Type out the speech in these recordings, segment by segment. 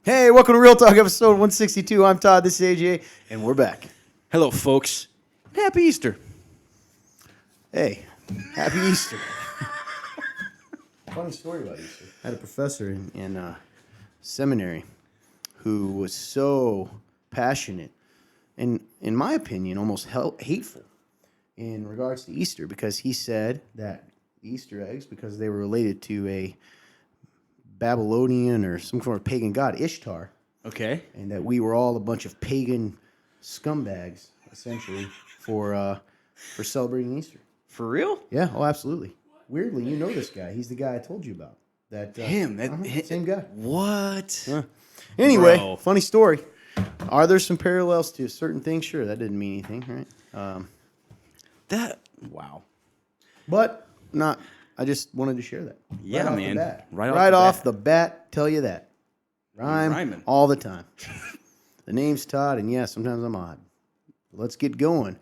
Hey, welcome to Real Talk episode 162. I'm Todd, this is AJ, and we're back. Hello, folks. Happy Easter. Hey, happy Easter. Funny story about Easter. I had a professor in seminary who was so passionate and, in my opinion, almost hateful in regards to Easter because he said that Easter eggs, because they were related to a Babylonian or some sort of pagan god, Ishtar. Okay. And that we were all a bunch of pagan scumbags, essentially, for celebrating Easter. For real? Yeah, oh, absolutely. Weirdly, you know this guy. He's the guy I told you about. Same guy. What? Anyway, Bro. funny story. Are there some parallels to certain things? Sure, that didn't mean anything, right? Wow. But not. I just wanted to share that. Yeah, right man. Off the bat. Right off the bat, tell you that. Rhyming. All the time. The name's Todd, and yeah, sometimes I'm odd. Let's get going.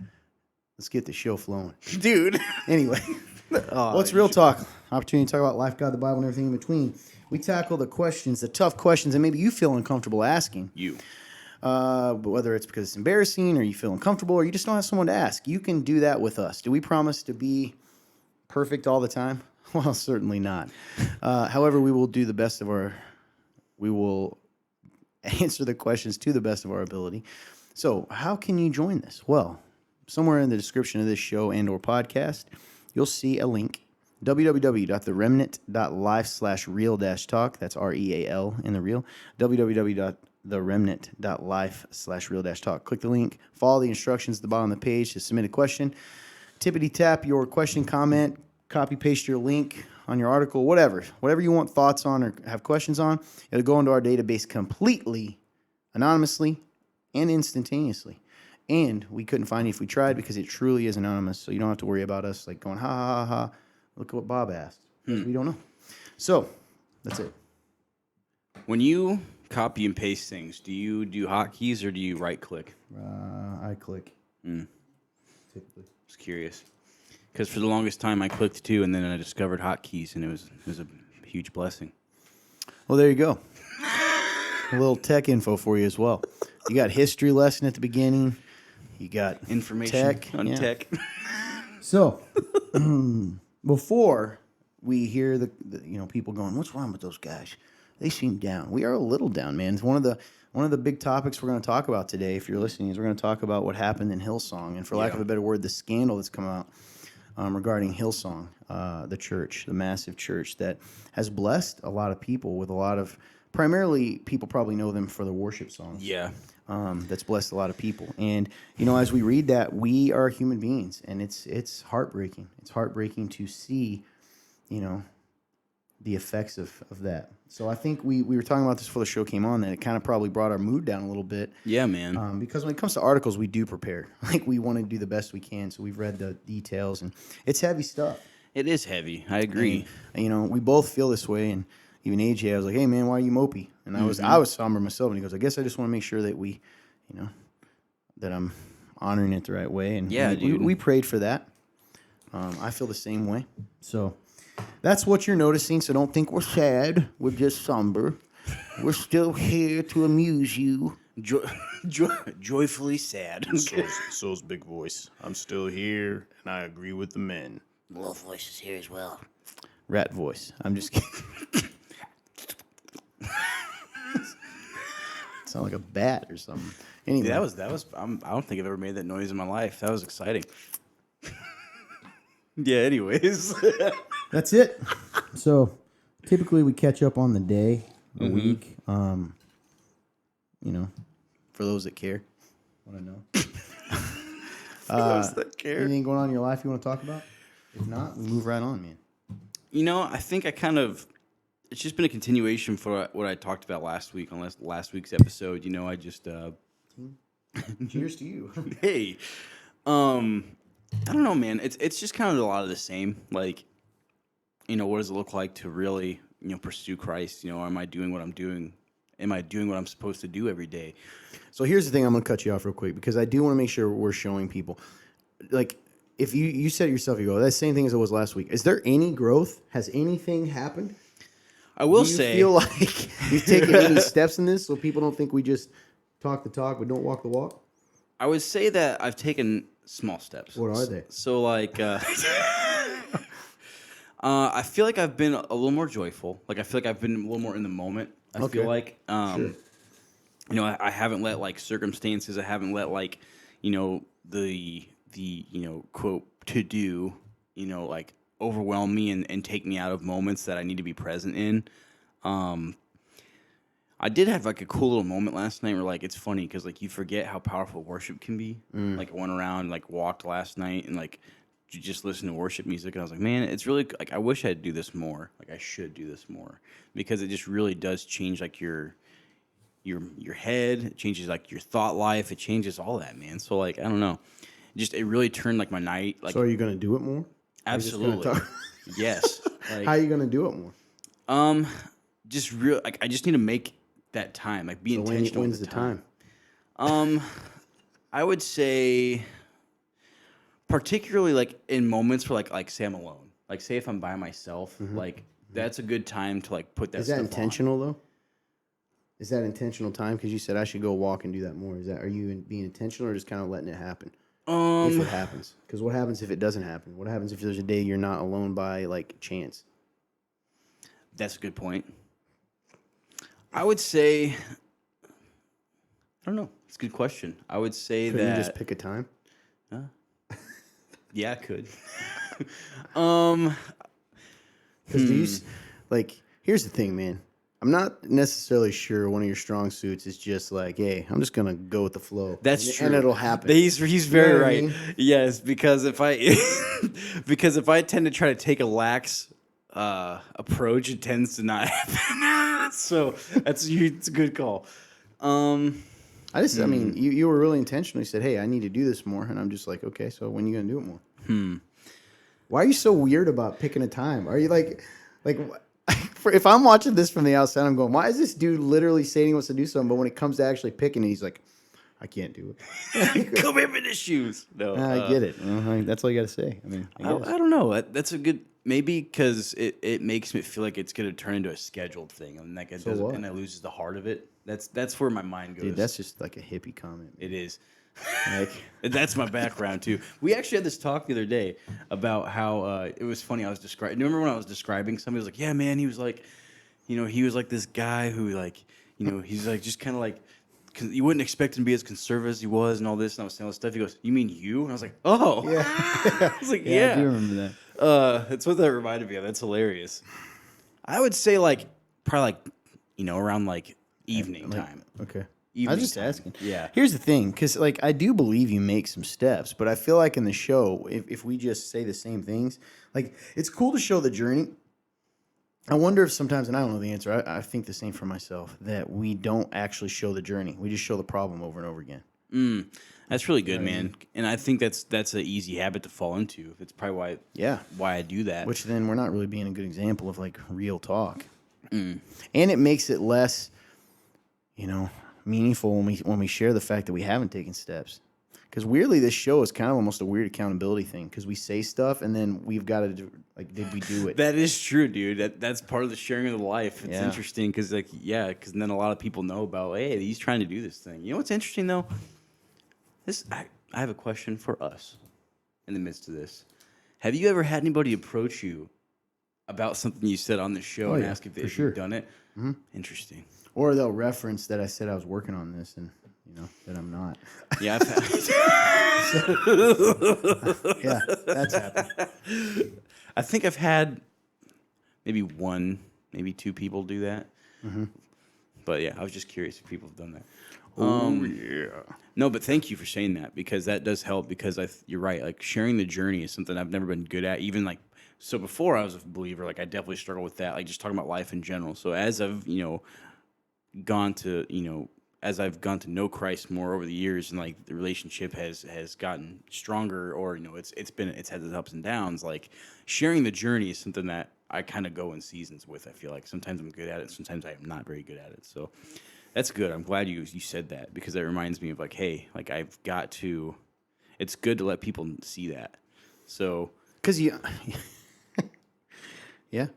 Let's get the show flowing. Dude. Anyway, what's Real Talk? Opportunity to talk about life, God, the Bible, and everything in between. We tackle the questions, the tough questions, and maybe you feel uncomfortable asking. But whether it's because it's embarrassing or you feel uncomfortable or you just don't have someone to ask, you can do that with us. Do we promise to be perfect all the time? Well, certainly not. However, we will answer the questions to the best of our ability. So how can you join this? Well, somewhere in the description of this show and or podcast, you'll see a link, www.theremnant.life/real-talk. That's REAL in the real. www.theremnant.life/real-talk. Click the link, follow the instructions at the bottom of the page to submit a question. Tippity tap your question, comment, copy paste your link on your article, whatever you want thoughts on or have questions on. It'll go into our database completely anonymously and instantaneously. And we couldn't find it if we tried because it truly is anonymous. So you don't have to worry about us like going, ha, ha, ha, ha. Look at what Bob asked. We don't know. So that's it. When you copy and paste things, do you do hotkeys or do you right click? I click. Typically. Just curious. Because for the longest time I clicked too, and then I discovered hotkeys, and it was a huge blessing. Well, there you go. A little tech info for you as well. You got history lesson at the beginning. You got Information on tech. So, before we hear the people going, "What's wrong with those guys? They seem down." We are a little down, man. It's one of the big topics we're going to talk about today. If you're listening, is we're going to talk about what happened in Hillsong, and for lack of a better word, the scandal that's come out regarding Hillsong, the church, the massive church that has blessed a lot of people with a lot of. Primarily, people probably know them for the worship songs. Yeah. That's blessed a lot of people. And, as we read that, we are human beings, and it's heartbreaking. It's heartbreaking to see, the effects of that. So I think we were talking about this before the show came on, that it kind of probably brought our mood down a little bit. Yeah, man. Because when it comes to articles, we do prepare. Like, we want to do the best we can, so we've read the details, and it's heavy stuff. It is heavy. I agree. And, we both feel this way, and even AJ, I was like, "Hey man, why are you mopey?" And I was somber myself, and he goes, "I guess I just want to make sure that we, that I'm honoring it the right way." And we prayed for that. I feel the same way. So that's what you're noticing. So don't think we're sad. We're just somber. We're still here to amuse you. Joyfully sad. So's big voice. I'm still here, and I agree with the men. Little voice is here as well. Rat voice. I'm just kidding. Sound like a bat or something. Anyway, that was. I don't think I've ever made that noise in my life. That was exciting. Yeah. Anyways, that's it. So typically we catch up on the day, a week. For those that care, want to know. For those that care. Anything going on in your life you want to talk about? If not, we move right on, man. I think it's just been a continuation for what I talked about last week on last week's episode. I just Cheers to you. Hey, I don't know, man. It's just kind of a lot of the same. Like, what does it look like to really, pursue Christ? Am I doing what I'm doing? Am I doing what I'm supposed to do every day? So here's the thing. I'm going to cut you off real quick because I do want to make sure we're showing people. Like, if you said it yourself, you go, that's the same thing as it was last week. Is there any growth? Has anything happened? I will Do you say, feel like you've taken any steps in this so people don't think we just talk the talk but don't walk the walk? I would say that I've taken small steps. What are they? So like, I feel like I've been a little more joyful. Like I feel like I've been a little more in the moment. I Okay. feel like, Sure. you know, I haven't let like circumstances. I haven't let like, you know, the quote to do, you know, like overwhelm me and take me out of moments that I need to be present in. I did have like a cool little moment last night where like it's funny because like you forget how powerful worship can be. Like I went around like walked last night and like just listened to worship music and I was like, man, it's really like I wish I'd do this more. Like I should do this more because it just really does change like your head. It changes like your thought life. It changes all that, man. So like I don't know, it really turned like my night. Like So are you going to do it more? absolutely, yes. Like, How are you going to do it more? just real like I just need to make that time, like be intentional. When's with the time? I would say particularly like in moments where like say I'm alone. Like say if I'm by myself, like that's a good time to like put that Is that stuff intentional though? Is that intentional time? Because you said I should go walk and do that more. Are you being intentional or just kind of letting it happen? If it happens. Because what happens if it doesn't happen? What happens if there's a day you're not alone by like chance? That's a good point. I would say I don't know. It's a good question. I would say Couldn't that you just pick a time? yeah, I could. Because do you like? Here's the thing, man. I'm not necessarily sure one of your strong suits is just like, hey, I'm just gonna go with the flow. That's and, true. and it'll happen. He's very know what I right. mean? Yes, because if I if I tend to try to take a lax approach, it tends to not happen. So it's a good call. I mean, you were really intentional. You said, hey, I need to do this more, and I'm just like, okay, so when are you gonna do it more? Why are you so weird about picking a time? Are you like? If I'm watching this from the outside, I'm going, why is this dude literally saying he wants to do something, but when it comes to actually picking it, he's like, I can't do it. Come here for the shoes. No, I get it. That's all you got to say. I mean, I guess. I don't know. That's a good maybe because it makes me feel like it's gonna turn into a scheduled thing, and like and it loses the heart of it. That's where my mind goes. Dude, that's just like a hippie comment. It is. Like, That's my background too. We actually had this talk the other day about how it was funny. I was describing. Remember when I was describing somebody? Was like, yeah, man. He was like, you know, he was like this guy who like, you know, he's like just kind of like, you wouldn't expect him to be as conservative as he was and all this. And I was saying all this stuff. He goes, you mean you? And I was like, oh, yeah. I was like, yeah. I do remember that. That's what that reminded me of. That's hilarious. I would say like probably like, you know, around like evening time. Okay. I Evening was just time. asking. Yeah. Here's the thing, because like I do believe you make some steps, but I feel like in the show, if we just say the same things, like it's cool to show the journey. I wonder if sometimes, and I don't know the answer. I think the same for myself, that we don't actually show the journey. We just show the problem over and over again. That's really good, man. And I think that's an easy habit to fall into. It's probably why I do that. Which then we're not really being a good example of like real talk. And it makes it less, you know, meaningful when we share the fact that we haven't taken steps. Because weirdly, this show is kind of almost a weird accountability thing. Because we say stuff and then we've got to do, like, did we do it? That is true, dude. That's part of the sharing of the life. It's Yeah. interesting because because then a lot of people know about, hey, he's trying to do this thing. You know what's interesting though? I have a question for us in the midst of this. Have you ever had anybody approach you about something you said on the show and ask if you've done it? Mm-hmm. Interesting. Or they'll reference that I said I was working on this and, you know, that I'm not. Yeah, I've had. Yeah, that's happened. I think I've had maybe one, maybe two people do that. Mm-hmm. But yeah, I was just curious if people have done that. Yeah. No, but thank you for saying that because that does help because you're right. Like sharing the journey is something I've never been good at. Even like, so before I was a believer, like I definitely struggle with that. Like just talking about life in general. So as I've, gone to, as I've gone to know Christ more over the years and like the relationship has gotten stronger or, it's had its ups and downs, like sharing the journey is something that I kind of go in seasons with. I feel like sometimes I'm good at it. Sometimes I am not very good at it. So that's good. I'm glad you said that because that reminds me of like, hey, like it's good to let people see that. So, Because yeah. I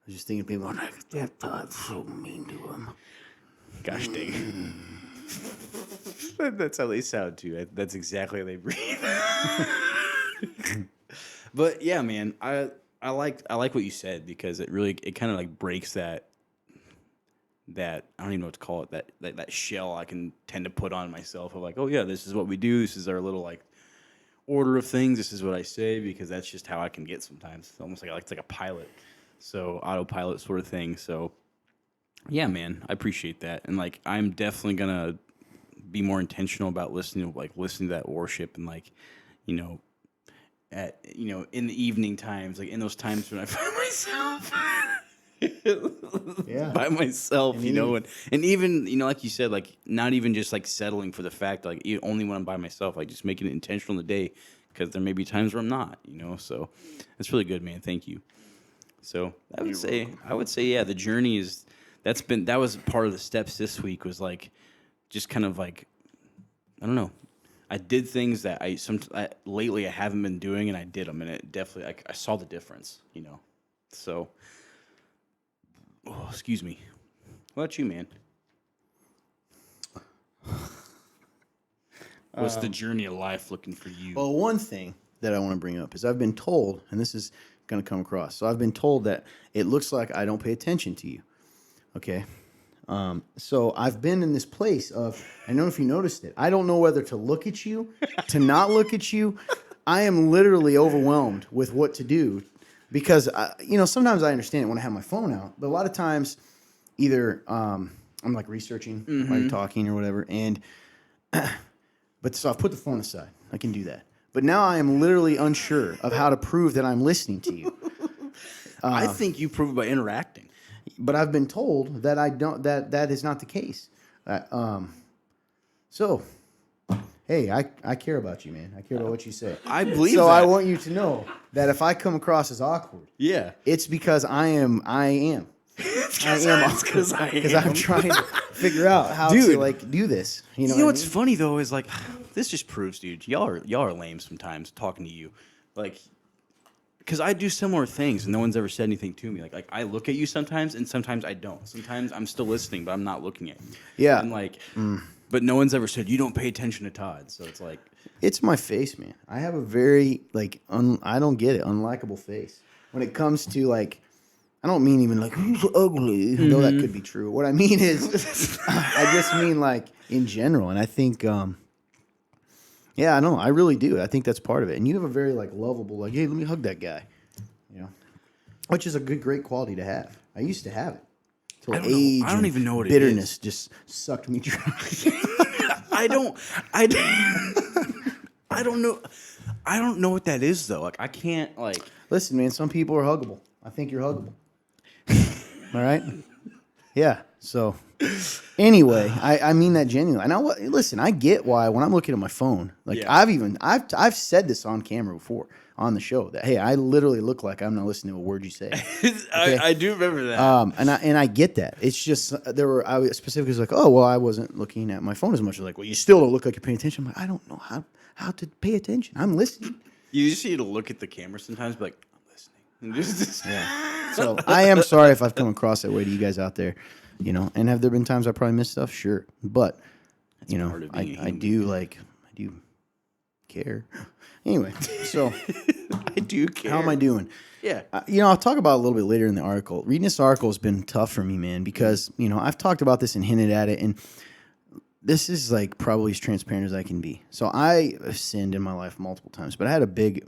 was Just thinking people are like, that Todd's so mean to him. Gosh dang it. That's how they sound too. That's exactly how they breathe. But yeah, man, I like what you said because it kind of like breaks that I don't even know what to call it, that shell I can tend to put on myself of like, oh yeah, this is what we do. This is our little like order of things. This is what I say because that's just how I can get sometimes. It's almost like it's like a pilot. So autopilot sort of thing. So yeah, man, I appreciate that. And like I'm definitely gonna be more intentional about listening to that worship and like, you know, in the evening times, like in those times when I find myself by myself, and even, like you said, like not even just like settling for the fact, like only when I'm by myself, like just making it intentional in the day because there may be times where I'm not, so that's really good, man. Thank you. So I would say, yeah, the journey that was part of the steps this week was like, just kind of like, I don't know. I did things that lately I haven't been doing, and I did them, and it definitely I saw the difference, So, excuse me. What about you, man? What's the journey of life looking for you? Well, one thing that I want to bring up is I've been told, and this is going to come across. So I've been told that it looks like I don't pay attention to you. Okay. So I've been in this place of, I don't know if you noticed it. I don't know whether to look at you, to not look at you. I am literally overwhelmed with what to do because, sometimes I understand it when I have my phone out, but a lot of times either I'm like researching while you're talking or whatever. But so I've put the phone aside. I can do that. But now I am literally unsure of how to prove that I'm listening to you. I think you prove it by interacting. But I've been told that I don't. That is not the case. So, hey, I care about you, man. I care about what you say. I believe so. That. I want you to know that if I come across as awkward, yeah, it's because I am. Because I'm trying to figure out how to like do this. You know what's funny though is like this just proves, dude, y'all are lame sometimes talking to you, like. Because I do similar things, and no one's ever said anything to me. Like I look at you sometimes, and sometimes I don't. Sometimes I'm still listening, but I'm not looking at you. Yeah. And but no one's ever said you don't pay attention to Todd. So it's like it's my face, man. I have a very I don't get it, unlikable face. When it comes to like, I don't mean even like who's ugly, though that could be true. What I mean is, I just mean like in general, and I think. Yeah, I know. I really do. I think that's part of it. And you have a very lovable, hey, let me hug that guy, which is a great quality to have. I used to have it. I don't even know what bitterness just sucked me dry. I don't know. I don't know what that is though. Like I can't Listen, man. Some people are huggable. I think you're huggable. All right. Yeah. So. Anyway, I mean that genuinely. And listen, I get why when I'm looking at my phone, I've said this on camera before on the show that hey, I literally look like I'm not listening to a word you say. Okay? I do remember that. And I get that. It's just I was specifically like, oh well, I wasn't looking at my phone as much. Like, well, you still don't look like you're paying attention. I'm like, I don't know how to pay attention. I'm listening. You just need to look at the camera sometimes, be like, I'm listening. Yeah. So I am sorry if I've come across that way to you guys out there. And have there been times I probably missed stuff? Sure. But, I do care. Anyway, so. I do care. How am I doing? Yeah. I'll talk about it a little bit later in the article. Reading this article has been tough for me, man, because, I've talked about this and hinted at it, and this is probably as transparent as I can be. So I have sinned in my life multiple times, but I had a big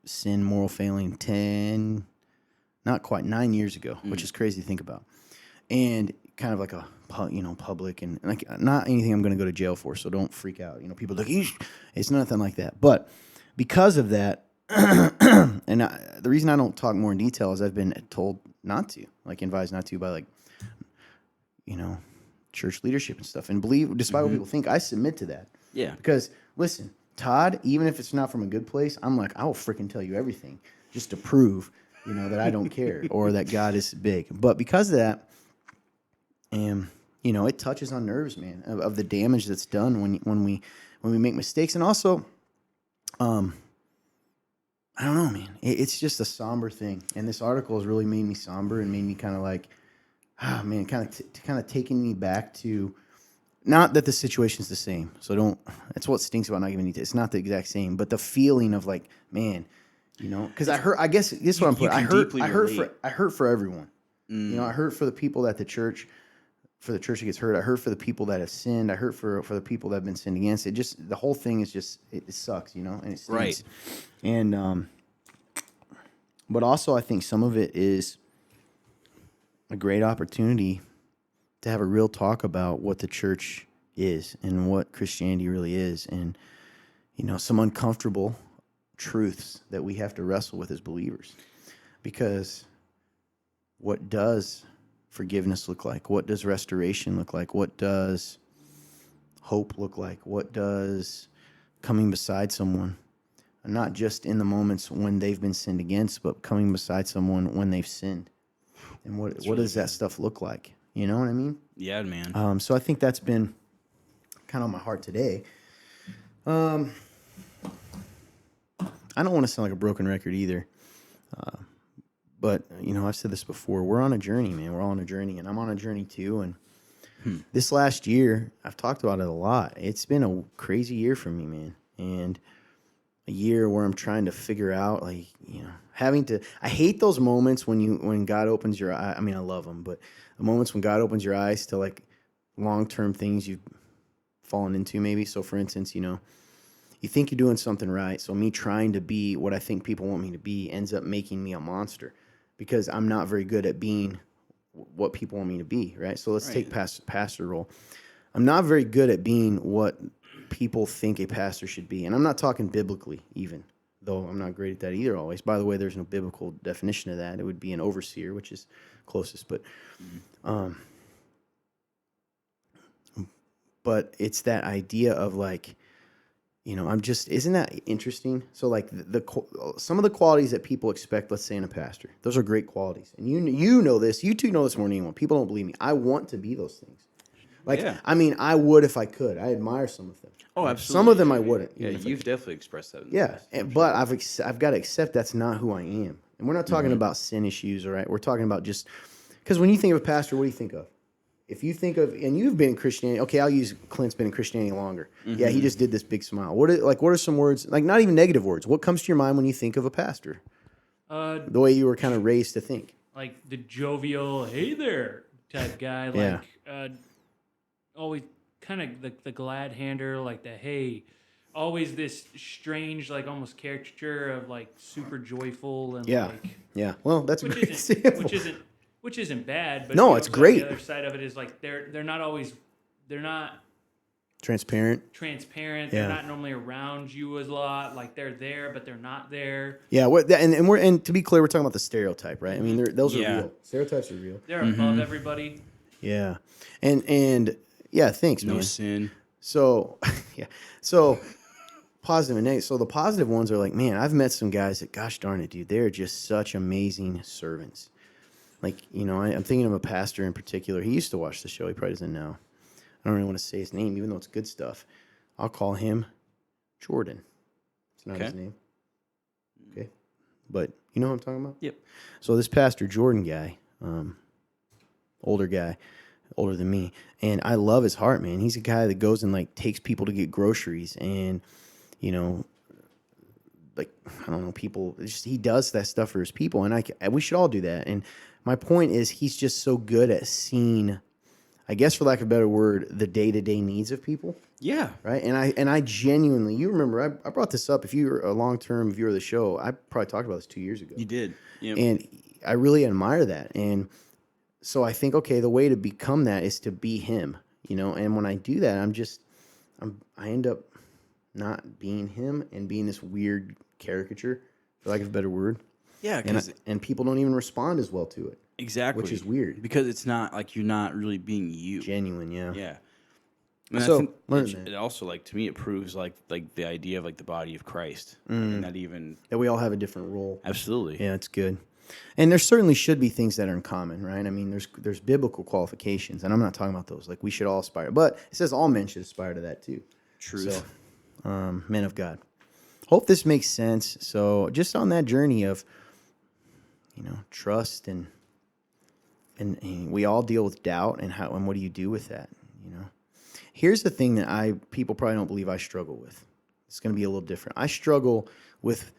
sin, moral failing 9 years ago, which is crazy to think about. And kind of like a public and not anything I'm going to go to jail for, so don't freak out. People are like, it's nothing like that. But because of that, and the reason I don't talk more in detail is I've been told not to, advised not to by church leadership and stuff. And despite what people think, I submit to that. Yeah. Because listen, Todd, even if it's not from a good place, I'm like, I will freaking tell you everything just to prove, that I don't care or that God is big. But because of that. And it touches on nerves, man, of the damage that's done when we make mistakes, and also, I I don't know, man. It's just a somber thing, and this article has really made me somber and made me kind of like, man, kind of taking me back to, not that the situation's the same. So don't. That's what stinks about not giving details. It's not the exact same, but the feeling of like, man, because I heard. I guess this is what I'm putting. I hurt for everyone. I hurt for the people that the church that gets hurt. I hurt for the people that have sinned. I hurt for the people that have been sinned against. It just, the whole thing is just, it sucks, and it stinks. Right. And but also I think some of it is a great opportunity to have a real talk about what the church is and what Christianity really is, and some uncomfortable truths that we have to wrestle with as believers. Because what does forgiveness look like? What does restoration look like? What does hope look like? What does coming beside someone, not just in the moments when they've been sinned against, but coming beside someone when they've sinned? And what does that stuff look like? You know what I mean? Yeah, man. So I think that's been kind of on my heart today. I don't want to sound like a broken record either. But, I've said this before. We're on a journey, man. We're all on a journey, and I'm on a journey too. And this last year, I've talked about it a lot. It's been a crazy year for me, man. And a year where I'm trying to figure out, like, having to. I hate those moments when God opens your eye. I mean, I love them, but the moments when God opens your eyes to like long-term things you've fallen into, maybe. So, for instance, you think you're doing something right. So me trying to be what I think people want me to be ends up making me a monster, because I'm not very good at being what people want me to be, right? So let's take pastor role. I'm not very good at being what people think a pastor should be. And I'm not talking biblically even, though I'm not great at that either always. By the way, there's no biblical definition of that. It would be an overseer, which is closest. But it's that idea of like, isn't that interesting? So like some of the qualities that people expect, let's say in a pastor, those are great qualities. And you know this, you two know this more than anyone. People don't believe me. I want to be those things. Like, yeah. I mean, I would if I could. I admire some of them. Oh, absolutely. Some of them I wouldn't. Yeah, you've definitely expressed that. Yeah, but I've got to accept that's not who I am. And we're not talking about sin issues, all right? We're talking about just, because when you think of a pastor, what do you think of? If you think of, and you've been in Christianity, okay, I'll use Clint's been in Christianity longer. Mm-hmm. Yeah, he just did this big smile. What are some words, like not even negative words, what comes to your mind when you think of a pastor? The way you were kind of raised to think. Like the jovial, hey there type guy, like always kind of the glad hander, like the hey, always this strange, like almost caricature of like super joyful and Well, that's a great example. Which isn't bad, but no, it's great. The other side of it is like they're not transparent. Yeah. They're not normally around you a lot. Like they're there, but they're not there. Yeah, and to be clear, we're talking about the stereotype, right? I mean, those are real. Stereotypes are real. They're above everybody. Yeah, and yeah, thanks, man. No sin. So so positive and negative. So the positive ones are like, man, I've met some guys that, gosh darn it, dude, they're just such amazing servants. Like, I'm thinking of a pastor in particular. He used to watch the show. He probably doesn't know. I don't really want to say his name, even though it's good stuff. I'll call him Jordan. It's not his name. Okay. But you know what I'm talking about? Yep. So this pastor Jordan guy, older than me, and I love his heart, man. He's a guy that goes and like takes people to get groceries, and like, I don't know, people, he does that stuff for his people, and we should all do that. And my point is, he's just so good at seeing, I guess for lack of a better word, the day-to-day needs of people. Yeah. Right? And I genuinely, you remember, I brought this up. If you're a long-term viewer of the show, I probably talked about this 2 years ago. You did. Yep. And I really admire that. And so I think, okay, the way to become that is to be him, and when I do that, I end up not being him and being this weird caricature, for lack of a better word. Yeah, and people don't even respond as well to it. Exactly. Which is weird. Because it's not like you're not really being you. Genuine, yeah. Yeah. And so I think learn that. It also, like, to me, it proves like the idea of like the body of Christ. And that we all have a different role. Absolutely. Yeah, it's good. And there certainly should be things that are in common, right? I mean, there's biblical qualifications, and I'm not talking about those. Like, we should all aspire. But it says all men should aspire to that too. Truth. So, men of God. hope this makes sense. So just on that journey of, trust and we all deal with doubt and what do you do with that? Here's the thing that people probably don't believe I struggle with. It's going to be a little different. I struggle with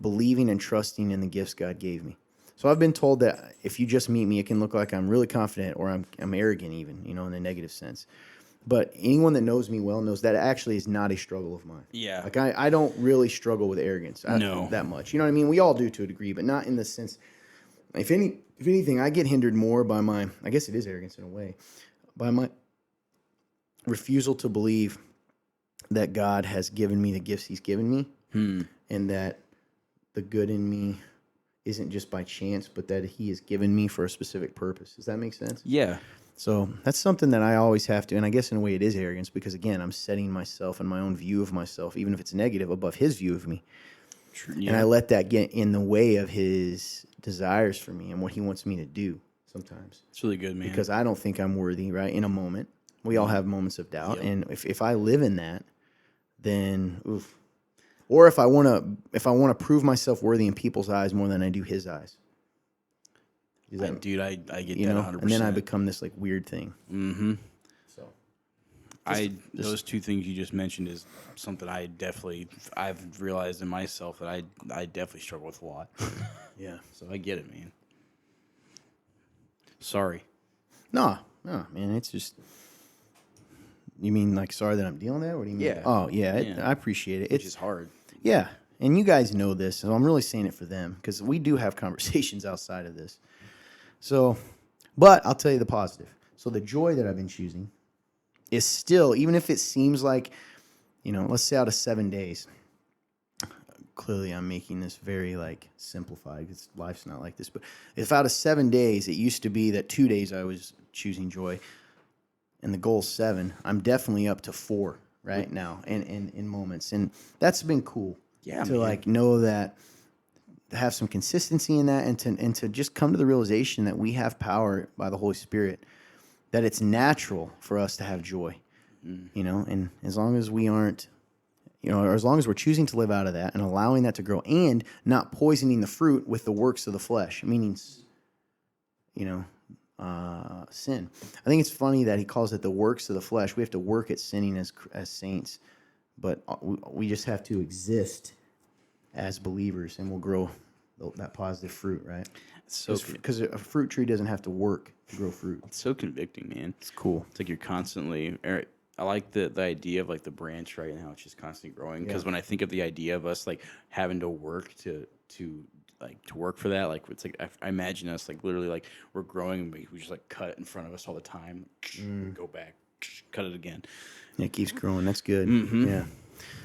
believing and trusting in the gifts God gave me. So I've been told that if you just meet me, it can look like I'm really confident or I'm arrogant even, in a negative sense. But anyone that knows me well knows that actually is not a struggle of mine. Yeah. Like I don't really struggle with arrogance that much. You know what I mean? We all do to a degree, but not in the sense. If anything, I get hindered more by I guess it is arrogance in a way, by my refusal to believe that God has given me the gifts He's given me, and that the good in me isn't just by chance, but that He has given me for a specific purpose. Does that make sense? Yeah. So that's something that I always have to, and I guess in a way it is arrogance because, again, I'm setting myself and my own view of myself, even if it's negative, above His view of me. True. Yeah. And I let that get in the way of His desires for me and what He wants me to do sometimes. It's really good, man. Because I don't think I'm worthy, right? In a moment. We all have moments of doubt. Yep. And if I live in that, then, oof. Or if I want to prove myself worthy in people's eyes more than I do His eyes. I get that 100%. And then I become this like weird thing. Mm-hmm. So, those two things you just mentioned is something I've realized in myself that I definitely struggle with a lot. Yeah. So I get it, man. Sorry. No, man. It's just. You mean like sorry that I'm dealing with that? What do you mean? Yeah. Oh, yeah. I appreciate it. It's just hard. Yeah. And you guys know this, so I'm really saying it for them because we do have conversations outside of this. So, but I'll tell you the positive. So the joy that I've been choosing is still, even if it seems like, let's say out of 7 days, clearly I'm making this very like simplified because life's not like this, but if out of 7 days, it used to be that 2 days I was choosing joy and the goal's 7, I'm definitely up to 4 right now in moments. And that's been cool. Yeah, to man. like know that, to have some consistency in that, and to just come to the realization that we have power by the Holy Spirit, that it's natural for us to have joy, and as long as we aren't, or as long as we're choosing to live out of that and allowing that to grow and not poisoning the fruit with the works of the flesh, meaning, sin. I think it's funny that he calls it the works of the flesh. We have to work at sinning as saints, but we just have to exist as believers, and we'll grow that positive fruit, right? So because a fruit tree doesn't have to work to grow fruit. It's so convicting, man. It's cool. It's like you're constantly. I like the idea of like the branch right now. It's just constantly growing. Because when I think of the idea of us like having to work to work for that, like it's like I imagine us like literally like we're growing and we just like cut it in front of us all the time. Go back, cut it again. It keeps growing. That's good. Mm-hmm. Yeah.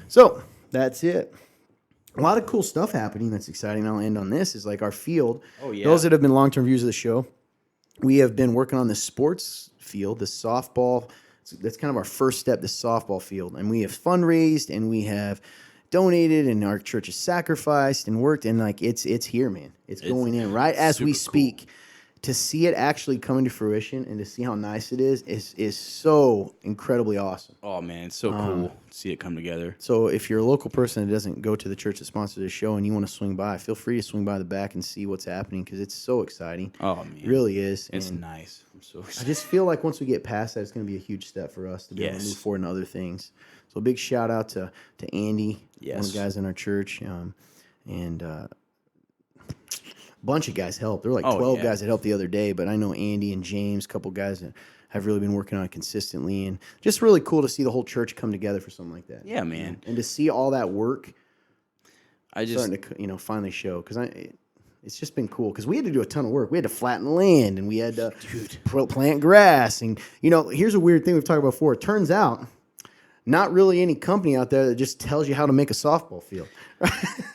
So that's it. A lot of cool stuff happening that's exciting. I'll end on this is like our field. Oh, yeah. Those that have been long-term viewers of the show, we have been working on the sports field, the softball. That's kind of our first step, the softball field. And we have fundraised and we have donated and our church has sacrificed and worked. And like it's here, man. It's going in right as we speak. Cool. To see it actually coming to fruition and to see how nice it is so incredibly awesome. Oh, man, it's so cool to see it come together. So if you're a local person that doesn't go to the church that sponsors this show and you want to swing by, feel free to swing by the back and see what's happening because it's so exciting. Oh, man. It really is. It's nice. I'm so excited. I just feel like once we get past that, it's going to be a huge step for us to be able to move forward in other things. So a big shout out to Andy, one of the guys in our church, and bunch of guys helped. There were like 12 guys that helped the other day, but I know Andy and James, a couple guys that have really been working on it consistently, and just really cool to see the whole church come together for something like that. Yeah, man. And to see all that work starting to finally show, because it's just been cool, because we had to do a ton of work. We had to flatten the land, and we had to plant grass, and here's a weird thing we've talked about before. It turns out not really any company out there that just tells you how to make a softball field.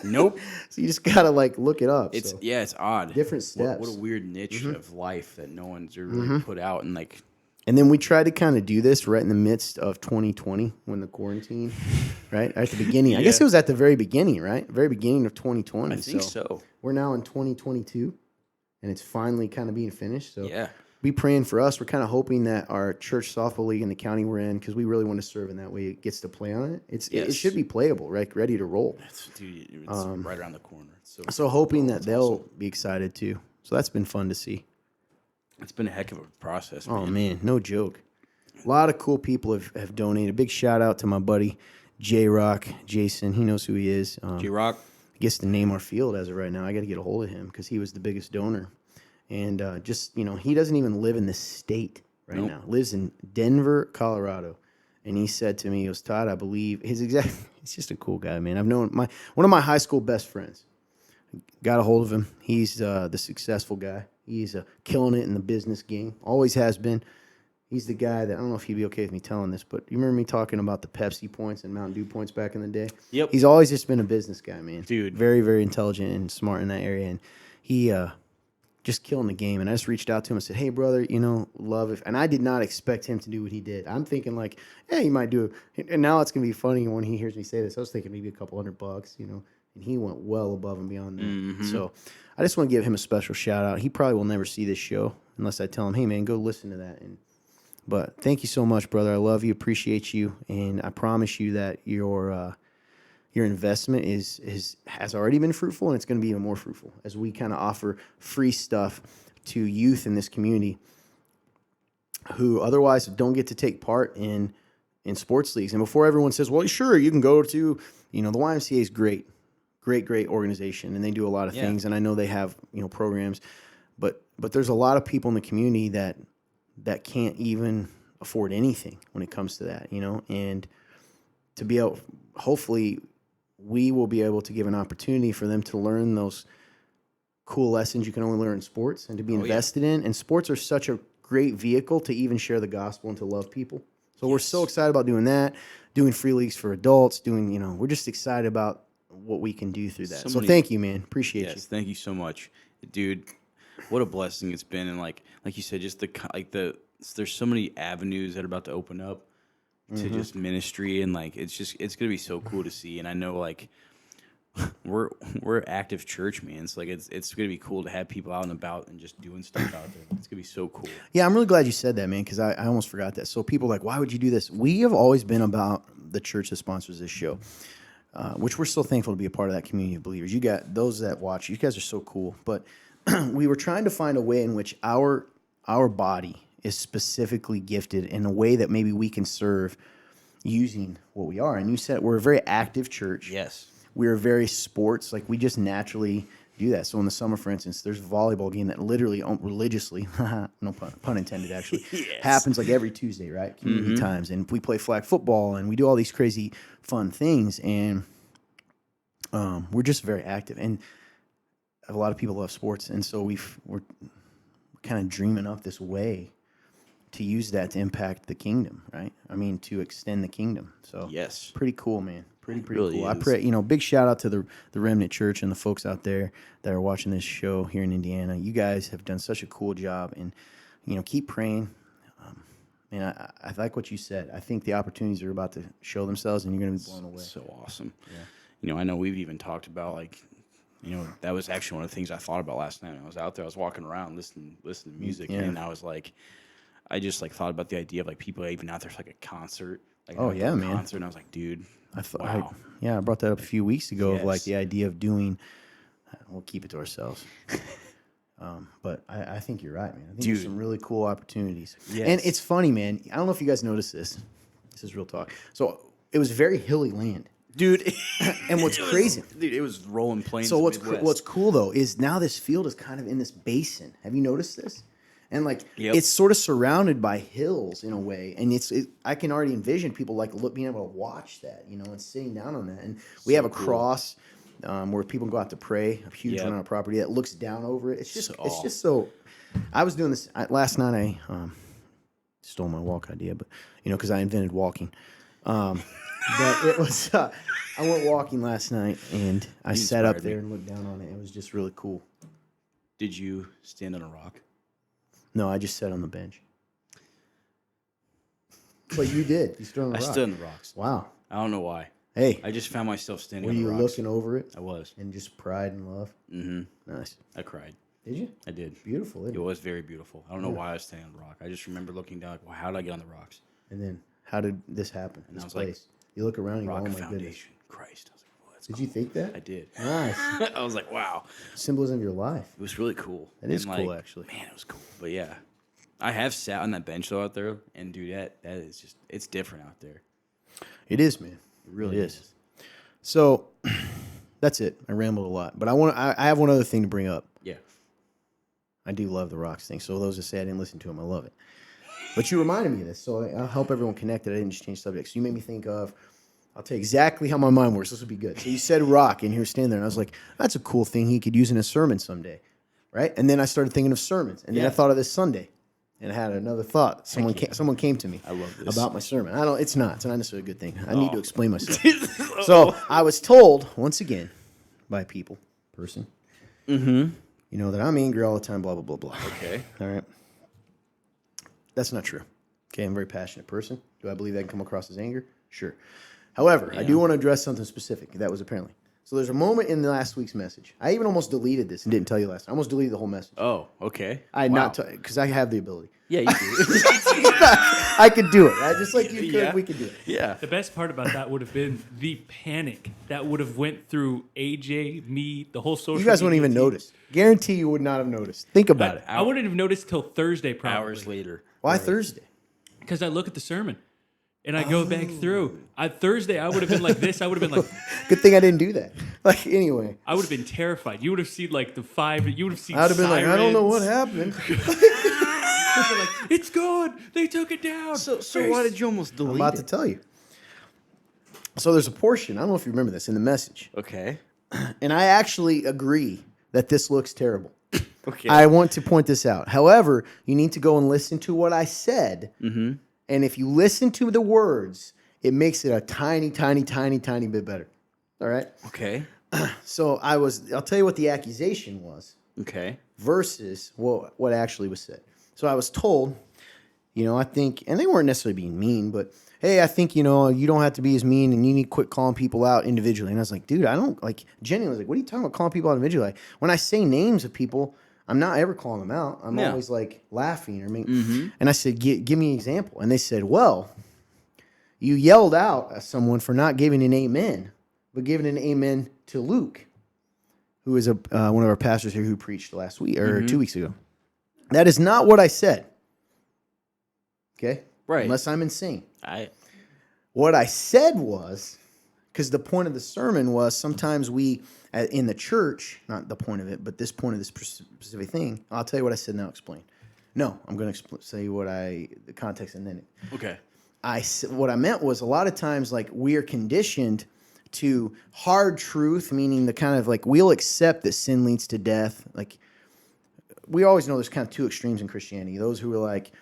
Nope. So you just gotta look it up. It's odd. Different steps. What a weird niche of life that no one's really put out and like. And then we tried to kind of do this right in the midst of 2020 when the quarantine, right at the beginning. I guess it was at the very beginning, right? Very beginning of 2020. I think so. We're now in 2022, and it's finally kind of being finished. So yeah. be praying for us. We're kind of hoping that our church softball league in the county we're in, because we really want to serve in that way, it gets to play on it. It should be playable, right? Ready to roll. Dude, it's right around the corner. It's So hoping that they'll awesome. be excited too. So that's been fun to see. It's been a heck of a process, Oh man. man, no joke. A lot of cool people have donated. Big shout out to my buddy J Rock, Jason. He knows who he is. G-Rock. He gets to name our field as of right now. I got to get a hold of him because he was the biggest donor. And he doesn't even live in the state right now. Lives in Denver, Colorado. And he said to me, he goes, Todd, I believe he's just a cool guy, man. I've known one of my high school best friends. Got a hold of him. He's the successful guy. He's killing it in the business game. Always has been. He's the guy that, I don't know if he'd be okay with me telling this, but you remember me talking about the Pepsi points and Mountain Dew points back in the day? Yep. He's always just been a business guy, man. Dude. Very, very intelligent and smart in that area. And he just killing the game. And I just reached out to him and said, hey, brother, love if. And I did not expect him to do what he did. I'm thinking like, hey, he might do it. And now it's going to be funny when he hears me say this. I was thinking maybe a couple $100, And he went well above and beyond that. Mm-hmm. So I just want to give him a special shout out. He probably will never see this show unless I tell him, hey, man, go listen to that. But thank you so much, brother. I love you, appreciate you, and I promise you that your investment has already been fruitful, and it's going to be even more fruitful as we kind of offer free stuff to youth in this community who otherwise don't get to take part in sports leagues. And before everyone says, well, sure, you can go to, the YMCA is great organization, and they do a lot of things, and I know they have, programs, but there's a lot of people in the community that can't even afford anything when it comes to that, and to be able, hopefully we will be able to give an opportunity for them to learn those cool lessons you can only learn in sports and to be invested in. And sports are such a great vehicle to even share the gospel and to love people. So we're so excited about doing that, doing free leagues for adults, we're just excited about what we can do through that. So thank you, man. Appreciate you. Thank you so much, dude. What a blessing it's been, and like you said, just there's so many avenues that are about to open up to just ministry, and it's gonna be so cool to see. And I know we're active church, man. So it's gonna be cool to have people out and about and just doing stuff out there. It's gonna be so cool. Yeah, I'm really glad you said that, man, because I almost forgot that. So people are like, why would you do this? We have always been about the church that sponsors this show, which we're so thankful to be a part of that community of believers. You got those that watch. You guys are so cool, but we were trying to find a way in which our body is specifically gifted in a way that maybe we can serve using what we are. And you said we're a very active church. Yes. We're very sports. We just naturally do that. So in the summer, for instance, there's a volleyball game that literally, religiously, no pun intended actually, happens every Tuesday, right? Community times. And we play flag football and we do all these crazy fun things. And we're just very active. And a lot of people love sports, and so we're kind of dreaming up this way to use that to impact the kingdom, right? I mean, to extend the kingdom. So yes, pretty cool, man. Pretty really cool. is. I pray, big shout out to the Remnant Church and the folks out there that are watching this show here in Indiana. You guys have done such a cool job, and keep praying. And I like what you said. I think the opportunities are about to show themselves, and you're going to be blown away. So awesome. Yeah. I know we've even talked about that was actually one of the things I thought about last night. I was out there, I was walking around listening to music, and I was I just thought about the idea of people even out there for a concert. Man. Concert, and I was like, dude, wow. I brought that up a few weeks ago of the idea of doing. We'll keep it to ourselves. But I think you're right, man. I think there's some really cool opportunities. Yes. And it's funny, man. I don't know if you guys noticed this. This is real talk. So it was very hilly land. Dude, and what's crazy, dude, it was rolling plains. So what's cool though is now this field is kind of in this basin. Have you noticed this? And it's sort of surrounded by hills in a way, and I can already envision people being able to watch that, and sitting down on that. And we have a cross where people go out to pray, a huge one on our property that looks down over it. It's just so. I was doing this last night. I stole my walk idea, but because I invented walking. But it was, I went walking last night, and I sat up there and looked down on it. It was just really cool. Did you stand on a rock? No, I just sat on the bench. But you did. You stood on the rock. I stood on the rocks. Wow. I don't know why. Hey. I just found myself standing on on the rocks. Were you looking over it? I was. And just pride and love? Mm-hmm. Nice. I cried. Did you? I did. Beautiful, isn't It it? was very beautiful. I don't know why I was standing on the rock. I just remember looking down, like, well, how did I get on the rocks? And then, how did this happen? And This I was like, place. You look around, and you go, Rock oh of my goodness. foundation, Christ. I was like, well, that's Did cool. you think that? I did. Nice. I was like, wow. Symbolism of your life. It was really cool. That is And, cool, actually. Man, it was cool. But yeah, I have sat on that bench though out there, and dude, that is just, it's different out there. It is, man. It really is. So, that's it. I rambled a lot, but I have one other thing to bring up. Yeah. I do love the rocks thing. So those that say I didn't listen to him, I love it. But you reminded me of this, so I'll help everyone connect it. I didn't just change subjects. So you made me think of. I'll tell you exactly how my mind works. This will be good. So you said rock, and he was standing there, and I was like, that's a cool thing he could use in a sermon someday, right? And then I started thinking of sermons, and then I thought of this Sunday, and I had another thought. Someone came to me I love this. about my sermon. It's not necessarily a good thing. I need to explain myself. So I was told once again by person, you know that I'm angry all the time. Blah blah blah blah. Okay. All right. That's not true. Okay, I'm a very passionate person. Do I believe that can come across as anger? Sure. However, I do want to address something specific. That was apparently. So there's a moment in the last week's message. I even almost deleted this and didn't tell you last time. I almost deleted the whole message. Oh, okay. I had not because I have the ability. Yeah, you do. I could do it. Just like you could, Yeah. we could do it. Yeah. The best part about that would have been the panic that would have went through AJ, me, the whole social. You guys wouldn't media even team. notice. Guarantee you would not have noticed. Think about it. I wouldn't have noticed till Thursday, probably. Hours later. Why Thursday? Because I look at the sermon and I go back through. Thursday, I would have been like this. I would have been like, Good thing I didn't do that. Like anyway, I would have been terrified. You would have seen like the 5. You would have seen. I'd have been like, I don't know what sirens. happened. Like, it's gone. They took it down. So why did you almost delete I'm about to tell you. So there's a portion. I don't know if you remember this in the message, Okay. and I actually agree that this looks terrible. Okay. I want to point this out. However, you need to go and listen to what I said. Mm-hmm. And if you listen to the words, it makes it a tiny, tiny, tiny, tiny bit better. All right? Okay. So I'll tell you what the accusation was Okay. versus what actually was said. So I was told, I think, and they weren't necessarily being mean, but hey, I think, you don't have to be as mean and you need to quit calling people out individually. And I was like, dude, I don't, like, genuinely was like, what are you talking about calling people out individually? Like, when I say names of people, I'm not ever calling them out. I'm always like laughing or making. And I said, give me an example. And they said, well, you yelled out at someone for not giving an amen, but giving an amen to Luke, who is one of our pastors here who preached last week or 2 weeks ago. That is not what I said. Okay? Right. Unless I'm insane. What I said was, because the point of the sermon was sometimes we, in the church, not the point of it, but this point of this specific thing, I'll tell you what I said and I'll explain. No, I'm going to say the context and then Okay. what I meant was a lot of times like we are conditioned to hard truth, meaning the kind of like we'll accept that sin leads to death. Like we always know there's kind of two extremes in Christianity. Those who are like,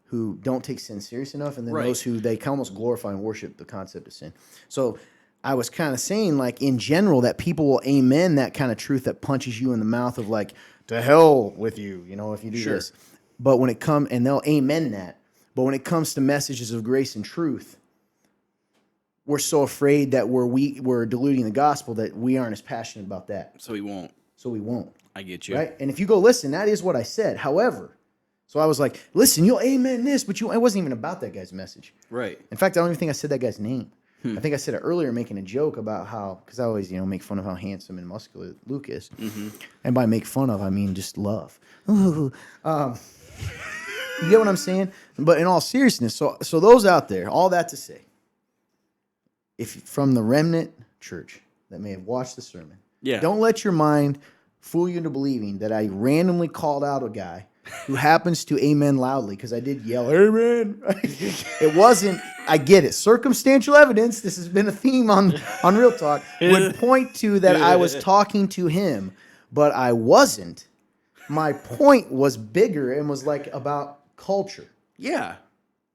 who don't take sin serious enough, and then those who they can almost glorify and worship the concept of sin. So I was kind of saying, like, in general, that people will amen that kind of truth that punches you in the mouth of like, to hell with you, if you do this. But when it comes, and they'll amen that. But when it comes to messages of grace and truth, we're so afraid that we're diluting the gospel that we aren't as passionate about that. So we won't. I get you. Right? And if you go listen, that is what I said. However, so I was like, listen, you'll amen this, but it wasn't even about that guy's message. Right. In fact, I don't even think I said that guy's name. I think I said it earlier making a joke about how, because I always, make fun of how handsome and muscular Luke is. And by make fun of, I mean just love. You get what I'm saying? But in all seriousness, so those out there, all that to say, if from the remnant church that may have watched the sermon, don't let your mind fool you into believing that I randomly called out a guy who happens to amen loudly because I did yell, amen. It wasn't, I get it. Circumstantial evidence, this has been a theme on Real Talk, would point to that I was talking to him, but I wasn't. My point was bigger and was like about culture. Yeah.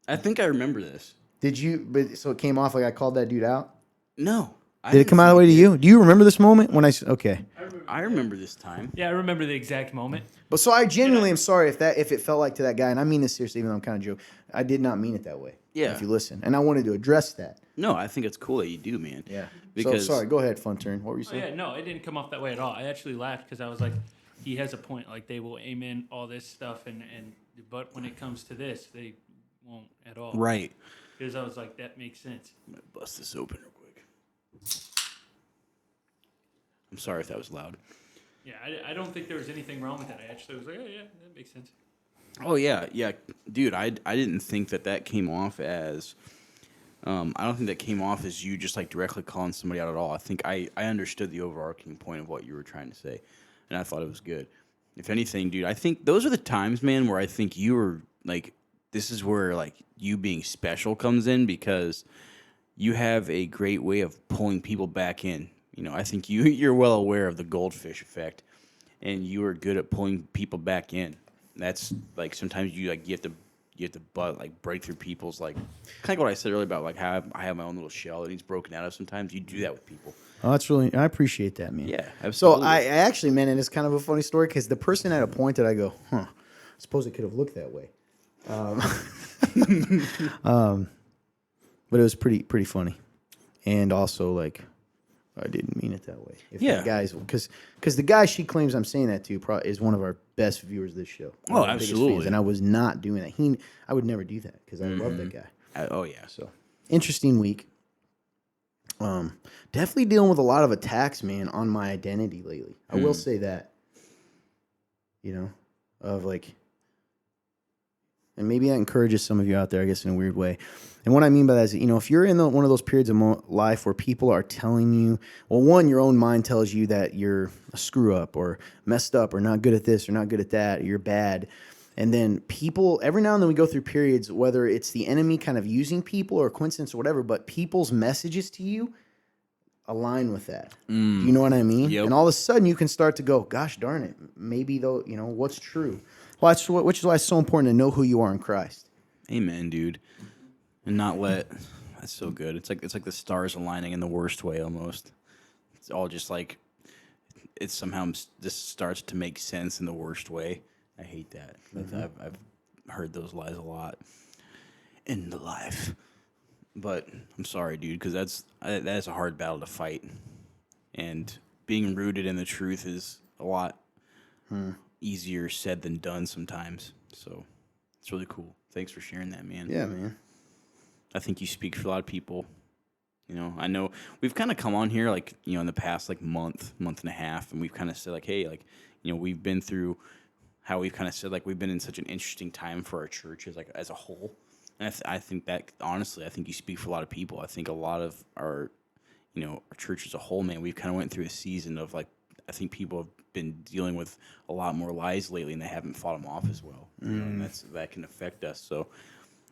I think I remember this. Did you, so it came off like I called that dude out? No. Did it come out of the way to you? Do you remember this moment when okay. I remember this time. Yeah, I remember the exact moment. But so I genuinely am sorry if it felt like to that guy, and I mean this seriously, even though I'm kind of joking. I did not mean it that way. Yeah. If you listen, and I wanted to address that. No, I think it's cool that you do, man. Yeah. Because So sorry. Go ahead, Fun Turn. What were you Oh, saying? yeah, no, it didn't come off that way at all. I actually laughed because I was like, he has a point. Like they will amen all this stuff, but when it comes to this, they won't at all. Right. Because I was like, that makes sense. I'm going to bust this open real quick. I'm sorry if that was loud. Yeah, I don't think there was anything wrong with that. I actually was like, oh, yeah, that makes sense. Oh, yeah. Yeah. Dude, I didn't think that came off as... I don't think that came off as you just like directly calling somebody out at all. I think I understood the overarching point of what you were trying to say, and I thought it was good. If anything, dude, I think those are the times, man, where I think you were like, this is where like you being special comes in, because you have a great way of pulling people back in. You know, I think you're well aware of the goldfish effect, and you are good at pulling people back in. That's like sometimes you have to break through people's like kind of what I said earlier about like how I have my own little shell that needs broken out of. Sometimes you do that with people. Oh, that's really, I appreciate that, man. Yeah, So absolutely. I actually, man, and it's kind of a funny story because the person at a point that I go, I suppose it could have looked that way. But it was pretty funny. And also like, I didn't mean it that way. If Yeah. that guy's, because the guy she claims I'm saying that to is one of our best viewers of this show. One of our biggest absolutely. fans, and I was not doing that. I would never do that because I love that guy. Oh yeah. So interesting week. Definitely dealing with a lot of attacks, man, on my identity lately. I will say that. You know, of like, and maybe that encourages some of you out there, I guess, in a weird way. And what I mean by that is, you know, if you're in one of those periods of life where people are telling you, well, one, your own mind tells you that you're a screw up or messed up or not good at this or not good at that, or you're bad. And then people, every now and then we go through periods, whether it's the enemy kind of using people or coincidence or whatever, but people's messages to you align with that. Do you know what I mean? Yep. And all of a sudden you can start to go, gosh darn it, maybe though, you know, what's true? Well, which is why it's so important to know who you are in Christ. Amen, dude. And not let. That's so good. It's like the stars aligning in the worst way almost. It's all just like it somehow just starts to make sense in the worst way. I hate that. I've heard those lies a lot in the life. But I'm sorry, dude, because that's a hard battle to fight. And being rooted in the truth is a lot easier said than done sometimes. So it's really cool. Thanks for sharing that, man. Yeah, man. I think you speak for a lot of people. You know, I know we've kind of come on here like, you know, in the past like month and a half, and we've kind of said like, hey, like, you know, we've been through how we've kind of said like we've been in such an interesting time for our church as a whole. And I think that honestly, I think you speak for a lot of people. I think a lot of our, you know, our church as a whole, man, we've kind of went through a season of like, I think people have been dealing with a lot more lies lately, and they haven't fought them off as well. You know, and that can affect us. So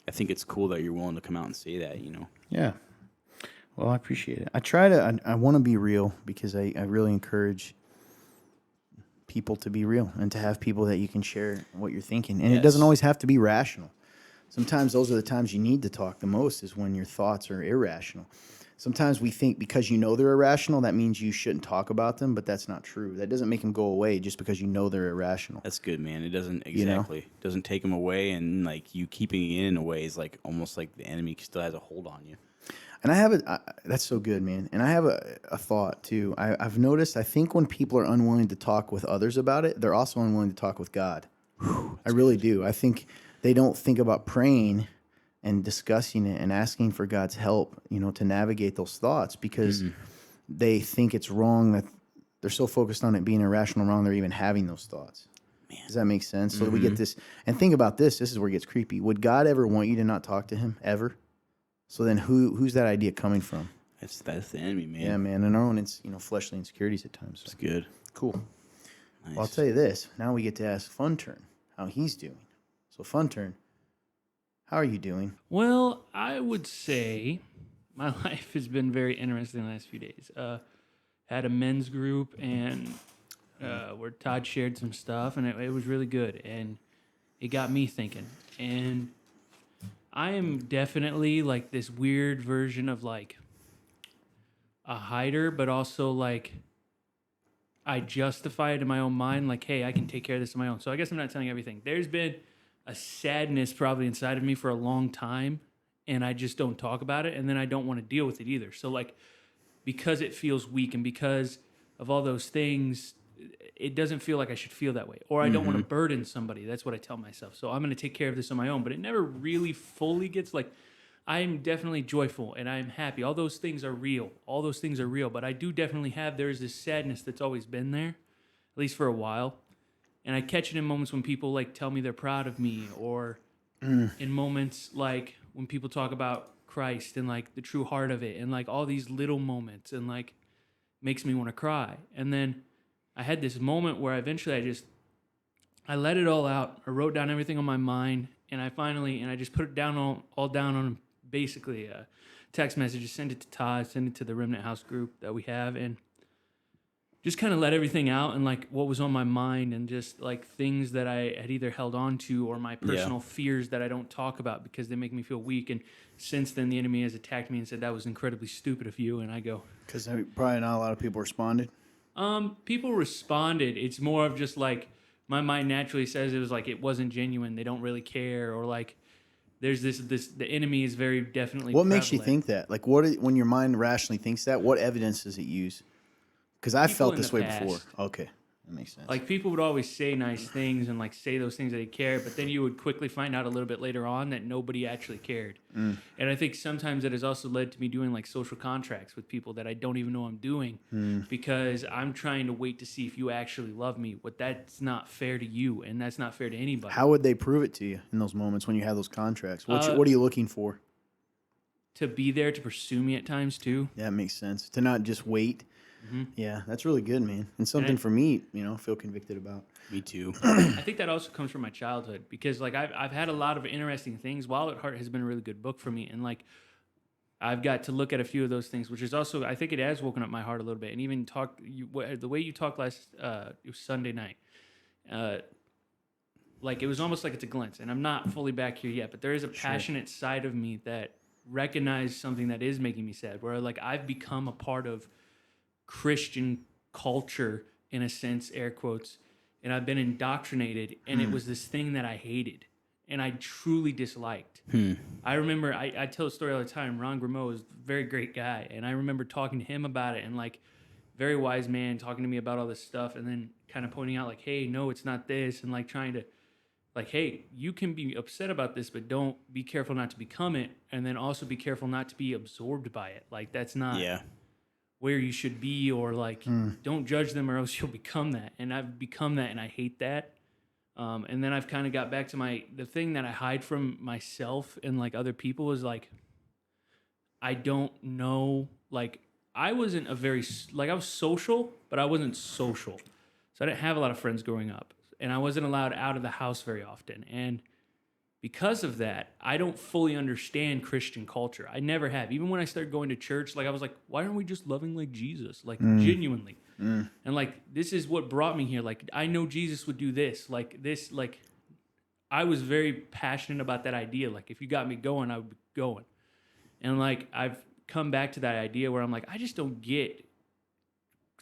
I think it's cool that you're willing to come out and say that, you know. Yeah. Well, I appreciate it. I want to be real because I really encourage people to be real and to have people that you can share what you're thinking. And it doesn't always have to be rational. Sometimes those are the times you need to talk the most, is when your thoughts are irrational. Sometimes we think because you know they're irrational, that means you shouldn't talk about them, but that's not true. That doesn't make them go away just because you know they're irrational. That's good, man. It doesn't exactly doesn't take them away, and like you keeping it in a way is like almost like the enemy still has a hold on you. And I have that's so good, man. And I have a thought too. I've noticed, I think when people are unwilling to talk with others about it, they're also unwilling to talk with God. I really do. I think they don't think about praying and discussing it and asking for God's help, you know, to navigate those thoughts, because they think it's wrong, that they're so focused on it being irrational wrong, they're even having those thoughts. Man. Does that make sense? So we get this, and think about this. This is where it gets creepy. Would God ever want you to not talk to him ever? So then who's that idea coming from? That's the enemy, man. Yeah, man. And our own, fleshly insecurities at times. It's good. Cool. Nice. Well, I'll tell you this. Now we get to ask Fun Turn how he's doing. So Fun Turn, how are you doing? Well, I would say my life has been very interesting the last few days. Had a men's group, and where Todd shared some stuff, and it was really good. And it got me thinking. And I am definitely like this weird version of like a hider, but also like I justify it in my own mind, like, hey, I can take care of this on my own. So I guess I'm not telling you everything. There's been a sadness probably inside of me for a long time, and I just don't talk about it, and then I don't want to deal with it either. So like, because it feels weak and because of all those things, it doesn't feel like I should feel that way, or I don't want to burden somebody. That's what I tell myself. So I'm going to take care of this on my own, but it never really fully gets like, I'm definitely joyful and I'm happy. All those things are real. All those things are real, but I do definitely have, there's this sadness that's always been there, at least for a while. And I catch it in moments when people like tell me they're proud of me, or in moments like when people talk about Christ and like the true heart of it, and like all these little moments, and like makes me want to cry. And then I had this moment where eventually I let it all out. I wrote down everything on my mind, and I just put it down all down on basically a text message, send it to Todd, send it to the Remnant House group that we have, and just kind of let everything out, and like what was on my mind, and just like things that I had either held on to, or my personal fears that I don't talk about because they make me feel weak. And since then, the enemy has attacked me and said, that was incredibly stupid of you. And I go, Because probably not a lot of people responded. people responded. It's more of just like, my mind naturally says it was like, it wasn't genuine. They don't really care. Or like, there's this, the enemy is very definitely What makes you prevalent. think that? Like, when your mind rationally thinks that, what evidence does it use? Because I People felt in this the way past. before. Okay, that makes sense. Like, people would always say nice things and like say those things that they care, but then you would quickly find out a little bit later on that nobody actually cared. And I think sometimes that has also led to me doing like social contracts with people that I don't even know I'm doing, because I'm trying to wait to see if you actually love me. But that's not fair to you, and that's not fair to anybody. How would they prove it to you in those moments when you have those contracts? What are you looking for? To be there to pursue me at times too. Yeah, that makes sense. To not just wait. Yeah, that's really good, man. And something for me, feel convicted about. Me too. I think that also comes from my childhood, because like I've had a lot of interesting things. Wild at Heart has been a really good book for me, and like I've got to look at a few of those things, which is also, I think it has woken up my heart a little bit. And even the way you talked last it was Sunday night, like it was almost like it's a glimpse, and I'm not fully back here yet, but there is a passionate side of me that recognized something that is making me sad, where like I've become a part of Christian culture in a sense, air quotes, and I've been indoctrinated, and it was this thing that I hated and I truly disliked. I remember, I tell a story all the time. Ron Grimeau is a very great guy, and I remember talking to him about it, and like very wise man talking to me about all this stuff, and then kind of pointing out like, hey, no, it's not this, and like trying to like, hey, you can be upset about this, but don't be careful not to become it, and then also be careful not to be absorbed by it. Like that's not where you should be, or like don't judge them or else you'll become that. And I've become that, and I hate that. And then I've kind of got back to the thing that I hide from myself and like other people is like, I don't know, like I wasn't a very, like I was social, but I wasn't social. So I didn't have a lot of friends growing up, and I wasn't allowed out of the house very often. And because of that, I don't fully understand Christian culture. I never have. Even when I started going to church, like I was like, why aren't we just loving like Jesus? Like genuinely. And like, this is what brought me here. Like, I know Jesus would do this. Like this, like I was very passionate about that idea. Like if you got me going, I would be going. And like, I've come back to that idea where I'm like, I just don't get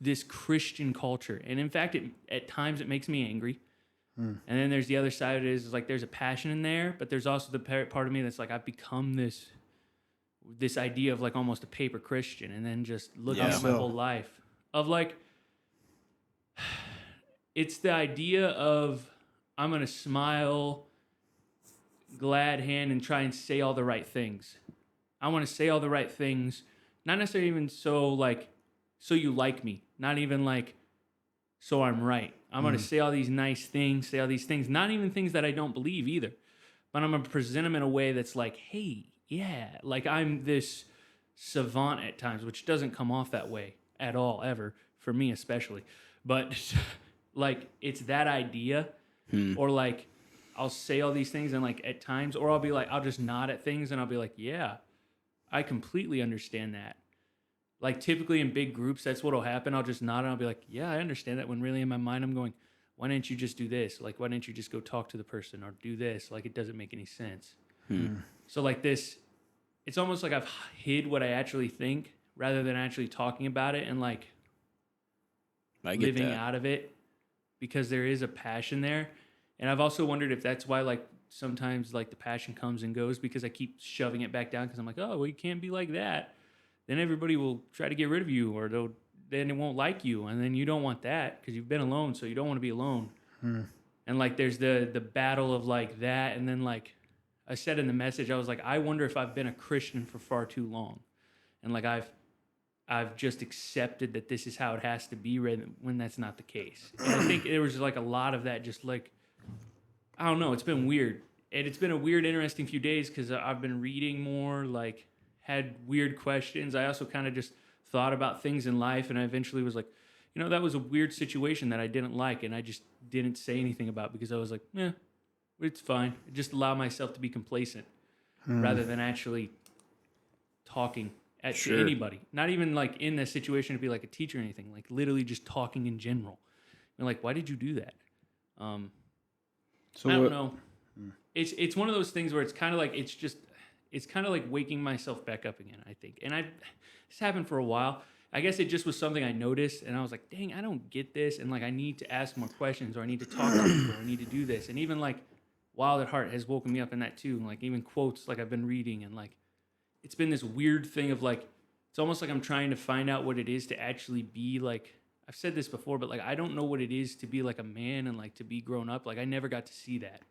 this Christian culture. And in fact, at times it makes me angry. And then there's the other side of it is like there's a passion in there, but there's also the part of me that's like I've become this idea of like almost a paper Christian, and then just looking at my whole life of like it's the idea of I'm gonna smile, glad hand, and try and say all the right things. I want to say all the right things, not necessarily even so you like me, not even like so I'm right. I'm going to say all these nice things, say all these things, not even things that I don't believe either. But I'm going to present them in a way that's like, hey, yeah, like I'm this savant at times, which doesn't come off that way at all, ever, for me especially. But like it's that idea, or like I'll say all these things and like at times, or I'll be like, I'll just nod at things and I'll be like, yeah, I completely understand that. Like typically in big groups, that's what'll happen. I'll just nod and I'll be like, yeah, I understand that. When really in my mind, I'm going, why didn't you just do this? Like, why didn't you just go talk to the person or do this? Like, it doesn't make any sense. So like this, it's almost like I've hid what I actually think rather than actually talking about it and like living out of it, because there is a passion there. And I've also wondered if that's why like sometimes like the passion comes and goes, because I keep shoving it back down because I'm like, oh, well, you can't be like that. Then everybody will try to get rid of you, or they'll then it won't like you, and then you don't want that because you've been alone, so you don't want to be alone. And like there's the battle of like that, and then like I said in the message, I was like, I wonder if I've been a Christian for far too long, and like I've just accepted that this is how it has to be when that's not the case. And I think there was like a lot of that, just like, I don't know, it's been weird. And it's been a weird, interesting few days because I've been reading more, like had weird questions. I also kind of just thought about things in life, and I eventually was like, you know, that was a weird situation that I didn't like, and I just didn't say anything about because I was like, it's fine. I just allow myself to be complacent rather than actually talking to anybody. Not even like in the situation to be like a teacher or anything. Like literally just talking in general. And like, why did you do that? So I don't know. It's one of those things where it's kind of like it's kind of like waking myself back up again, I think. And it's happened for a while. I guess it just was something I noticed, and I was like, dang, I don't get this, and like I need to ask more questions, or I need to talk to people, or I need to do this. And even like Wild at Heart has woken me up in that too. And like even quotes like I've been reading, and like it's been this weird thing of like it's almost like I'm trying to find out what it is to actually be like, I've said this before, but like I don't know what it is to be like a man and like to be grown up. Like I never got to see that.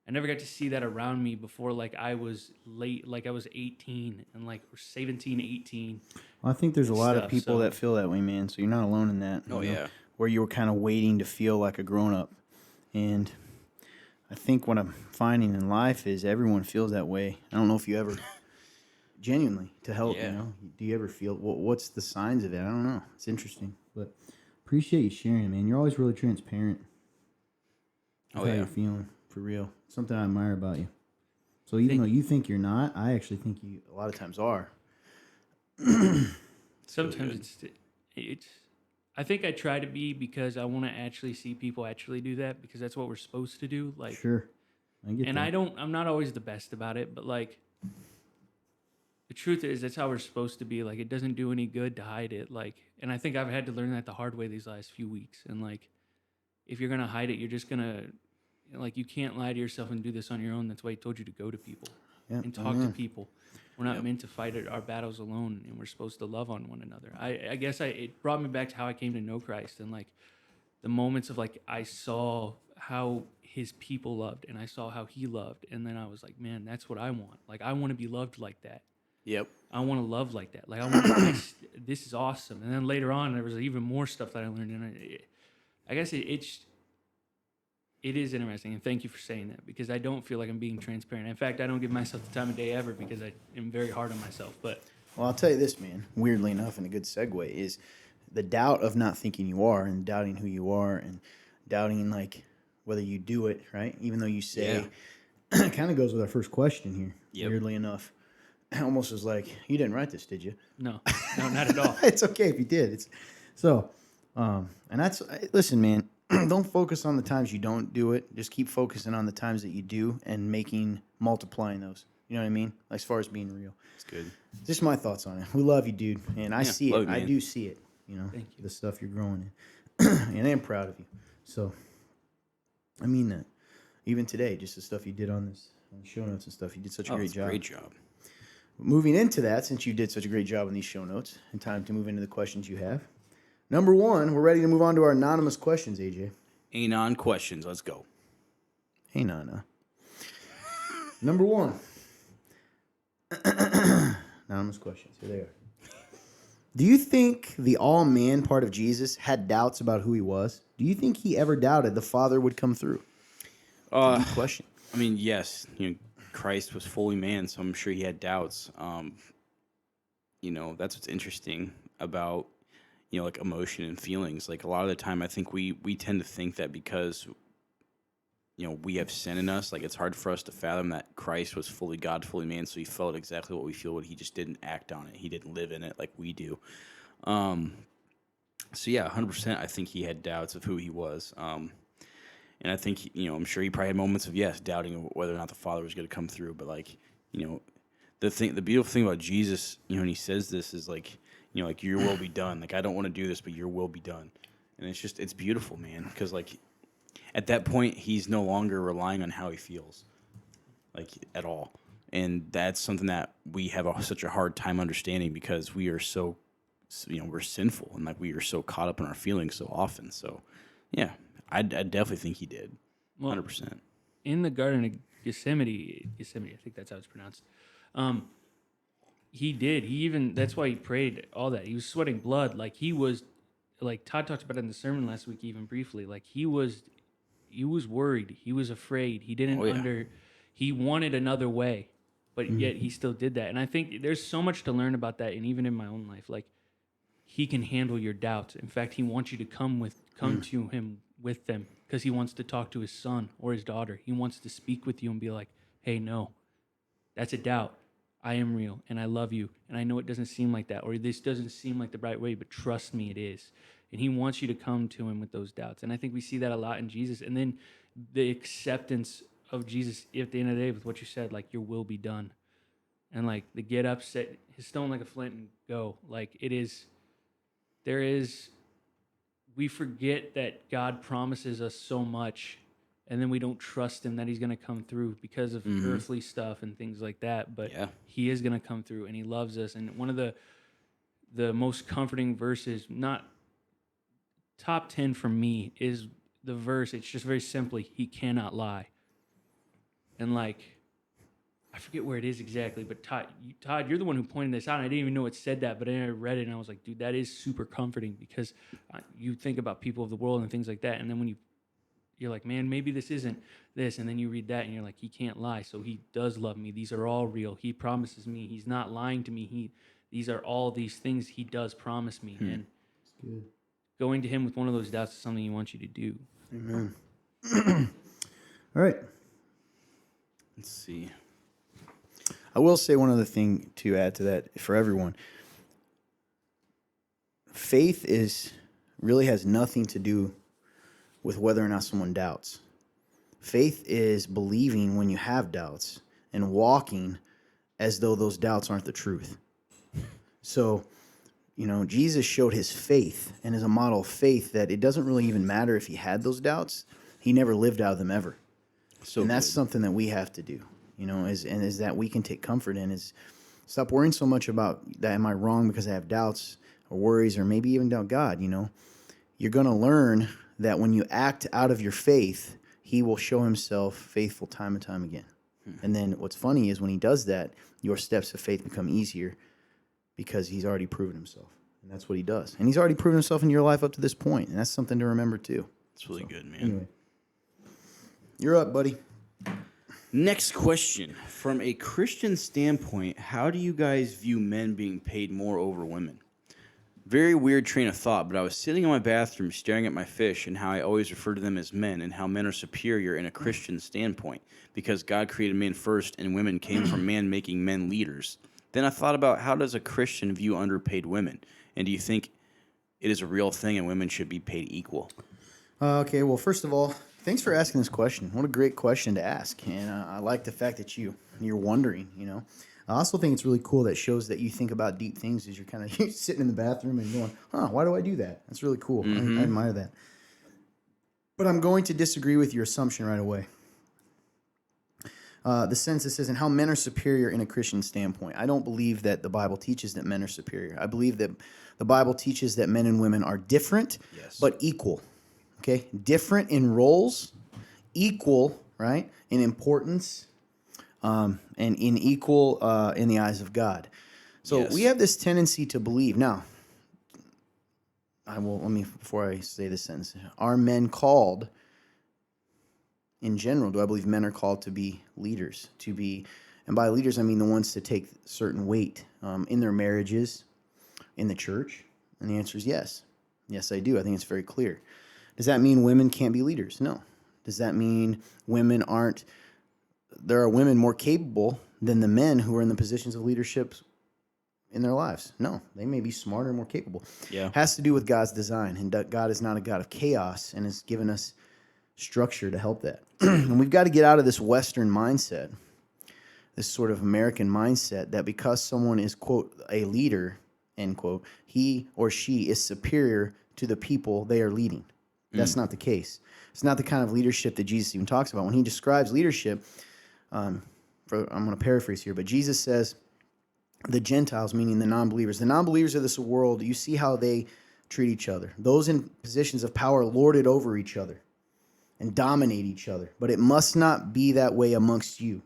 I never got to see that around me before, like I was late, like I was 18 and like or 17, 18. Well, I think there's a lot of people so- that feel that way, man. So you're not alone in that. Oh, you know, yeah. Where you were kind of waiting to feel like a grown up. And I think what I'm finding in life is everyone feels that way. I don't know if you ever genuinely to help, Yeah. you know, do you ever feel what's the signs of it? I don't know. It's interesting, but appreciate you sharing, man. You're always really transparent. With Oh, how yeah. you're feeling for real. Something I admire about you. So even though you think you're not, I actually think you a lot of times are. Sometimes it's I think I try to be because I want to actually see people actually do that because that's what we're supposed to do. Like, Sure, I get and that. I'm not always the best about it, but like, the truth is that's how we're supposed to be. Like, it doesn't do any good to hide it. Like, and I think I've had to learn that the hard way these last few weeks. And like, if you're gonna hide it, you're just gonna, like, you can't lie to yourself and do this on your own. That's why he told you to go to people and talk to people. We're not meant to fight our battles alone, and we're supposed to love on one another. I guess it brought me back to how I came to know Christ and like the moments of like I saw how his people loved and I saw how he loved, and then I was like, man, that's what I want. Like I want to be loved like that. Yep. I want to love like that. Like I want. This is awesome. And then later on, there was even more stuff that I learned, and I guess it is interesting, and thank you for saying that because I don't feel like I'm being transparent. In fact, I don't give myself the time of day ever because I am very hard on myself. But Well, I'll tell you this, man. Weirdly enough, and a good segue is the doubt of not thinking you are, and doubting who you are, and doubting like whether you do it right, even though you say. It kind of goes with our first question here. Yep. Weirdly enough, almost was like, you didn't write this, did you? no, not at all. It's okay if you did. It's so, and that's listen, man. Don't focus on the times you don't do it. Just keep focusing on the times that you do and multiplying those. You know what I mean? As far as being real. It's good. Just my thoughts on it. We love you, dude, and I see love it. you, I man. do see it. You know, Thank you. the stuff you're growing in, and I am proud of you. So, I mean that. Even today, just the stuff you did on the show notes and stuff, you did such a great job. Great job. Moving into that, since you did such a great job on these show notes, and time to move into the questions you have. Number one, we're ready to move on to our anonymous questions, AJ. Anon questions. Let's go. Hey, Nana. Number one. Anonymous questions. Here they are. Do you think the all-man part of Jesus had doubts about who he was? Do you think he ever doubted the Father would come through? Deep question. I mean, yes, Christ was fully man, so I'm sure he had doubts. That's what's interesting about, like emotion and feelings. Like a lot of the time, I think we tend to think that because, we have sin in us, like it's hard for us to fathom that Christ was fully God, fully man, so he felt exactly what we feel, but he just didn't act on it. He didn't live in it like we do. So yeah, 100%, I think he had doubts of who he was. And I think, I'm sure he probably had moments of, yes, doubting whether or not the Father was going to come through. But, like, the beautiful thing about Jesus, when he says this is, like, like, your will be done. Like, I don't want to do this, but your will be done. And it's beautiful, man. Because, like, at that point, he's no longer relying on how he feels, like, at all. And that's something that we have such a hard time understanding because we are so we're sinful and like we are so caught up in our feelings so often. So, yeah, I definitely think he did, 100%. In the Garden of Gethsemane, I think that's how it's pronounced. He did. He even, that's why he prayed all that. He was sweating blood. Like he was, like Todd talked about it in the sermon last week, even briefly. Like he was worried. He was afraid. He didn't he wanted another way, but yet he still did that. And I think there's so much to learn about that. And even in my own life, like he can handle your doubts. In fact, he wants you to come to him with them because he wants to talk to his son or his daughter. He wants to speak with you and be like, hey, no, that's a doubt. I am real and I love you. And I know it doesn't seem like that, or this doesn't seem like the right way, but trust me, it is. And he wants you to come to him with those doubts. And I think we see that a lot in Jesus. And then the acceptance of Jesus at the end of the day with what you said, like, your will be done. And like the get up, set his stone like a flint and go. Like we forget that God promises us so much, and then we don't trust him that he's going to come through because of earthly stuff and things like that. But he is going to come through, and he loves us. And one of the most comforting verses, not top 10 for me, is the verse. It's just very simply, he cannot lie. And like, I forget where it is exactly, but Todd, you're the one who pointed this out. And I didn't even know it said that, but then I read it and I was like, dude, that is super comforting, because you think about people of the world and things like that. And then when you're like, man, maybe this isn't this. And then you read that and you're like, he can't lie. So he does love me. These are all real. He promises me. He's not lying to me. These are all these things he does promise me. And good. Going to him with one of those doubts is something he wants you to do. Amen. All right. Let's see. I will say one other thing to add to that for everyone. Faith really has nothing to do with whether or not someone doubts. Faith is believing when you have doubts and walking as though those doubts aren't the truth. So, Jesus showed his faith and is a model of faith that it doesn't really even matter if he had those doubts. He never lived out of them ever. And that's something that we have to do. Is that we can take comfort in, is stop worrying so much about that. Am I wrong because I have doubts or worries, or maybe even doubt God? You're going to learn that when you act out of your faith, he will show himself faithful time and time again. And then what's funny is when he does that, your steps of faith become easier because he's already proven himself. And that's what he does. And he's already proven himself in your life up to this point. And that's something to remember too. It's really good, man. Anyway, you're up, buddy. Next question. From a Christian standpoint, how do you guys view men being paid more over women? Very weird train of thought, but I was sitting in my bathroom staring at my fish and how I always refer to them as men and how men are superior in a Christian standpoint because God created men first and women came from man making men leaders. Then I thought about, how does a Christian view underpaid women? And do you think it is a real thing and women should be paid equal? Okay, well, first of all, thanks for asking this question. What a great question to ask. And I like the fact that you're wondering, I also think it's really cool that shows that you think about deep things as you're kind of sitting in the bathroom and going, why do I do that? That's really cool. I admire that. But I'm going to disagree with your assumption right away. The census says, and how men are superior in a Christian standpoint. I don't believe that the Bible teaches that men are superior. I believe that the Bible teaches that men and women are different, but equal. Okay, different in roles, equal, right, in importance, and in equal in the eyes of God. So we have this tendency to believe. Now, before I say this sentence, are men called, in general, do I believe men are called to be leaders, and by leaders I mean the ones to take certain weight in their marriages, in the church? And the answer is yes. Yes, I do. I think it's very clear. Does that mean women can't be leaders? No. Does that mean there are women more capable than the men who are in the positions of leadership in their lives? No. They may be smarter and more capable. Yeah. It has to do with God's design, and God is not a God of chaos and has given us structure to help that. And we've got to get out of this Western mindset, this sort of American mindset that because someone is, quote, a leader, end quote, he or she is superior to the people they are leading. That's not the case. It's not the kind of leadership that Jesus even talks about. When he describes leadership, I'm going to paraphrase here, but Jesus says the Gentiles, meaning the non-believers. The non-believers of this world, you see how they treat each other. Those in positions of power lord it over each other and dominate each other. But it must not be that way amongst you,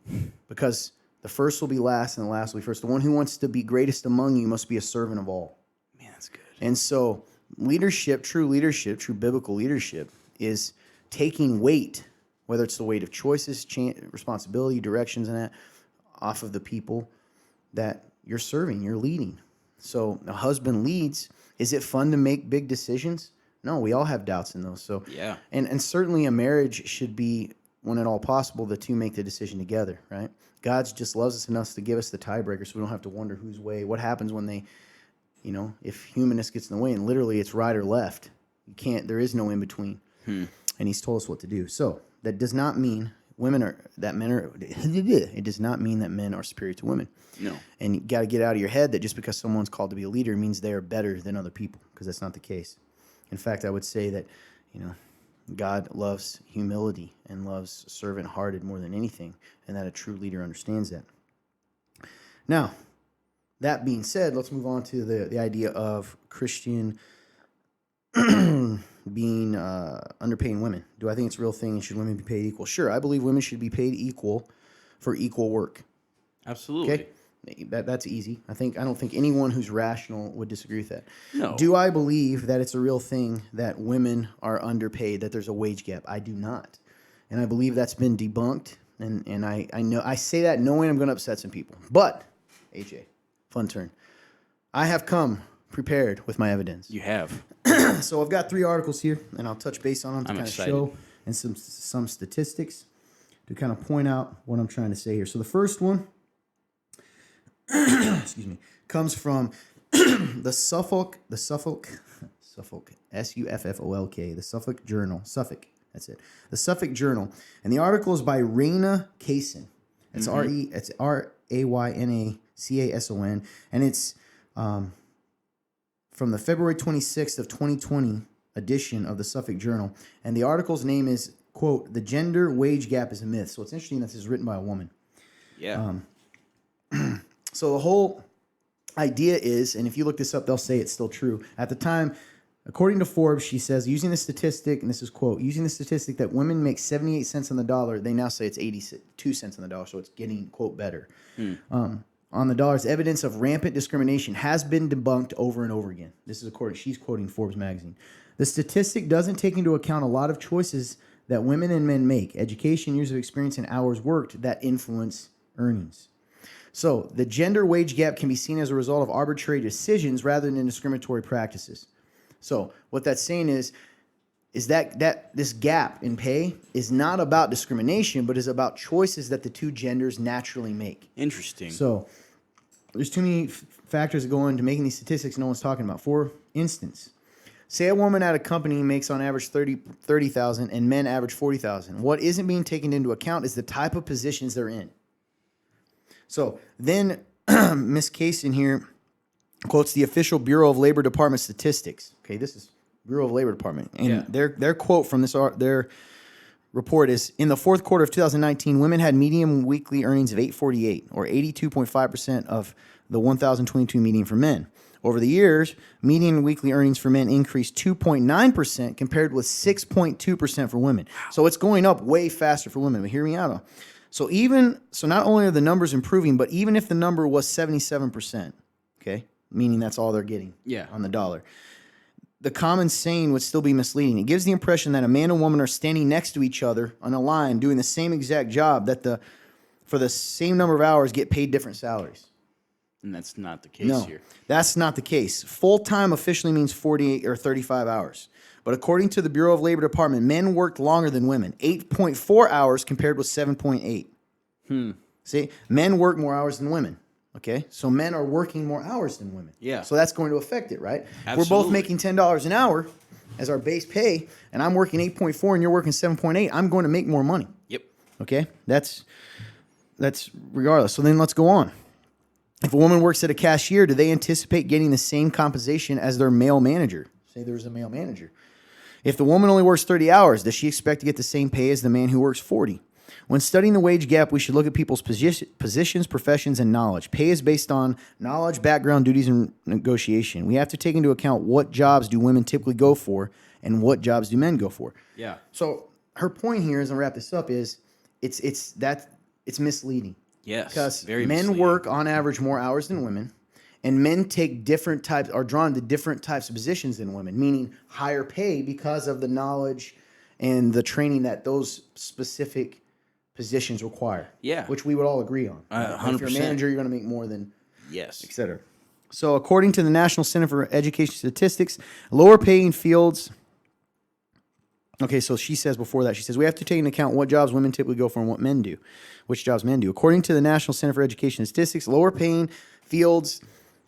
because the first will be last and the last will be first. The one who wants to be greatest among you must be a servant of all. Man, that's good. And so leadership, true biblical leadership, is taking weight, whether it's the weight of choices, responsibility, directions, and that, off of the people that you're serving, you're leading. So a husband leads. Is it fun to make big decisions? No, we all have doubts in those. So Yeah. And certainly a marriage should be, when at all possible, the two make the decision together, right? God just loves us enough to give us the tiebreaker so we don't have to wonder whose way. What happens when they, if humanness gets in the way, and literally it's right or left. There is no in between. And he's told us what to do. So that does not mean it does not mean that men are superior to women. No. And you got to get out of your head that just because someone's called to be a leader means they are better than other people, because that's not the case. In fact, I would say that, God loves humility and loves servant-hearted more than anything, and that a true leader understands that. Now, that being said, let's move on to the idea of Christian being underpaying women. Do I think it's a real thing, and should women be paid equal? Sure, I believe women should be paid equal for equal work. Absolutely. Okay? That's easy. I don't think anyone who's rational would disagree with that. No. Do I believe that it's a real thing that women are underpaid, that there's a wage gap? I do not. And I believe that's been debunked. And I know I say that knowing I'm going to upset some people. But, AJ, fun turn. I have come prepared with my evidence. You have. So I've got 3 articles here, and I'll touch base on them to I'm kind excited. of show, and some statistics to kind of point out what I'm trying to say here. So the first one, excuse me, comes from the Suffolk, Suffolk, S-U-F-F-O-L-K, the Suffolk Journal, Suffolk, that's it, the Suffolk Journal, and the article is by Raina Cason. It's it's R-A-Y-N-A-C-A-S-O-N, and it's from the February 26th of 2020 edition of the Suffolk Journal, and the article's name is, quote, "The Gender Wage Gap is a Myth." So it's interesting that this is written by a woman. Yeah. So the whole idea is, and if you look this up, they'll say it's still true. At the time, according to Forbes, she says, using the statistic, and this is quote, using the statistic that women make 78 cents on the dollar, they now say it's 82 cents on the dollar, so it's getting, quote, better. On the dollar's evidence of rampant discrimination has been debunked over and over again. This is she's quoting Forbes magazine. The statistic doesn't take into account a lot of choices that women and men make, education, years of experience, and hours worked that influence earnings. So the gender wage gap can be seen as a result of arbitrary decisions rather than discriminatory practices. So what that's saying is that this gap in pay is not about discrimination, but is about choices that the two genders naturally make. Interesting. So there's too many factors that go into making these statistics no one's talking about. For instance, say a woman at a company makes on average $30,000 and men average $40,000. What isn't being taken into account is the type of positions they're in. So then Ms. Cason here quotes the official Bureau of Labor Department statistics. Okay, this is Bureau of Labor Department. And their quote from their report is, in the fourth quarter of 2019, women had median weekly earnings of $848, or 82.5% of the 1,022 median for men. Over the years, median weekly earnings for men increased 2.9% compared with 6.2% for women. So it's going up way faster for women. But hear me out. So not only are the numbers improving, but even if the number was 77%, okay, meaning that's all they're getting on the dollar, the common saying would still be misleading. It gives the impression that a man and woman are standing next to each other on a line doing the same exact job, that for the same number of hours get paid different salaries. And that's not the case here. That's not the case. Full-time officially means 48 or 35 hours. But according to the Bureau of Labor Department, men worked longer than women, 8.4 hours compared with 7.8. See, men work more hours than women. Okay, so men are working more hours than women. Yeah. So that's going to affect it, right? Absolutely. We're both making $10 an hour as our base pay, and I'm working 8.4 and you're working 7.8. I'm going to make more money. Yep. Okay, that's regardless. So then let's go on. If a woman works at a cashier, do they anticipate getting the same compensation as their male manager? Say there's a male manager. If the woman only works 30 hours, does she expect to get the same pay as the man who works 40? When studying the wage gap, we should look at people's positions, professions, and knowledge. Pay is based on knowledge, background, duties, and negotiation. We have to take into account what jobs do women typically go for and what jobs do men go for. Yeah. So her point here, as I wrap this up, is it's misleading. Yes. Because Very men misleading. work on average more hours than women, and men take different types, are drawn to different types of positions than women, meaning higher pay because of the knowledge and the training that those specific positions require. Yeah. Which we would all agree on. If you're a 100%. manager, you're going to make more than, Yes. et cetera. So according to the National Center for Education Statistics, lower paying fields. Okay, so she says before that, she says, we have to take into account what jobs women typically go for and what men do, which jobs men do. According to the National Center for Education Statistics, lower paying fields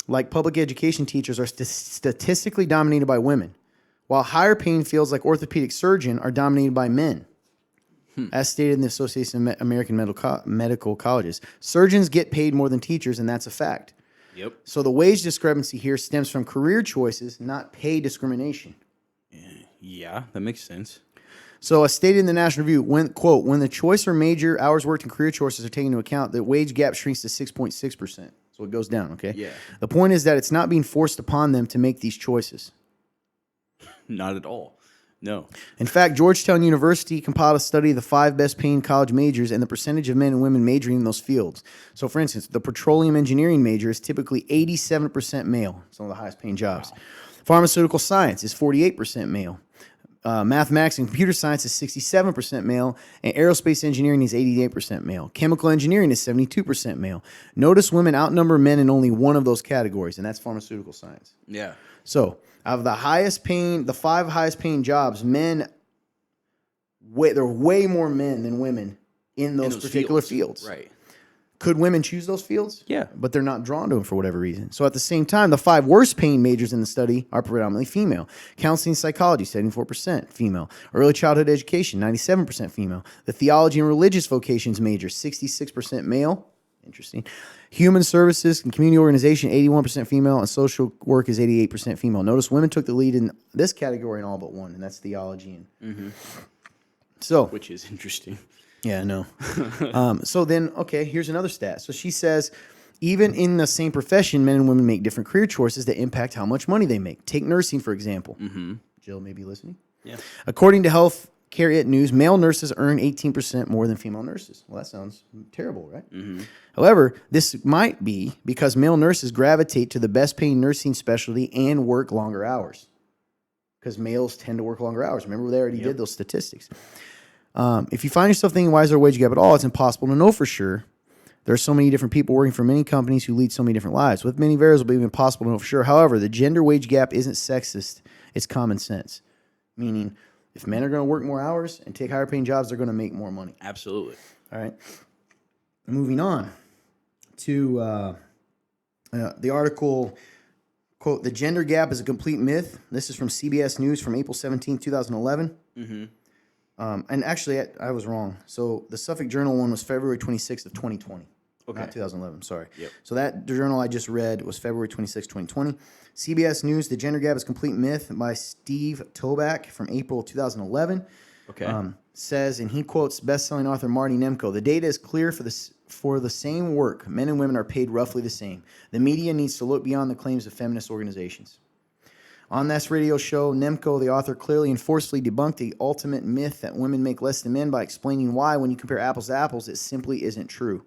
like public education teachers are statistically dominated by women, while higher paying fields like orthopedic surgeon are dominated by men. As stated in the Association of American Medical Colleges, surgeons get paid more than teachers, and that's a fact. Yep. So the wage discrepancy here stems from career choices, not pay discrimination. Yeah, that makes sense. So as stated in the National Review, when the choice or major hours worked and career choices are taken into account, the wage gap shrinks to 6.6%. So it goes down, okay? Yeah. The point is that it's not being forced upon them to make these choices. Not at all. No. In fact, Georgetown University compiled a study of the 5 best paying college majors and the percentage of men and women majoring in those fields. So for instance, the petroleum engineering major is typically 87% male. It's one of the highest paying jobs. Wow. Pharmaceutical science is 48% male. Mathematics and computer science is 67% male, and aerospace engineering is 88% male. Chemical engineering is 72% male. Notice women outnumber men in only one of those categories, and that's pharmaceutical science. Yeah. So, of the 5 highest paying jobs, there are way more men than women in those particular fields. Right. Could women choose those fields? Yeah. But they're not drawn to them for whatever reason. So at the same time, the 5 worst paying majors in the study are predominantly female. Counseling and psychology, 74% female. Early childhood education, 97% female. The theology and religious vocations major, 66% male. Interesting. Human services and community organization, 81% female. And social work is 88% female. Notice women took the lead in this category in all but one, and that's theology. So, Which is interesting. yeah, I know. So then, okay, here's another stat. So she says, even in the same profession, men and women make different career choices that impact how much money they make. Take nursing, for example. Jill may be listening. Yeah. According to Health Care It News, male nurses earn 18% more than female nurses. Well, that sounds terrible, right? However, this might be because male nurses gravitate to the best paying nursing specialty and work longer hours. Because males tend to work longer hours. Remember, they already did those statistics. If you find yourself thinking, why is there a wage gap at all? It's impossible to know for sure. There are so many different people working for many companies who lead so many different lives. With many variables, it will be impossible to know for sure. However, the gender wage gap isn't sexist. It's common sense. Meaning, if men are going to work more hours and take higher paying jobs, they're going to make more money. Absolutely. All right. Moving on to the article, quote, "The gender gap is a complete myth." This is from CBS News from April 17, 2011. And actually, I was wrong. So the Suffolk Journal one was February 26th of 2020. Okay. Not 2011, sorry. Yep. So that journal I just read was February 26, 2020. CBS News, "The Gender Gap is a Complete Myth" by Steve Toback from April 2011. Okay. Says, and he quotes best-selling author Marty Nemko, "The data is clear for the same work. Men and women are paid roughly the same. The media needs to look beyond the claims of feminist organizations." On this radio show, Nemko, the author, clearly and forcefully debunked the ultimate myth that women make less than men by explaining why, when you compare apples to apples, it simply isn't true.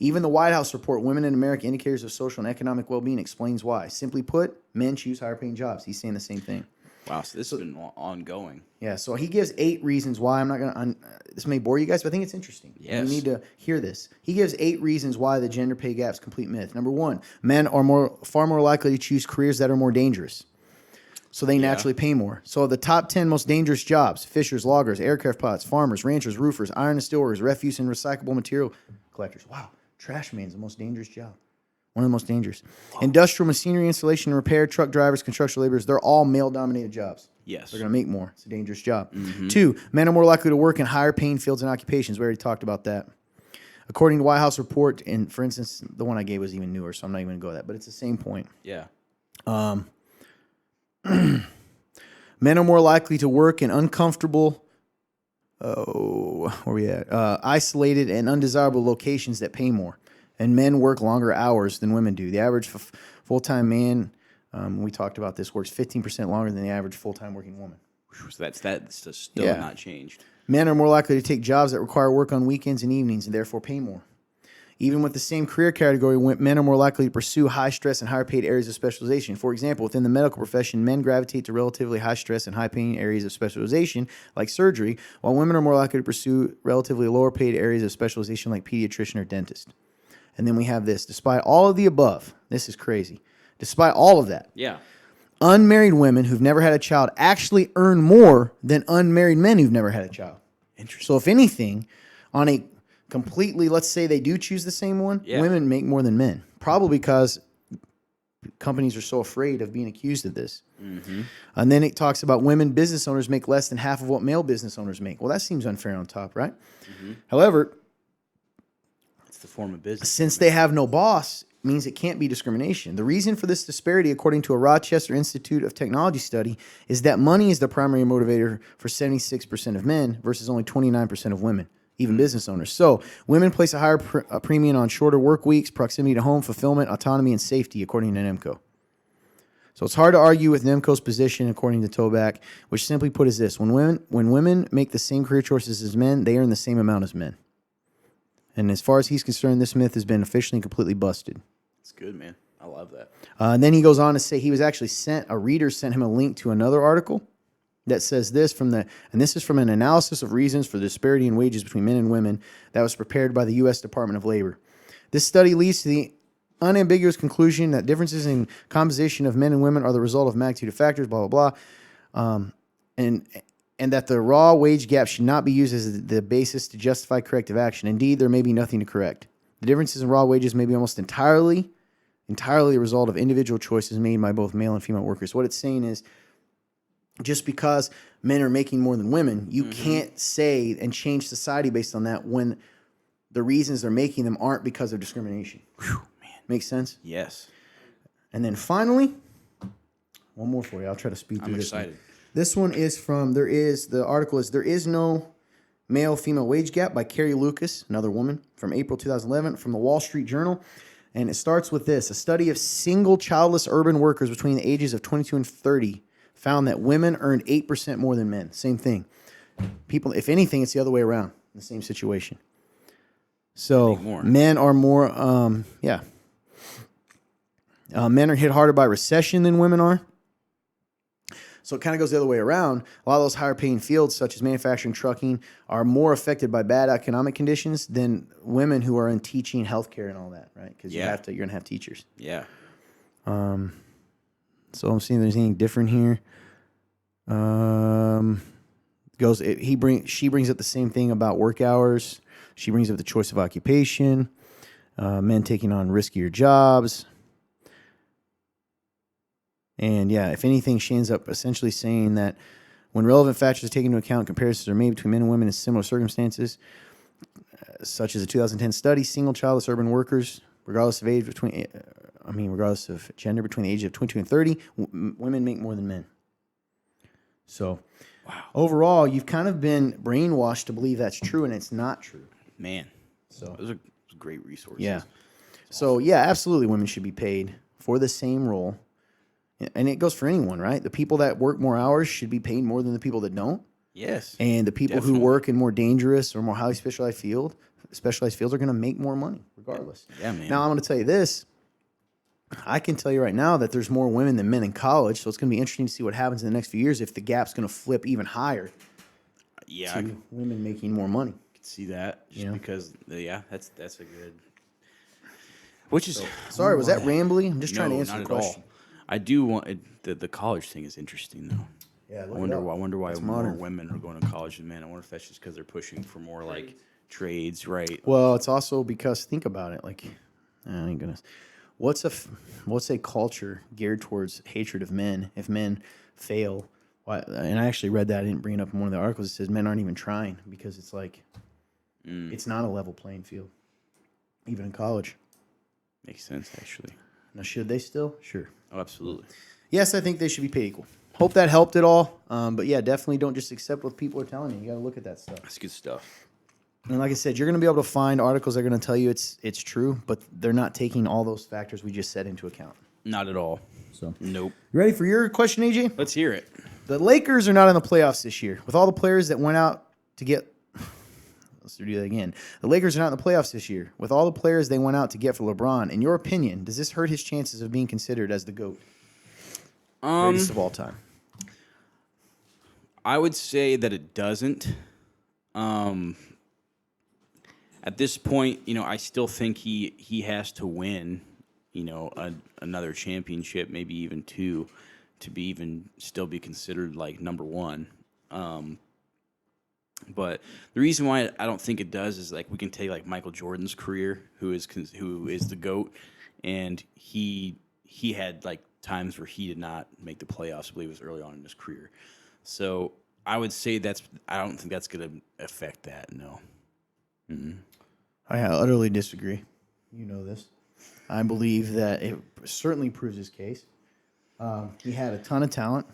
Even the White House report, "Women in America, Indicators of Social and Economic Well-Being," explains why. Simply put, men choose higher-paying jobs. He's saying the same thing. Wow, so this has been ongoing. Yeah, so he gives 8 reasons why. I'm not going to... This may bore you guys, but I think it's interesting. Yes. You need to hear this. He gives 8 reasons why the gender pay gap is a complete myth. Number 1, men are far more likely to choose careers that are more dangerous. So they naturally pay more. So the top 10 most dangerous jobs: fishers, loggers, aircraft pilots, farmers, ranchers, roofers, iron and steel workers, refuse and recyclable material collectors. Wow, trash man's the most dangerous job. One of the most dangerous. Wow. Industrial machinery installation and repair, truck drivers, construction laborers, they're all male-dominated jobs. Yes. They're going to make more. It's a dangerous job. 2, men are more likely to work in higher paying fields and occupations. We already talked about that. According to White House report, and for instance, the one I gave was even newer, so I'm not even going to go with that, but it's the same point. Yeah. Men are more likely to work in uncomfortable where we at? Isolated and undesirable locations that pay more, and men work longer hours than women do. The average full-time man, we talked about this, works 15% longer than the average full-time working woman. So that's still not changed. Men are more likely to take jobs that require work on weekends and evenings and therefore pay more. Even with the same career category, men are more likely to pursue high-stress and higher-paid areas of specialization. For example, within the medical profession, men gravitate to relatively high-stress and high-paying areas of specialization, like surgery, while women are more likely to pursue relatively lower-paid areas of specialization, like pediatrician or dentist. And then we have this. Despite all of the above, this is crazy. Despite all of that, unmarried women who've never had a child actually earn more than unmarried men who've never had a child. Interesting. So if anything, on a completely, let's say they do choose the same one, women make more than men. Probably because companies are so afraid of being accused of this. Mm-hmm. And then it talks about women business owners make less than half of what male business owners make. Well, that seems unfair on top, right? Mm-hmm. However, it's the form of business. Since they have no boss, means it can't be discrimination. The reason for this disparity, according to a Rochester Institute of Technology study, is that money is the primary motivator for 76% of men versus only 29% of women, even business owners. So women place a higher premium on shorter work weeks, proximity to home, fulfillment, autonomy, and safety, according to NEMCO. So it's hard to argue with NEMCO's position, according to Toback, which simply put is this. When women make the same career choices as men, they earn the same amount as men. And as far as he's concerned, this myth has been officially and completely busted. It's good, man. I love that. And then he goes on to say he was actually a reader sent him a link to another article that says this and this is from an analysis of reasons for the disparity in wages between men and women that was prepared by the U.S. Department of Labor. This study leads to the unambiguous conclusion that differences in composition of men and women are the result of magnitude of factors, blah, blah, blah, and that the raw wage gap should not be used as the basis to justify corrective action. Indeed, there may be nothing to correct. The differences in raw wages may be almost entirely a result of individual choices made by both male and female workers. What it's saying is, just because men are making more than women, you can't say and change society based on that when the reasons they're making them aren't because of discrimination. Whew, man. Makes sense? Yes. And then finally, one more for you. I'll try to speed through this. I'm excited. This one is from, the article is There Is No Male-Female Wage Gap by Carrie Lucas, another woman, from April 2011, from the Wall Street Journal. And it starts with this. A study of single childless urban workers between the ages of 22 and 30 found that women earned 8% more than men. Same thing. People, if anything, it's the other way around in the same situation. So men are more, men are hit harder by recession than women are. So it kind of goes the other way around. A lot of those higher paying fields, such as manufacturing, trucking, are more affected by bad economic conditions than women who are in teaching, healthcare, and all that, right? Because you're going to have teachers. Yeah. So I'm seeing if there's anything different here. She brings up the same thing about work hours. She brings up the choice of occupation, men taking on riskier jobs. And if anything, she ends up essentially saying that when relevant factors are taken into account, comparisons are made between men and women in similar circumstances, such as a 2010 study, single childless urban workers, regardless of gender, between the age of 22 and 30, women make more than men. So, overall, you've kind of been brainwashed to believe that's true, and it's not true. Man, so those are great resources. Yeah. So, absolutely, women should be paid for the same role. And it goes for anyone, right? The people that work more hours should be paid more than the people that don't. Yes. And the people who work in more dangerous or more highly specialized fields are going to make more money regardless. Yeah, man. Now, I'm going to tell you this. I can tell you right now that there's more women than men in college, so it's going to be interesting to see what happens in the next few years if the gap's going to flip even higher. Yeah. To women making more money. I can see that just because, that's a good... Which is... Sorry, was that rambly? I'm just trying to answer the question. All. I do want the college thing is interesting though. Yeah, I wonder why more women are going to college than men. I wonder if that's just because they're pushing for more like trades, right? Well, it's also because think about it. Like, oh my goodness, what's a culture geared towards hatred of men? If men fail, why? And I actually read that. I didn't bring it up in one of the articles. It says men aren't even trying because it's like it's not a level playing field, even in college. Makes sense, actually. Now, should they still? Sure. Oh, absolutely. Yes, I think they should be paid equal. hope that helped at all. But yeah, definitely don't just accept what people are telling you. You got to look at that stuff. That's good stuff. And like I said, you're going to be able to find articles that are going to tell you it's true, but they're not taking all those factors we just said into account. Not at all. So, Nope. you ready for your question, AJ? Let's hear it. The Lakers are not in the playoffs this year. With all the players that went out to get... Let's do that again. The Lakers are not in the playoffs this year. With all the players they went out to get for LeBron, in your opinion, does this hurt his chances of being considered as the GOAT? Greatest of all time. I would say that it doesn't. At this point, I still think he has to win, another championship, maybe even two, to be even still be considered like number one. But the reason why I don't think it does is like we can take like Michael Jordan's career, who is the GOAT, and he had like times where he did not make the playoffs. I believe it was early on in his career. So I would say I don't think that's going to affect that. No. Mm-mm. I utterly disagree. You know this. I believe that it certainly proves his case. He had a ton of talent,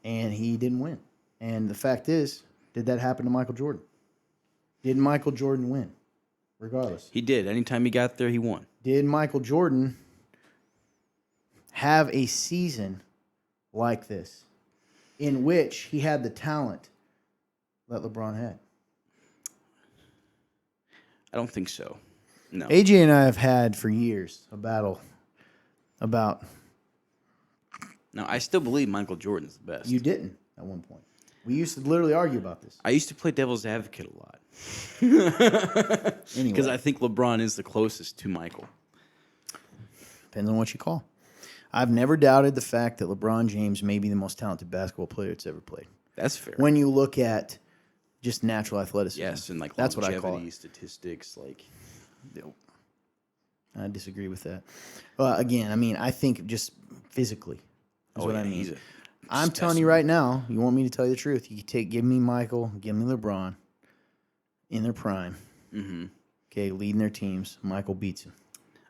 and he didn't win. And the fact is, did that happen to Michael Jordan? Did Michael Jordan win? Regardless. He did. Anytime he got there, he won. Did Michael Jordan have a season like this in which he had the talent that LeBron had? I don't think so. No. AJ and I have had for years a battle about... No, I still believe Michael Jordan's the best. You didn't at one point. We used to literally argue about this. I used to play devil's advocate a lot. Anyway. Because I think LeBron is the closest to Michael. Depends on what you call. I've never doubted the fact that LeBron James may be the most talented basketball player that's ever played. That's fair. When you look at just natural athleticism. Yes, and like that's what I call it. Statistics, like. I disagree with that. Again, I mean, I think just physically is what I mean. I'm telling you right now, you want me to tell you the truth, give me Michael, give me LeBron in their prime. Mm-hmm. Okay, leading their teams. Michael beats him.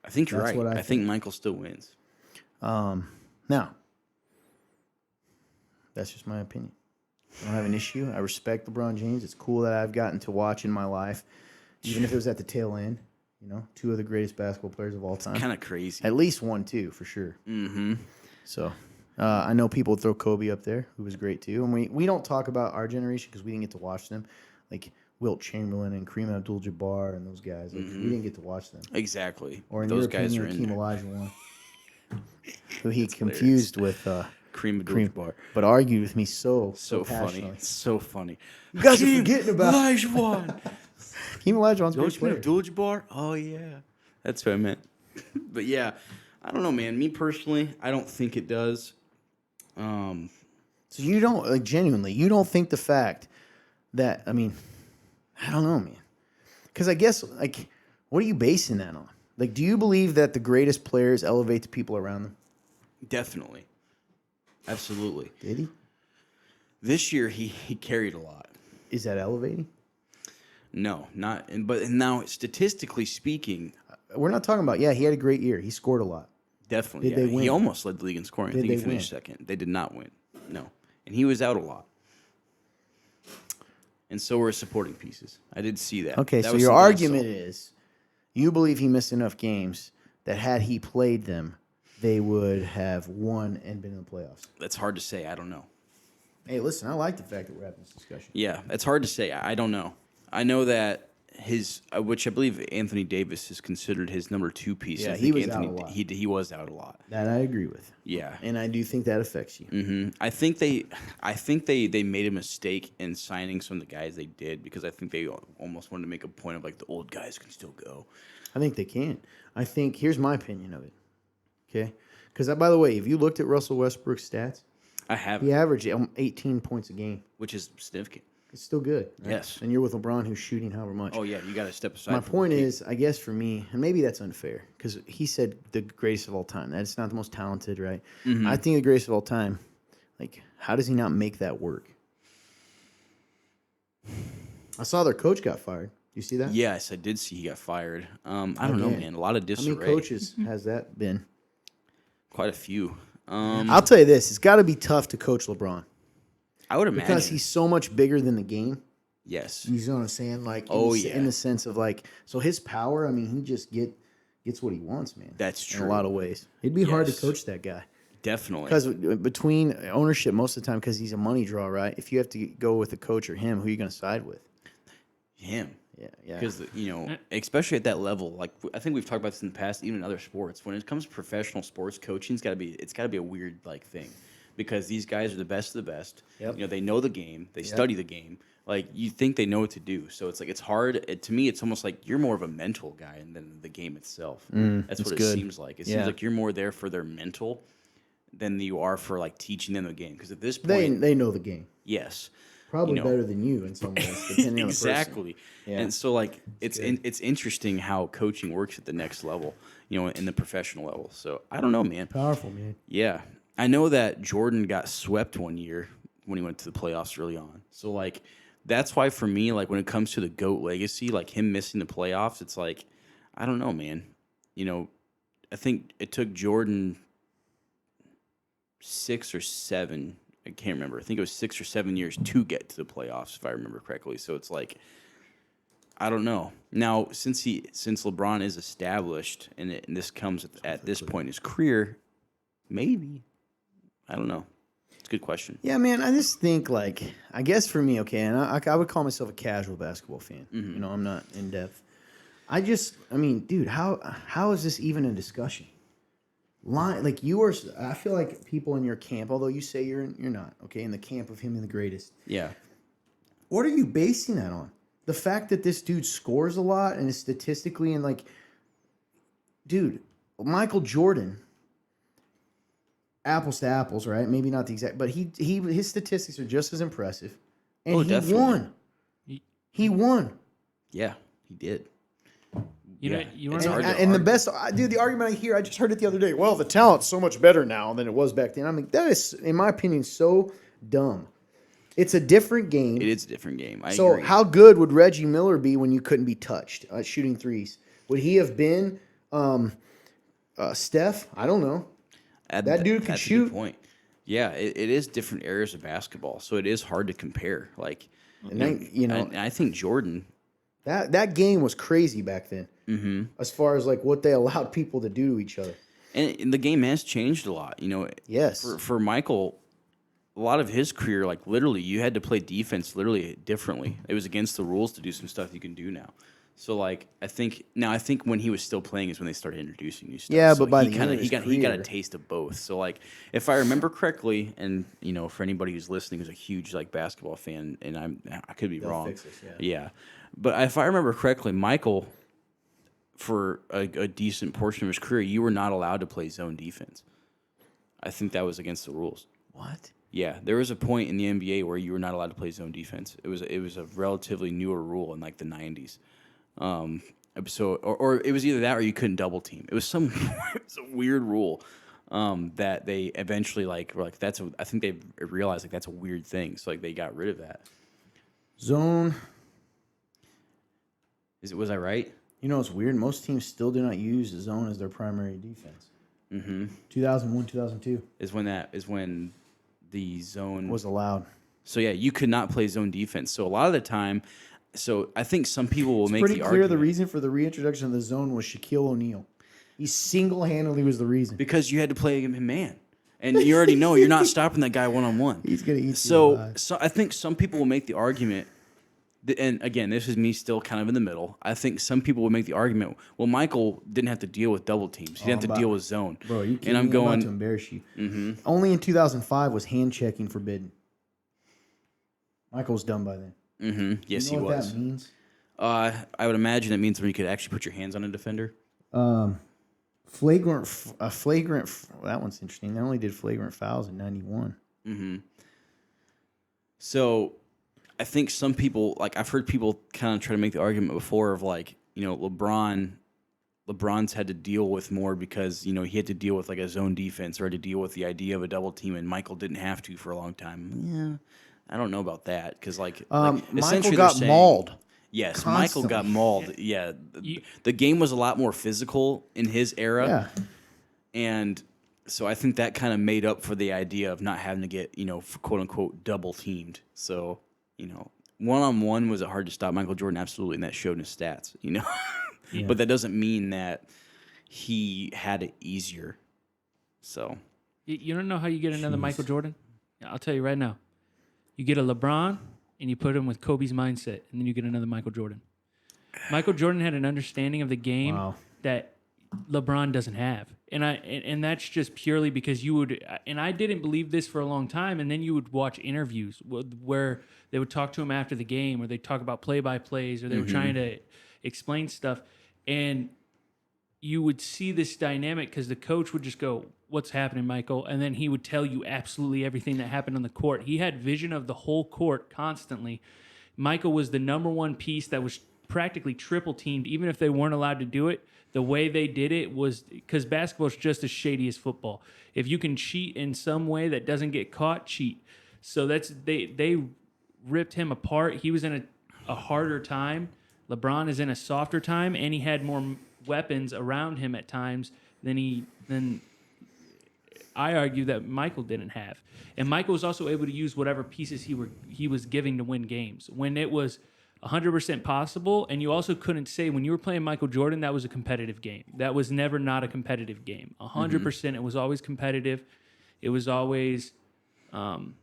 I think you're That's right. what I I think Michael still wins. Now, that's just my opinion. I don't have an issue. I respect LeBron James. It's cool that I've gotten to watch in my life, even if it was at the tail end. Two of the greatest basketball players of all time. Kind of crazy. At least one, too, for sure. Mm-hmm. So, I know people throw Kobe up there, who was great, too. And we don't talk about our generation because we didn't get to watch them. Like Wilt Chamberlain and Kareem Abdul-Jabbar and those guys. Like, we didn't get to watch them. Exactly. Or in those your guys opinion, are in Hakeem there. Olajuwon, who he confused with Kareem Abdul-Jabbar. but argued with me so So funny. passionately. So funny. You guys are forgetting about Olajuwon. Hakeem Olajuwon's a great Kareem player. Abdul-Jabbar? Oh, yeah. That's what I meant. But yeah, I don't know, man. Me personally, I don't think it does. So you don't, like, genuinely, you don't think the fact that, I mean, I don't know, man. Because I guess, like, what are you basing that on? Like, do you believe that the greatest players elevate the people around them? Definitely. Absolutely. Did he? This year, he carried a lot. Is that elevating? No, not. But now, statistically speaking, We're not talking about, he had a great year. He scored a lot. definitely. Did they win? He almost led the league in scoring. Did I think he they finished win? second. They did not win. No. And he was out a lot. And so were his supporting pieces. I did see that. Okay, That so was your something I argument saw. is you believe he missed enough games that had he played them, they would have won and been in the playoffs. That's hard to say. I don't know. Hey, listen, I like the fact that we're having this discussion. Yeah, it's hard to say. I don't know. I know that which I believe Anthony Davis is considered his number 2 piece. Yeah, I he think was out a lot. He was out a lot. That I agree with. Yeah. And I do think that affects you. Mm-hmm. I think they made a mistake in signing some of the guys they did because I think they almost wanted to make a point of like the old guys can still go. I think they can. I think, here's my opinion of it. Okay? Because, by the way, if you looked at Russell Westbrook's stats, I have, he averaged 18 points a game. which is significant. It's still good. Right? Yes. And you're with LeBron, who's shooting however much. Oh yeah, you got to step aside. My for point Pete. is, I guess for me, and maybe that's unfair, because he said the greatest of all time. That's not the most talented, right? Mm-hmm. I think the greatest of all time, like, how does he not make that work? I saw their coach got fired. You see that? Yes, I did see he got fired. I don't know, Again. man. A lot of How disarray. many coaches has that been? Quite a few. I'll tell you this: it's got to be tough to coach LeBron I would imagine because he's so much bigger than the game. yes. You know what I'm saying? Like, Yeah. in the sense of like, so his power. I mean, he just gets what he wants, man. That's In true. a lot of ways, it'd be hard to Yes. coach that guy Definitely. because between ownership most of the time, because he's a money draw, right? If you have to go with a coach or him, who are you going to side with? Him. Yeah. Because, especially at that level, like I think we've talked about this in the past, even in other sports, when it comes to professional sports coaching, it's got to be a weird like thing because these guys are the best of the best. Yep. They know the game, they study the game. Like you think they know what to do. So it's like, it's hard. To me, it's almost like you're more of a mental guy than the game itself. That's what it good. seems like. It Yeah. seems like you're more there for their mental than you are for like teaching them the game. Because at this point, They know the game yes. probably better than you in some ways, depending on the person. Exactly. Yeah. And so like it's interesting how coaching works at the next level, in the professional level. So I don't know, man. Powerful, man. Yeah. I know that Jordan got swept one year when he went to the playoffs early on. So like that's why for me, like when it comes to the GOAT legacy, like him missing the playoffs, it's like, I don't know, man. I think it took Jordan 6 or 7, I can't remember. I think it was 6 or 7 years to get to the playoffs, if I remember correctly. So it's like, I don't know. Now, since LeBron is established, and this comes at this point in his career, maybe. I don't know. It's a good question. Yeah, man. I just think, like, I guess for me, okay, and I would call myself a casual basketball fan. I'm not in depth. I mean, dude, how is this even a discussion? Like I feel like people in your camp, although you say you're not, okay, in the camp of him and the greatest. Yeah. What are you basing that on? The fact that this dude scores a lot and is statistically and like, dude, Michael Jordan, apples to apples, right? Maybe not the exact, but his statistics are just as impressive, and he definitely. won. He won. Yeah, he did. You It's hard to And the argue. best, dude, the argument I hear, I just heard it the other day. Well, the talent's so much better now than it was back then. I mean, that is, in my opinion, so dumb. It's a different game. It is a different game. I So agree. how good would Reggie Miller be when you couldn't be touched shooting threes? Would he have been Steph? I don't know. That dude could that's a shoot. good point. Yeah, it is different areas of basketball, so it is hard to compare. Like, And then, I think Jordan. that game was crazy back then. Mm-hmm. As far as like what they allowed people to do to each other. And the game has changed a lot. Yes. For Michael, a lot of his career, like literally, you had to play defense literally differently. It was against the rules to do some stuff you can do now. So like, I think when he was still playing is when they started introducing new stuff. Yeah, So but by he the end of his he got a career- taste of both. So like, if I remember correctly, and for anybody who's listening who's a huge like basketball fan, and I could be wrong. fix this, Yeah, but if I remember correctly, Michael, for a decent portion of his career, you were not allowed to play zone defense. I think that was against the rules. What? Yeah, there was a point in the NBA where you were not allowed to play zone defense. It was a relatively newer rule in like the 90s. So or it was either that or you couldn't double team. It was it was a weird rule that they eventually were like I think they realized like that's a weird thing. So like they got rid of that. Zone. Was I right? It's weird. Most teams still do not use zone as their primary defense. Mm-hmm. 2001, 2002 Is when the zone was allowed. So yeah, you could not play zone defense. So a lot of the time, so I think some people will make Pretty the clear argument the reason for the reintroduction of the zone was Shaquille O'Neal. He single-handedly was the reason. because you had to play him man, and you already know you're not stopping that guy one-on-one. He's going to eat you alive. So I think some people will make the argument, and again, this is me still kind of in the middle. I think some people will make the argument, well, Michael didn't have to deal with double teams. He didn't have to deal with zone. Bro, you and I'm about going, to embarrass you. Mm-hmm. Only in 2005 was hand-checking forbidden. Michael's done by then. yes, You know he what was. that means? I would imagine it means when you could actually put your hands on a defender. Flagrant. That one's interesting. They only did flagrant fouls in 91. So I think some people, like I've heard people kind of try to make the argument before of like, LeBron's had to deal with more because, he had to deal with like a zone defense or had to deal with the idea of a double team, and Michael didn't have to for a long time. Yeah, I don't know about that because Michael essentially got they're saying- mauled. Yes, constantly. Michael got mauled. Yeah, the game was a lot more physical in his era. Yeah. And So I think that kind of made up for the idea of not having to get, quote unquote, double teamed. So, one-on-one was it hard to stop Michael Jordan? Absolutely. And that showed in his stats, Yeah. But that doesn't mean that he had it easier. So. You don't know how you get another Michael Jordan? I'll tell you right now. You get a LeBron and you put him with Kobe's mindset, and then you get another Michael Jordan. Michael Jordan had an understanding of the game that LeBron doesn't have. And that's just purely because you would, and I didn't believe this for a long time, and then you would watch interviews where they would talk to him after the game, or they'd talk about play-by-plays, or they were trying to explain stuff, and you would see this dynamic because the coach would just go, "What's happening, Michael?" And then he would tell you absolutely everything that happened on the court. He had vision of the whole court constantly. Michael was the number one piece that was practically triple teamed, even if they weren't allowed to do it. The way they did it was because basketball is just as shady as football. If you can cheat in some way that doesn't get caught, cheat. So they ripped him apart. He was in a harder time. LeBron is in a softer time, and he had more weapons around him at times than I argue that Michael didn't have. And Michael was also able to use whatever pieces he was giving to win games. When it was 100% possible, and you also couldn't say when you were playing Michael Jordan, that was a competitive game. That was never not a competitive game. 100%, it was always competitive. It was always, you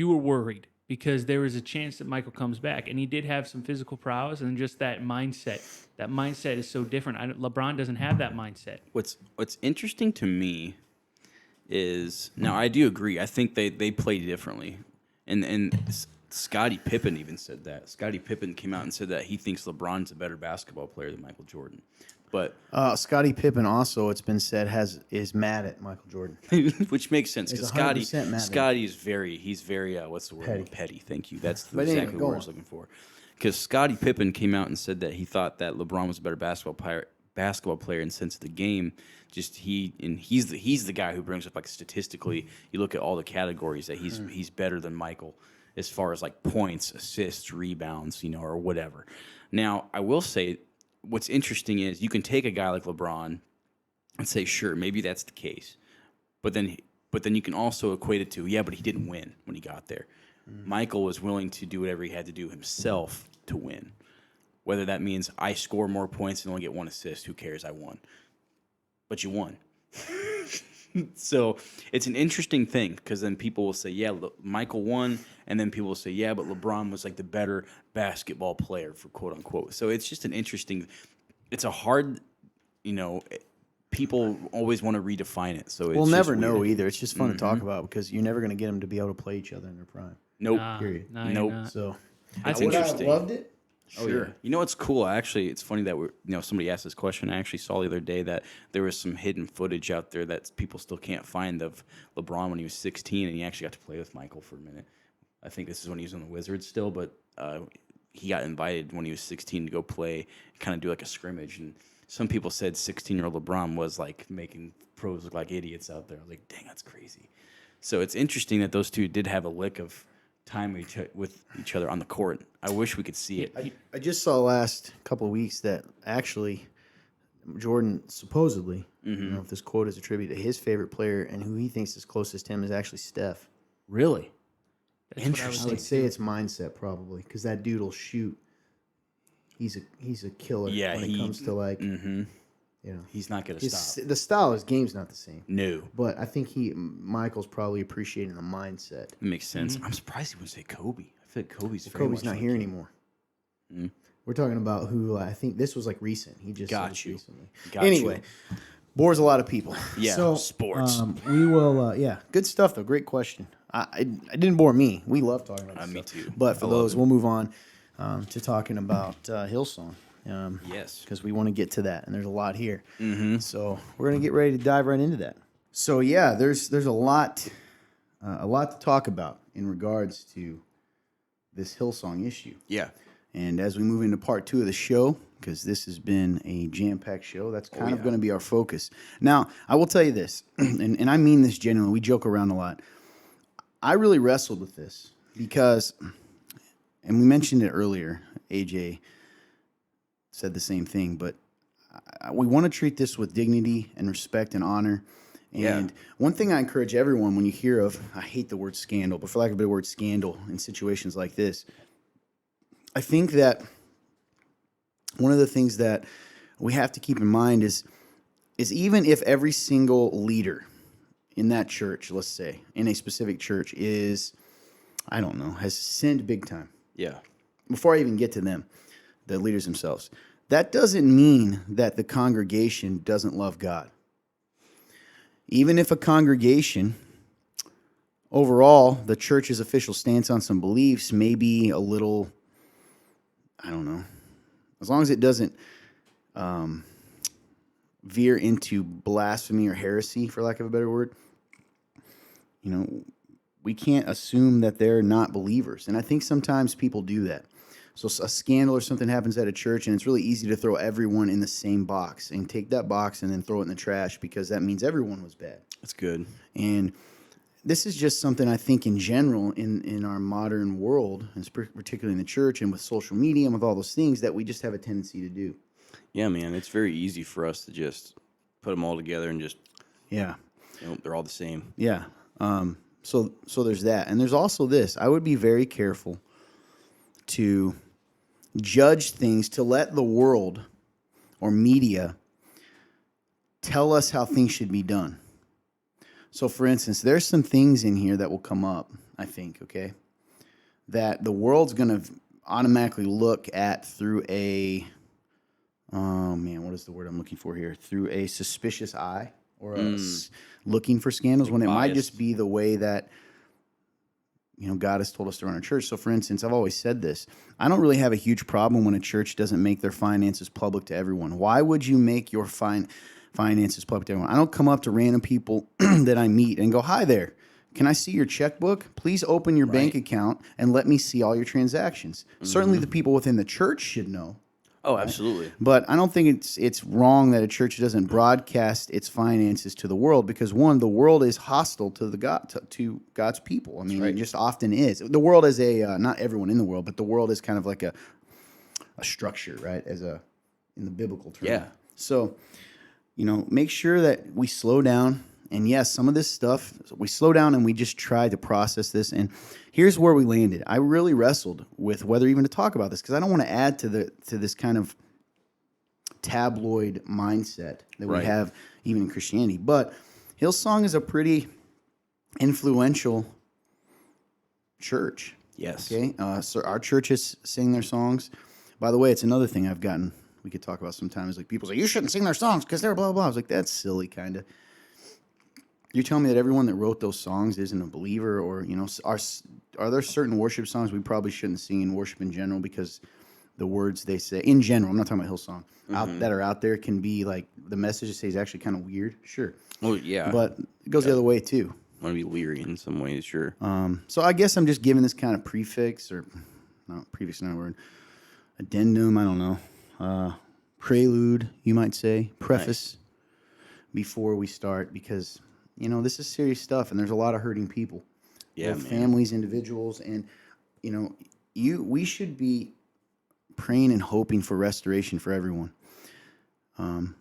were worried because there was a chance that Michael comes back. And he did have some physical prowess and just that mindset. That mindset is so different. LeBron doesn't have that mindset. What's interesting to me is, now I do agree, I think they play differently. And Scottie Pippen even said that. Scottie Pippen came out and said that he thinks LeBron's a better basketball player than Michael Jordan. But Scottie Pippen also, it's been said, is mad at Michael Jordan. which makes sense because 100% mad. Scottie is very what's the word? Petty. Thank you. That's exactly anyway, what I was looking for. Because Scottie Pippen came out and said that he thought that LeBron was a better basketball player in the sense of the game. Just he's the guy who brings up, like, statistically, you look at all the categories that he's better than Michael as far as like points, assists, rebounds, or whatever. Now, I will say what's interesting is you can take a guy like LeBron and say, sure, maybe that's the case. But then you can also equate it to, but he didn't win when he got there. Michael was willing to do whatever he had to do himself to win. Whether that means I score more points and only get one assist, who cares? I won. But you won. So it's an interesting thing because then people will say, Michael won. And then people will say, but LeBron was like the better basketball player, for quote unquote. So it's just it's a hard, people always want to redefine it. So we'll never know either. It's just fun to talk about because you're never going to get them to be able to play each other in their prime. Nope. Period. Nope. So that's would interesting. I have loved it? Sure. What's cool? Actually, it's funny that somebody asked this question. I actually saw the other day that there was some hidden footage out there that people still can't find of LeBron when he was 16, and he actually got to play with Michael for a minute. I think this is when he was on the Wizards still, but he got invited when he was 16 to go play, kind of do like a scrimmage. And some people said 16-year-old LeBron was like making pros look like idiots out there. I was like, dang, that's crazy. So it's interesting that those two did have a lick of time with each other on the court. I wish we could see it. I just saw last couple of weeks that actually Jordan supposedly, I don't know if this quote is attributed to his favorite player and who he thinks is closest to him is actually Steph. Really? Interesting. I would say it's mindset probably because that dude will shoot. He's a killer when it comes to like, he's not going to stop. The style of his game's not the same. No. But I think Michael's probably appreciating the mindset. It makes sense. I'm surprised he would say Kobe. I feel like Kobe's not here anymore. We're talking about who I think this was like recent. He just got you recently. Anyway, bores a lot of people. Yeah. So, sports. We will. Good stuff though. Great question. It didn't bore me. We love talking about this me stuff. too. But for those, we'll move on to talking about Hillsong. Yes. Because we want to get to that, and there's a lot here. So we're gonna get ready to dive right into that. So there's a lot to talk about in regards to this Hillsong issue. Yeah. And as we move into part 2 of the show, because this has been a jam-packed show, that's kind of going to be our focus. Now, I will tell you this, and I mean this genuinely. We joke around a lot. I really wrestled with this because, and we mentioned it earlier, AJ said the same thing, but we want to treat this with dignity and respect and honor. And one thing I encourage everyone when you hear of, I hate the word scandal, but for lack of a better word, scandal in situations like this, I think that one of the things that we have to keep in mind is even if every single leader in that church, let's say, in a specific church is, I don't know, has sinned big time. Yeah. Before I even get to them, the leaders themselves, that doesn't mean that the congregation doesn't love God. Even if a congregation, overall, the church's official stance on some beliefs may be a little, I don't know, as long as it doesn't veer into blasphemy or heresy, for lack of a better word, we can't assume that they're not believers. And I think sometimes people do that. So a scandal or something happens at a church, and it's really easy to throw everyone in the same box and take that box and then throw it in the trash because that means everyone was bad. That's good. And this is just something I think in general in our modern world, and particularly in the church and with social media and with all those things, that we just have a tendency to do. Yeah, man. It's very easy for us to just put them all together and just, Yeah. They're all the same. Yeah. So there's that. And there's also this. I would be very careful to judge things, to let the world or media tell us how things should be done. So, for instance, there's some things in here that will come up, I think, okay, that the world's going to automatically look at through a, what is the word I'm looking for here? Through a suspicious eye or looking for scandals, when it might just be the way that, God has told us to run our church. So, for instance, I've always said this. I don't really have a huge problem when a church doesn't make their finances public to everyone. Why would you make your finances public to everyone? I don't come up to random people that I meet and go, "Hi there. Can I see your checkbook? Please open your bank account and let me see all your transactions." Certainly the people within the church should know. Oh, absolutely. But I don't think it's wrong that a church doesn't broadcast its finances to the world because, one, the world is hostile to to God's people. I mean, it just often is. The world is not everyone in the world, but the world is kind of like a structure, right? In the biblical term. Yeah. So, make sure that we slow down. And yes, some of this stuff, we slow down and we just try to process this. And here's where we landed. I really wrestled with whether even to talk about this because I don't want to add to this kind of tabloid mindset that we have even in Christianity. But Hillsong is a pretty influential church. Yes. Okay. So our churches sing their songs. By the way, it's another thing I've gotten. We could talk about sometimes. Like people say, you shouldn't sing their songs because they're blah, blah, blah. I was like, that's silly, kind of. You're telling me that everyone that wrote those songs isn't a believer, or are there certain worship songs we probably shouldn't sing in worship in general because the words they say in general, I'm not talking about Hillsong, that are out there can be like the message they say is actually kind of weird. Sure. Oh yeah. But it goes the other way too. Want to be leery in some ways, sure. So I guess I'm just giving this kind of prefix or not prefix, not a word, addendum. I don't know, prelude, you might say, preface before we start because. This is serious stuff, and there's a lot of hurting people. Yeah, families, individuals, and we should be praying and hoping for restoration for everyone. And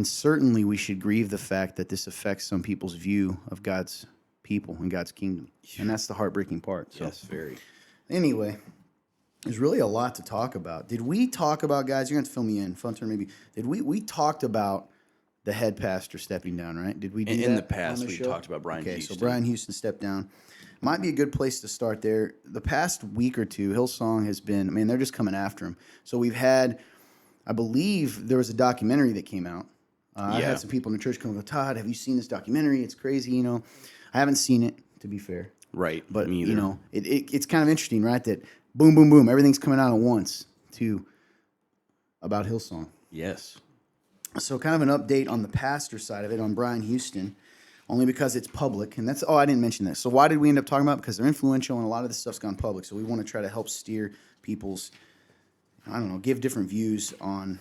certainly, we should grieve the fact that this affects some people's view of God's people and God's kingdom, and that's the heartbreaking part. So. Yes, very. Anyway, there's really a lot to talk about. Did we talk about, guys? You're going to fill me in. Fun turn, maybe. Did we talked about the head pastor stepping down, right? Did we do that in the past? on the We show? talked about Brian Houston. Okay, so Brian Houston stepped down. Might be a good place to start there. The past week or two, Hillsong has been, they're just coming after him. So we've had, I believe there was a documentary that came out. I had some people in the church come and go, Todd, have you seen this documentary? It's crazy, I haven't seen it, to be fair. Right. But, me either. it's kind of interesting, right? That boom, boom, boom, everything's coming out at once about Hillsong. Yes. So kind of an update on the pastor side of it, on Brian Houston, only because it's public. And I didn't mention this. So why did we end up talking about it? Because they're influential and a lot of this stuff's gone public. So we want to try to help steer people's, give different views on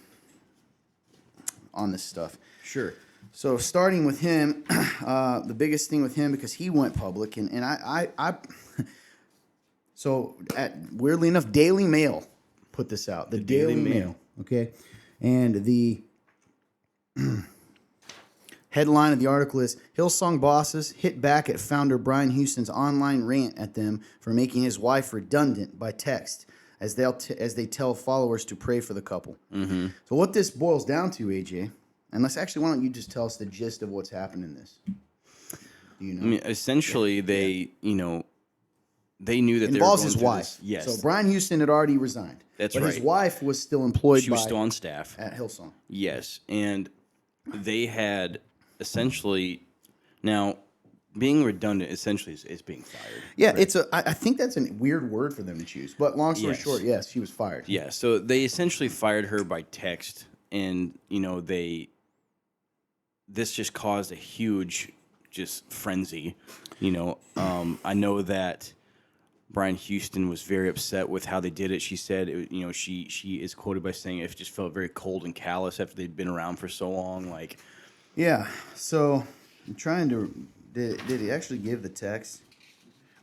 this stuff. Sure. So starting with him, the biggest thing with him, because he went public, and weirdly enough, Daily Mail put this out. The Daily Mail. Okay. And Headline of the article is Hillsong bosses hit back at founder Brian Houston's online rant at them for making his wife redundant by text as they tell followers to pray for the couple. Mm-hmm. So what this boils down to, AJ, and why don't you just tell us the gist of what's happened in this? Do you know? I mean, essentially, they knew that Involves they were his going through wife. this. Yes. So Brian Houston had already resigned. That's but right. His wife was still employed. She was still on staff at Hillsong. Yes, and they had essentially now being redundant. Essentially, is being fired. Yeah, right? I think that's a weird word for them to choose. But long story Yes. short, yes, she was fired. Yeah, so they essentially fired her by text, and this just caused a huge just frenzy. I know that Brian Houston was very upset with how they did it. She said, she is quoted by saying it just felt very cold and callous after they'd been around for so long. Like, Yeah. So I'm trying to. Did he actually give the text?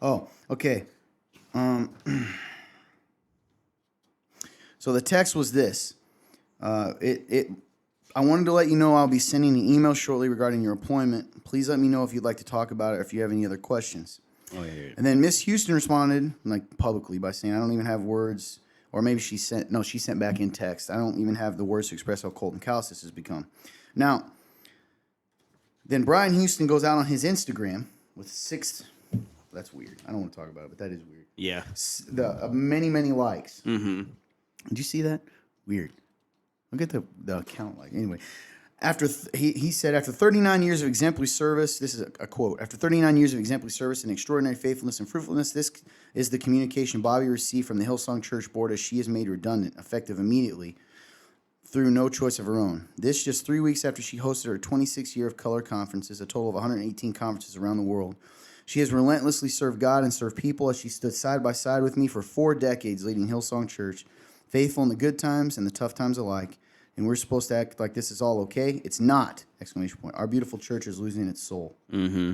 Oh, okay. So the text was this. I wanted to let you know I'll be sending an email shortly regarding your appointment. Please let me know if you'd like to talk about it or if you have any other questions. oh yeah. And then Miss Houston responded, like publicly, by saying, I don't even have words. Or maybe she sent back in text. I don't even have the words to express how cold and callous this has become. Now, then Brian Houston goes out on his Instagram with that's weird. I don't want to talk about it, but that is weird. Yeah. Many, many likes. Mm-hmm. Did you see that? Weird. Look at the account like. Anyway, he said, after 39 years of exemplary service, this is a quote, after 39 years of exemplary service and extraordinary faithfulness and fruitfulness, this is the communication Bobby received from the Hillsong Church board as she is made redundant, effective immediately, through no choice of her own. This just 3 weeks after she hosted her 26th year of color conferences, a total of 118 conferences around the world. She has relentlessly served God and served people as she stood side by side with me for 4 decades leading Hillsong Church, faithful in the good times and the tough times alike. And we're supposed to act like this is all okay. It's not! Exclamation point. Our beautiful church is losing its soul. Mm-hmm.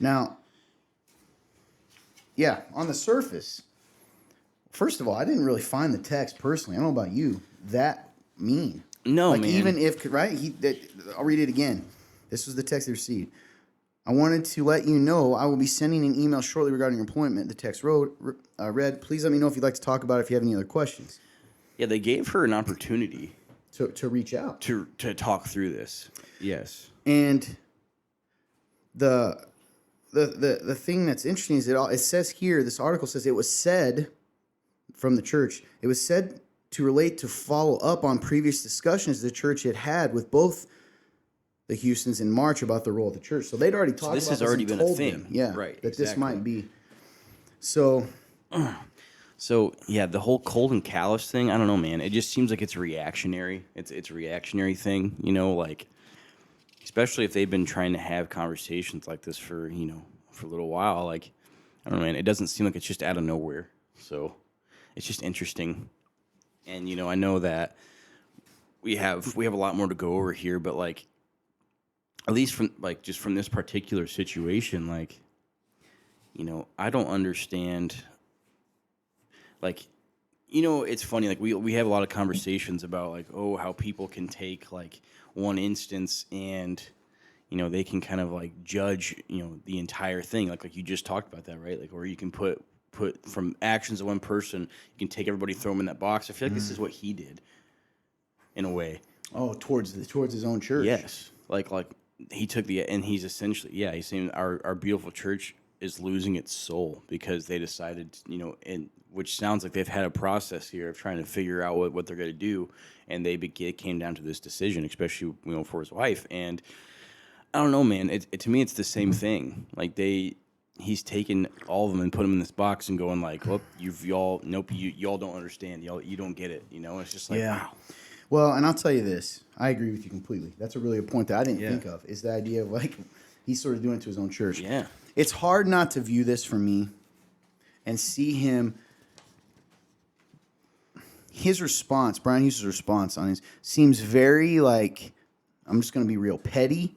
Now, yeah, on the surface, first of all, I didn't really find the text personally. I don't know about you. That mean. No, like, man. even if, right? I'll read it again. This was the text they received. I wanted to let you know I will be sending an email shortly regarding your appointment. The text read, please let me know if you'd like to talk about it if you have any other questions. Yeah, they gave her an opportunity To reach out. to talk through this. Yes. And the thing that's interesting is it says here, this article says it was said from the church, it was said to relate to follow up on previous discussions the church had had with both the Houstons in March about the role of the church. So they'd already talked about this has this already and been a told thing. them, yeah, Right, that this exactly. might be. So So yeah, the whole cold and callous thing, I don't know, man. It just seems like it's reactionary. It's a reactionary thing, like especially if they've been trying to have conversations like this for a little while. Like, I don't know, man. It doesn't seem like it's just out of nowhere. So it's just interesting. And I know that we have a lot more to go over here, but like at least from this particular situation, like I don't understand. Like, it's funny. Like we have a lot of conversations about like, oh, how people can take like one instance and they can kind of like judge the entire thing. Like you just talked about that, right? Like, or you can put from actions of one person, you can take everybody, throw them in that box. I feel like this is what he did, in a way. Oh, towards his own church. Yes, like he took and he's essentially he's saying our beautiful church is losing its soul because they decided and which sounds like they've had a process here of trying to figure out what they're going to do, and it came down to this decision, especially for his wife. And I don't know, man. To me, it's the same thing. Like he's taken all of them and put them in this box and going like, well, y'all don't understand. You don't get it. It's just like, Yeah. wow. Well, and I'll tell you this. I agree with you completely. That's a point that I didn't think of, is the idea of like he's sort of doing it to his own church. Yeah. It's hard not to view this for me and see him. His response, Brian Hughes' response on his, seems very like, I'm just going to be real, petty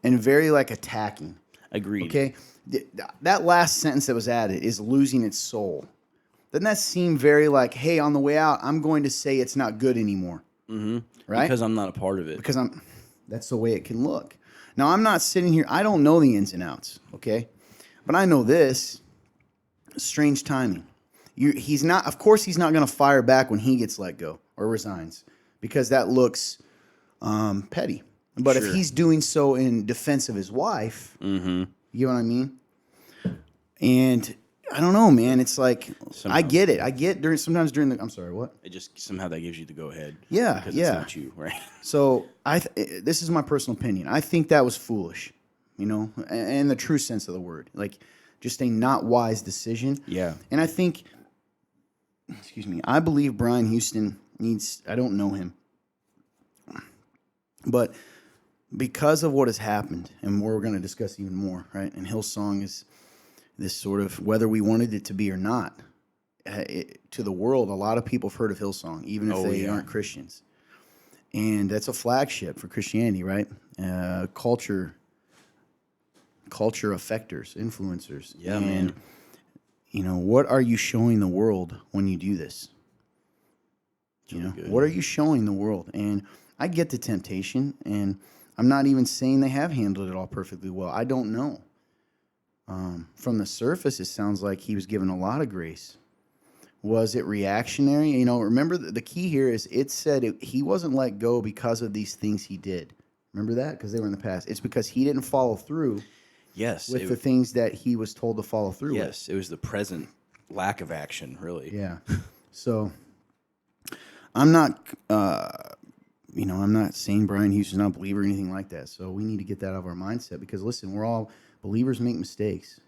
and very like attacking. Agreed. Okay? That last sentence that was added is losing its soul. Doesn't that seem very like, hey, on the way out, I'm going to say it's not good anymore? Mm-hmm. Right? Because I'm not a part of it. Because That's the way it can look. Now, I'm not sitting here, I don't know the ins and outs, okay? But I know this, strange timing. He's not, of course, he's not going to fire back when he gets let go or resigns, because that looks petty. But if he's doing so in defense of his wife, you know what I mean? And I don't know, man. It's like, I get it. I get sometimes during the, I'm sorry, what? It just somehow that gives you the go ahead. Yeah, because yeah. it's not you, right? So this is my personal opinion. I think that was foolish, you know, in the true sense of the word. Like, just a not wise decision. Yeah. And I think, I believe Brian Houston needs, I don't know him, but because of what has happened, and we're going to discuss even more, right? And Hillsong is this sort of, whether we wanted it to be or not, to the world, a lot of people have heard of Hillsong, even if they aren't Christians. And that's a flagship for Christianity, right? Culture affectors, influencers. Yeah, and, man. You know, what are you showing the world when you do this? What are you showing the world? And I get the temptation, and I'm not even saying they have handled it all perfectly well. I don't know. From the surface, it sounds like he was given a lot of grace. Was it reactionary? You know, remember the key here is it said he wasn't let go because of these things he did. Remember that? Because they were in the past. It's because he didn't follow through with the things that he was told to follow through with. Yes, it was the present lack of action, really. Yeah. So I'm not, I'm not saying Brian Houston's not a believer or anything like that. So we need to get that out of our mindset because, listen, we're all believers make mistakes.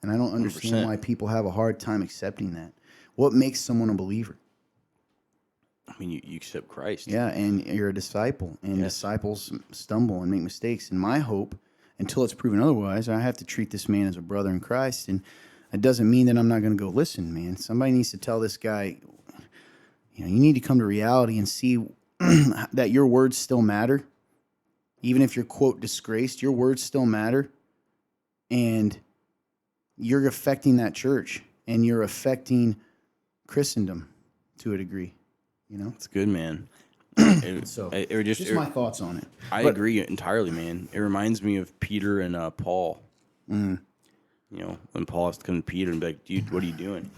And I don't understand 100%. why people have a hard time accepting that. What makes someone a believer? I mean, you accept Christ. Yeah, and you're a disciple. And disciples stumble and make mistakes. And my hope, until it's proven otherwise, I have to treat this man as a brother in Christ. And it doesn't mean that I'm not going to go, listen, man, somebody needs to tell this guy, you need to come to reality and see that your words still matter. Even if you're, quote, disgraced, your words still matter. And you're affecting that church. And you're affecting Christendom to a degree. It's good, man. So just my thoughts on it. I agree entirely, man. It reminds me of Peter and Paul. Mm. When Paul has to come to Peter and be like, "Dude, what are you doing?"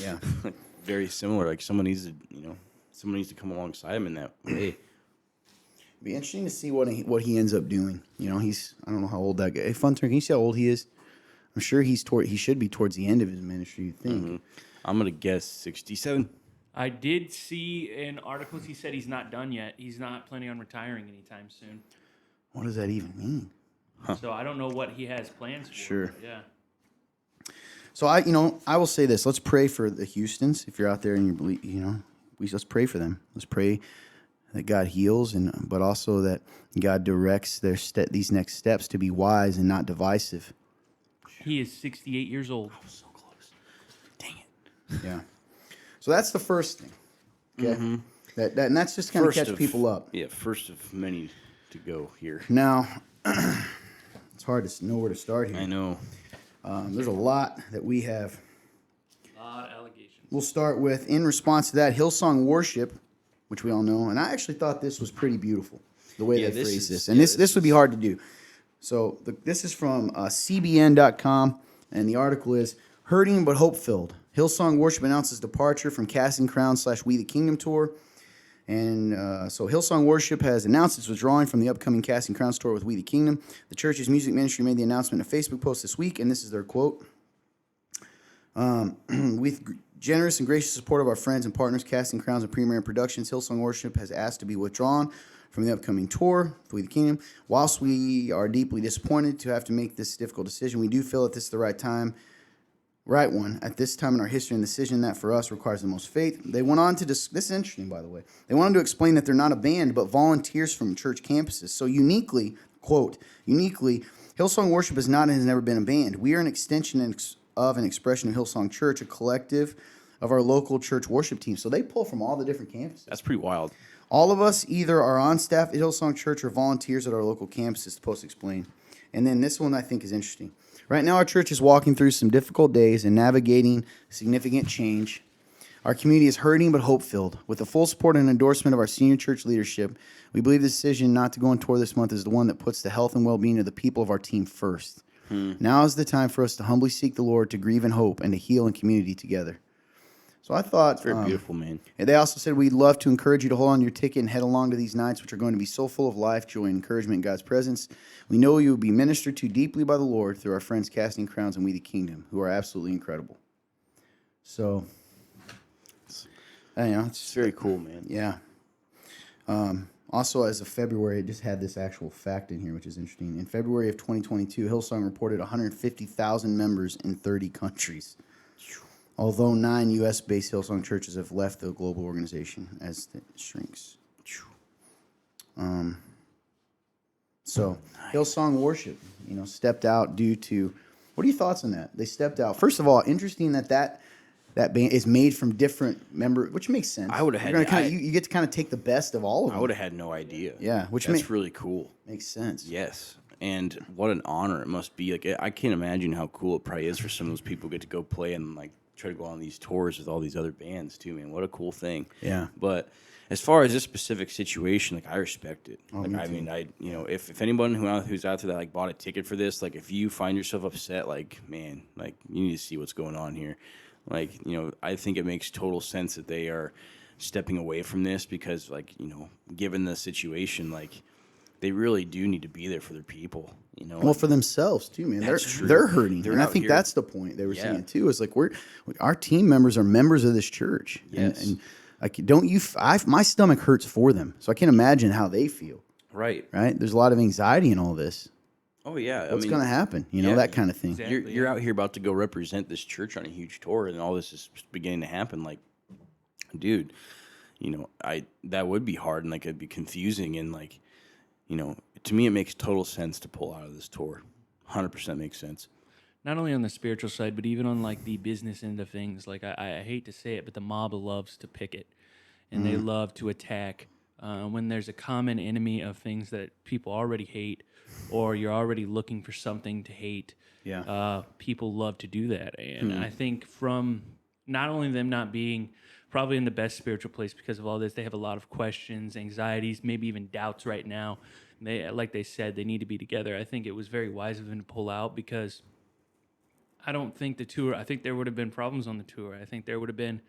Yeah. Very similar. Like someone needs to come alongside him in that way. Be interesting to see what he ends up doing. He's, I don't know how old that guy. Hey, Fun Turn, can you see how old he is? I'm sure he should be towards the end of his ministry. You think? Mm-hmm. I'm gonna guess 67. I did see in articles he said he's not done yet. He's not planning on retiring anytime soon. What does that even mean? So I don't know what he has plans for. Sure. Yeah. So I will say this. Let's pray for the Houstons. If you're out there and you believe, let's pray for them. Let's pray that God heals, but also that God directs these next steps to be wise and not divisive. He is 68 years old. I was so close. Dang it. Yeah. So that's the first thing. Okay. Mm-hmm. And that's just kind of catch people up. Yeah, first of many to go here. Now, it's hard to know where to start here. I know. There's a lot that we have. A lot of allegations. We'll start with, in response to that, Hillsong Worship, which we all know. And I actually thought this was pretty beautiful, the way they phrased this. And this would be hard to do. So this is from CBN.com, and the article is, Hurting but Hope-Filled. Hillsong Worship announces departure from Casting Crowns / We the Kingdom tour. And so Hillsong Worship has announced its withdrawing from the upcoming Casting Crowns tour with We the Kingdom. The church's music ministry made the announcement in a Facebook post this week, and this is their quote. With generous and gracious support of our friends and partners, Casting Crowns and Premier Productions, Hillsong Worship has asked to be withdrawn from the upcoming tour with We the Kingdom. Whilst we are deeply disappointed to have to make this difficult decision, we do feel that this is the right one at this time in our history, and the decision that for us requires the most faith. They went on to this is interesting, by the way. They went on to explain that they're not a band, but volunteers from church campuses. So uniquely, Hillsong Worship is not and has never been a band. We are an extension of an expression of Hillsong Church, a collective of our local church worship team. So they pull from all the different campuses. That's pretty wild. All of us either are on staff at Hillsong Church or volunteers at our local campuses, the post explained. And then this one I think is interesting. Right now our church is walking through some difficult days and navigating significant change. Our community is hurting but hope-filled. With the full support and endorsement of our senior church leadership, we believe the decision not to go on tour this month is the one that puts the health and well-being of the people of our team first. Now is the time for us to humbly seek the Lord, to grieve in hope, and to heal in community together. So I thought... It's very beautiful, man. And they also said, we'd love to encourage you to hold on to your ticket and head along to these nights, which are going to be so full of life, joy, and encouragement in God's presence. We know you will be ministered to deeply by the Lord through our friends Casting Crowns and We the Kingdom, who are absolutely incredible. So, It's very cool, man. yeah. Also, as of February, I just had this actual fact in here, which is interesting. In February of 2022, Hillsong reported 150,000 members in 30 countries. Although 9 U.S.-based Hillsong churches have left the global organization as it shrinks. So Hillsong worship, stepped out due to. What are your thoughts on that? They stepped out. First of all, interesting that band is made from different members, which makes sense. I would have had. You get to kind of take the best of all of them. I would have had no idea. Yeah, that's really cool. Makes sense. Yes, and what an honor it must be. Like, I can't imagine how cool it probably is for some of those people who get to go play and like try to go on these tours with all these other bands too, man. What a cool thing. Yeah. But as far as this specific situation, like, I respect it. Oh, like, me I too. mean, if anyone who's out there that like bought a ticket for this, like, if you find yourself upset, like, man, like, you need to see what's going on here. Like, I think it makes total sense that they are stepping away from this because, like, given the situation, like, they really do need to be there for their people. Well, for themselves too, man. That's true. They're hurting, They're and I out think here. that's the point they were Yeah. saying too. Is like our team members are members of this church, Yes. and like, don't you? My stomach hurts for them, so I can't imagine how they feel. Right. Right? There's a lot of anxiety in all this. Oh yeah. What's going to happen? That kind of thing. Exactly. You're out here about to go represent this church on a huge tour, and all this is beginning to happen. Like, dude, that would be hard, and like it'd be confusing, and like, to me, it makes total sense to pull out of this tour. 100% makes sense. Not only on the spiritual side, but even on like the business end of things. Like I hate to say it, but the mob loves to picket, and they love to attack when there's a common enemy of things that people already hate, or you're already looking for something to hate. Yeah. People love to do that, and I think from not only them not being probably in the best spiritual place because of all this, they have a lot of questions, anxieties, maybe even doubts right now. Like they said, they need to be together. I think it was very wise of them to pull out because I don't think the tour, I think there would have been problems on the tour. I think there would have been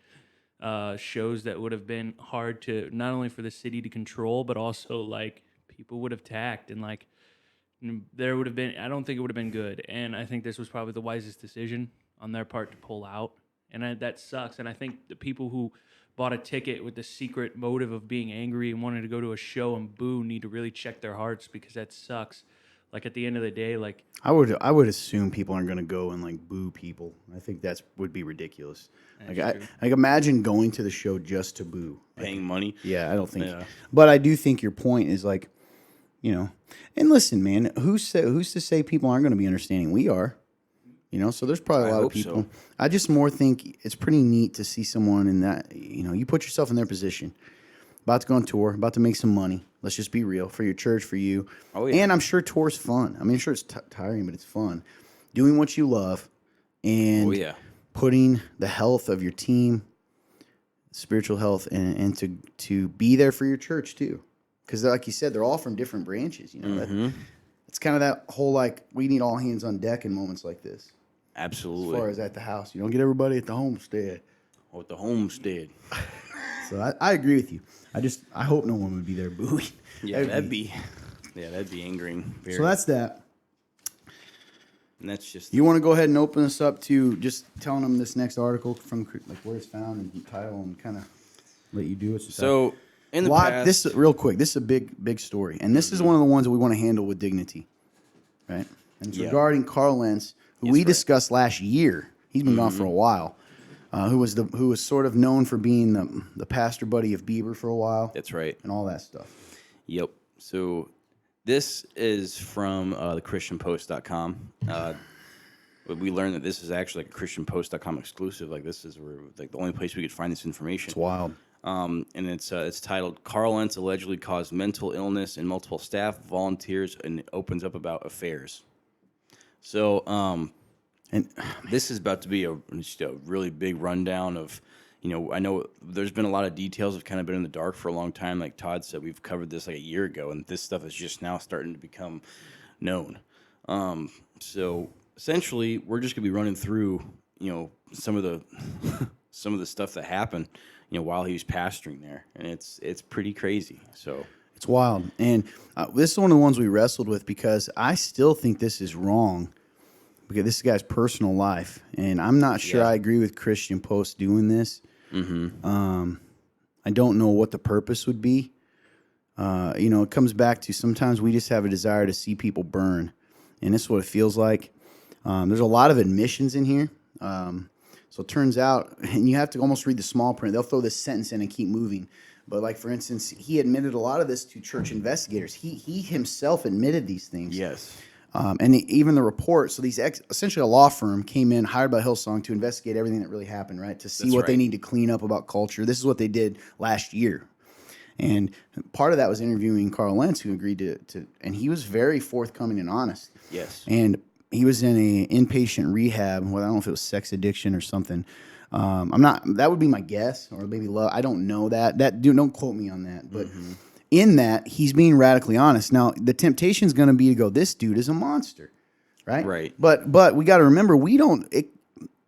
shows that would have been hard to, not only for the city to control, but also like people would have tacked and like there would have been, I don't think it would have been good. And I think this was probably the wisest decision on their part to pull out. And that sucks. And I think the people who bought a ticket with the secret motive of being angry and wanting to go to a show and boo need to really check their hearts because that sucks. Like at the end of the day, like I would assume people aren't going to go and like boo people. I think would be ridiculous. That's Like imagine going to the show just to boo. Paying money. Yeah, I don't think. Yeah. But I do think your point is like, and listen, man, who's to say people aren't going to be understanding? We are. So there's probably a I lot of hope people. so. I just more think it's pretty neat to see someone in that, you put yourself in their position, about to go on tour, about to make some money. Let's just be real, for your church, for you. Oh, yeah. And I'm sure tour's fun. I mean, sure it's tiring, but it's fun. Doing what you love and Oh, yeah. putting the health of your team, spiritual health, and to be there for your church too. Because like you said, they're all from different branches. It's kind of that whole like, we need all hands on deck in moments like this. Absolutely. As far as at the house, you don't get everybody at the homestead. With the homestead. So I agree with you. I hope no one would be there booing. Yeah, that'd be angering. Very. So that's that. And that's just. You want to go ahead and open us up to just telling them this next article from like where it's found and title and kind of let you do it. So in the Why, past, this real quick. This is a big story, and this is one of the ones that we want to handle with dignity, right? And it's Yeah. regarding Carl Lentz, who That's we right. discussed last year. He's been gone for a while. Who was sort of known for being the pastor buddy of Bieber for a while, That's right. and all that stuff. Yep. So this is from the ChristianPost.com. We learned that this is actually like a ChristianPost.com exclusive. Like this is where like the only place we could find this information. It's wild. And it's titled "Carl Lentz allegedly caused mental illness in multiple staff, volunteers, and it opens up about affairs." So And this is about to be just a really big rundown of, I know there's been a lot of details have kind of been in the dark for a long time. Like Todd said, we've covered this like a year ago, and this stuff is just now starting to become known. So essentially, we're just gonna be running through, some of the some of the stuff that happened, while he was pastoring there, and it's pretty crazy. So It's wild. And this is one of the ones we wrestled with because I still think this is wrong because this guy's personal life. And I'm not sure I agree with Christian Post doing this. I don't know what the purpose would be. It comes back to sometimes we just have a desire to see people burn. And this is what it feels like. There's a lot of admissions in here. So it turns out, and you have to almost read the small print. They'll throw this sentence in and keep moving. But like, for instance, he admitted a lot of this to church investigators. He himself admitted these things. yes, And even the report, so these essentially a law firm came in, hired by Hillsong to investigate everything that really happened, right? To see That's what they right. need to clean up about culture. This is what they did last year. And part of that was interviewing Carl Lentz, who agreed to and he was very forthcoming and honest. yes, And he was in a inpatient rehab. Well, I don't know if it was sex addiction or something. I'm not. That would be my guess, or maybe love. I don't know that. Don't quote me on that. But in that, he's being radically honest. Now, the temptation is going to be to go, "This dude is a monster," right? Right. But we got to remember,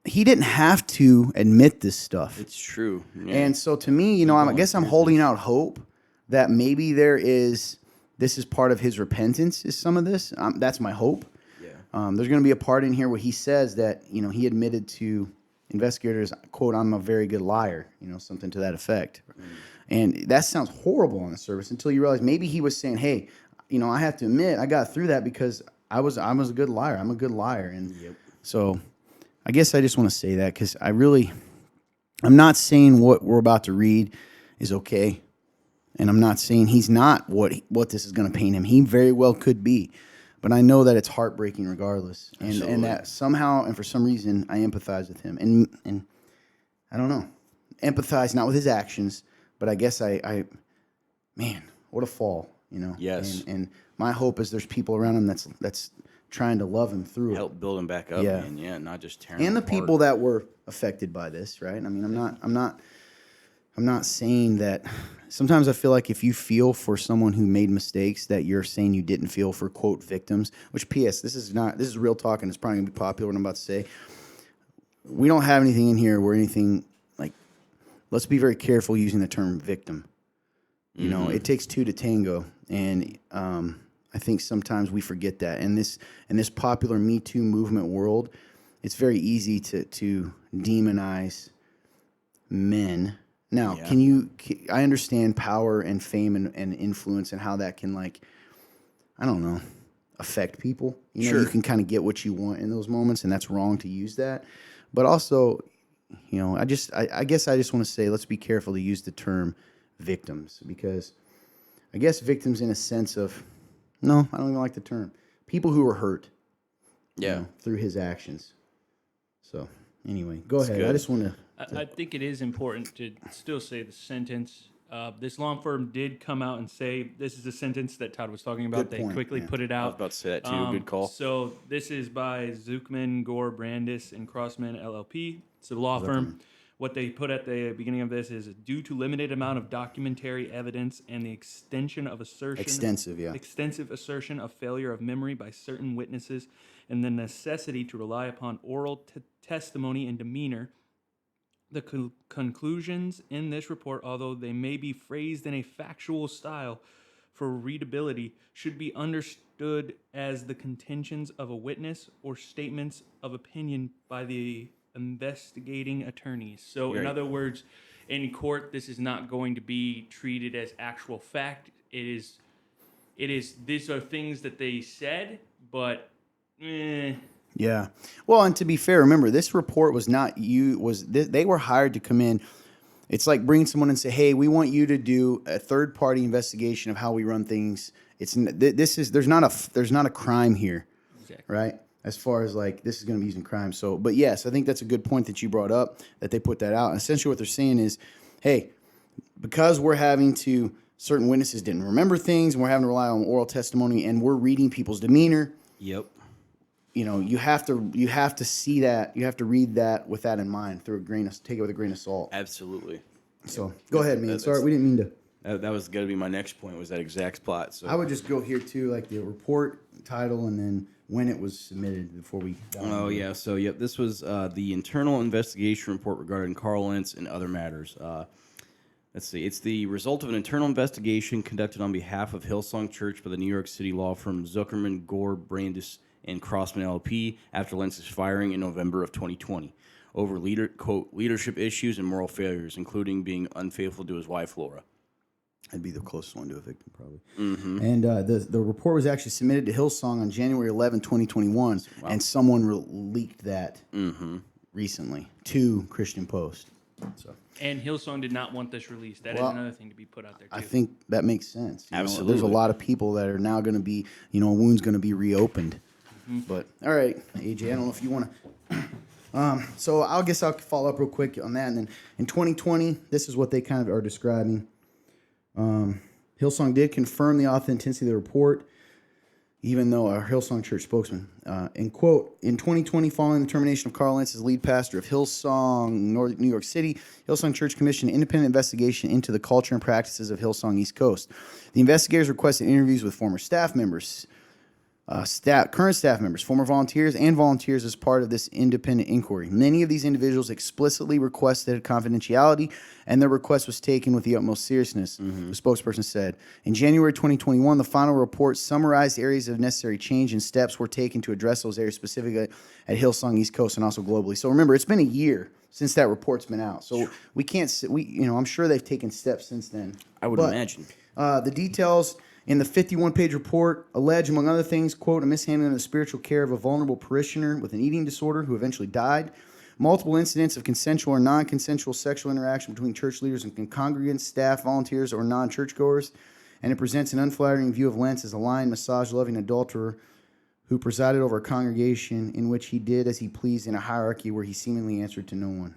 he didn't have to admit this stuff. it's true. Yeah. And so to me, I guess I'm holding out hope that maybe this is part of his repentance, is some of this. That's my hope. yeah, There's going to be a part in here where he says that, he admitted to investigators, quote, "I'm a very good liar," something to that effect. And that sounds horrible on the surface until you realize maybe he was saying, hey, I have to admit I got through that because I was a good liar. I'm a good liar. And so I guess I just want to say that because I'm not saying what we're about to read is okay. And I'm not saying he's not what this is going to paint him. He very well could be. But I know that it's heartbreaking regardless. And that somehow and for some reason I empathize with him. And I don't know. Empathize not with his actions, but I guess man, what a fall, Yes. And my hope is there's people around him that's trying to love him through it. help build him back up. Yeah. Man. Yeah, not just tearing. And the him apart. people that were affected by this, right? I mean, I'm not saying that. Sometimes I feel like if you feel for someone who made mistakes, that you're saying you didn't feel for, quote, victims. Which, P.S., this is real talk, and it's probably gonna be popular. What I'm about to say. We don't have anything in here where anything like. Let's be very careful using the term victim. It takes two to tango, and I think sometimes we forget that. In this popular Me Too movement world, it's very easy to demonize men. Now, I understand power and fame and influence and how that can, I don't know, affect people. Sure. You can kind of get what you want in those moments, and that's wrong to use that. But also, I guess I just want to say, let's be careful to use the term victims, because I guess victims in a sense of, no, I don't even like the term. People who were hurt, through his actions. So anyway, go ahead. good. I just want to. I think it is important to still say the sentence. This law firm did come out and say this is the sentence that Todd was talking about. Good They point, quickly yeah. put it I was out. about to say that too. Good call. So this is by Zuckman, Gore, Brandis, and Crossman LLP. It's a law firm. What they put at the beginning of this is due to limited amount of documentary evidence and the extensive assertion of failure of memory by certain witnesses and the necessity to rely upon oral testimony and demeanor. The conclusions in this report, although they may be phrased in a factual style for readability, should be understood as the contentions of a witness or statements of opinion by the investigating attorneys. So, in Right. other words, in court, this is not going to be treated as actual fact. It is. These are things that they said, but. Yeah. Well, and to be fair, remember, this report was not they were hired to come in. It's like bringing someone and say, "Hey, we want you to do a third-party investigation of how we run things." There's not a crime here, Exactly. right? As far as this is going to be used in crime. So, but yes, I think that's a good point that you brought up, that they put that out. And essentially what they're saying is, hey, because certain witnesses didn't remember things and we're having to rely on oral testimony and we're reading people's demeanor, Yep. you have to see that, you have to read that with that in mind, take it with a grain of salt. Absolutely. So go ahead, man. Sorry, we didn't mean to. That was going to be my next point, was that exact spot. So I would just go here too, like the report title and then when it was submitted before we. Oh yeah, so yep, this was the internal investigation report regarding Carl Lentz and other matters. Let's see, it's the result of an internal investigation conducted on behalf of Hillsong Church by the New York City law firm Zuckerman, Gore, Brandis, and Crossman LLP after Lentz's firing in November of 2020 over leadership issues and moral failures, including being unfaithful to his wife Laura. I'd be the closest one to a victim, probably. Mm-hmm. And the report was actually submitted to Hillsong on January 11, 2021, and someone leaked that recently to Christian Post. So. And Hillsong did not want this released. That is another thing to be put out there, too. I think that makes sense. Absolutely. There's a lot of people that are now going to be, a wound's going to be reopened. Mm-hmm. But, all right, AJ, I don't know if you want to... so I guess I'll follow up real quick on that. And then in 2020, this is what they kind of are describing. Hillsong did confirm the authenticity of the report, even though our Hillsong Church spokesman, in quote, in 2020, following the termination of Carl Lentz as lead pastor of Hillsong New York City, Hillsong Church commissioned an independent investigation into the culture and practices of Hillsong East Coast. The investigators requested interviews with former staff members, current staff members, former volunteers, and volunteers as part of this independent inquiry. Many of these individuals explicitly requested confidentiality, and their request was taken with the utmost seriousness, the spokesperson said. In January 2021, the final report summarized areas of necessary change, and steps were taken to address those areas specifically at Hillsong East Coast and also globally. So remember, it's been a year since that report's been out. So we can't, I'm sure they've taken steps since then. I would imagine. The details in the 51-page report allege, among other things, quote, a mishandling of the spiritual care of a vulnerable parishioner with an eating disorder who eventually died, multiple incidents of consensual or non-consensual sexual interaction between church leaders and congregants, staff, volunteers, or non-churchgoers, and it presents an unflattering view of Lentz as a lying, massage-loving adulterer who presided over a congregation in which he did as he pleased in a hierarchy where he seemingly answered to no one.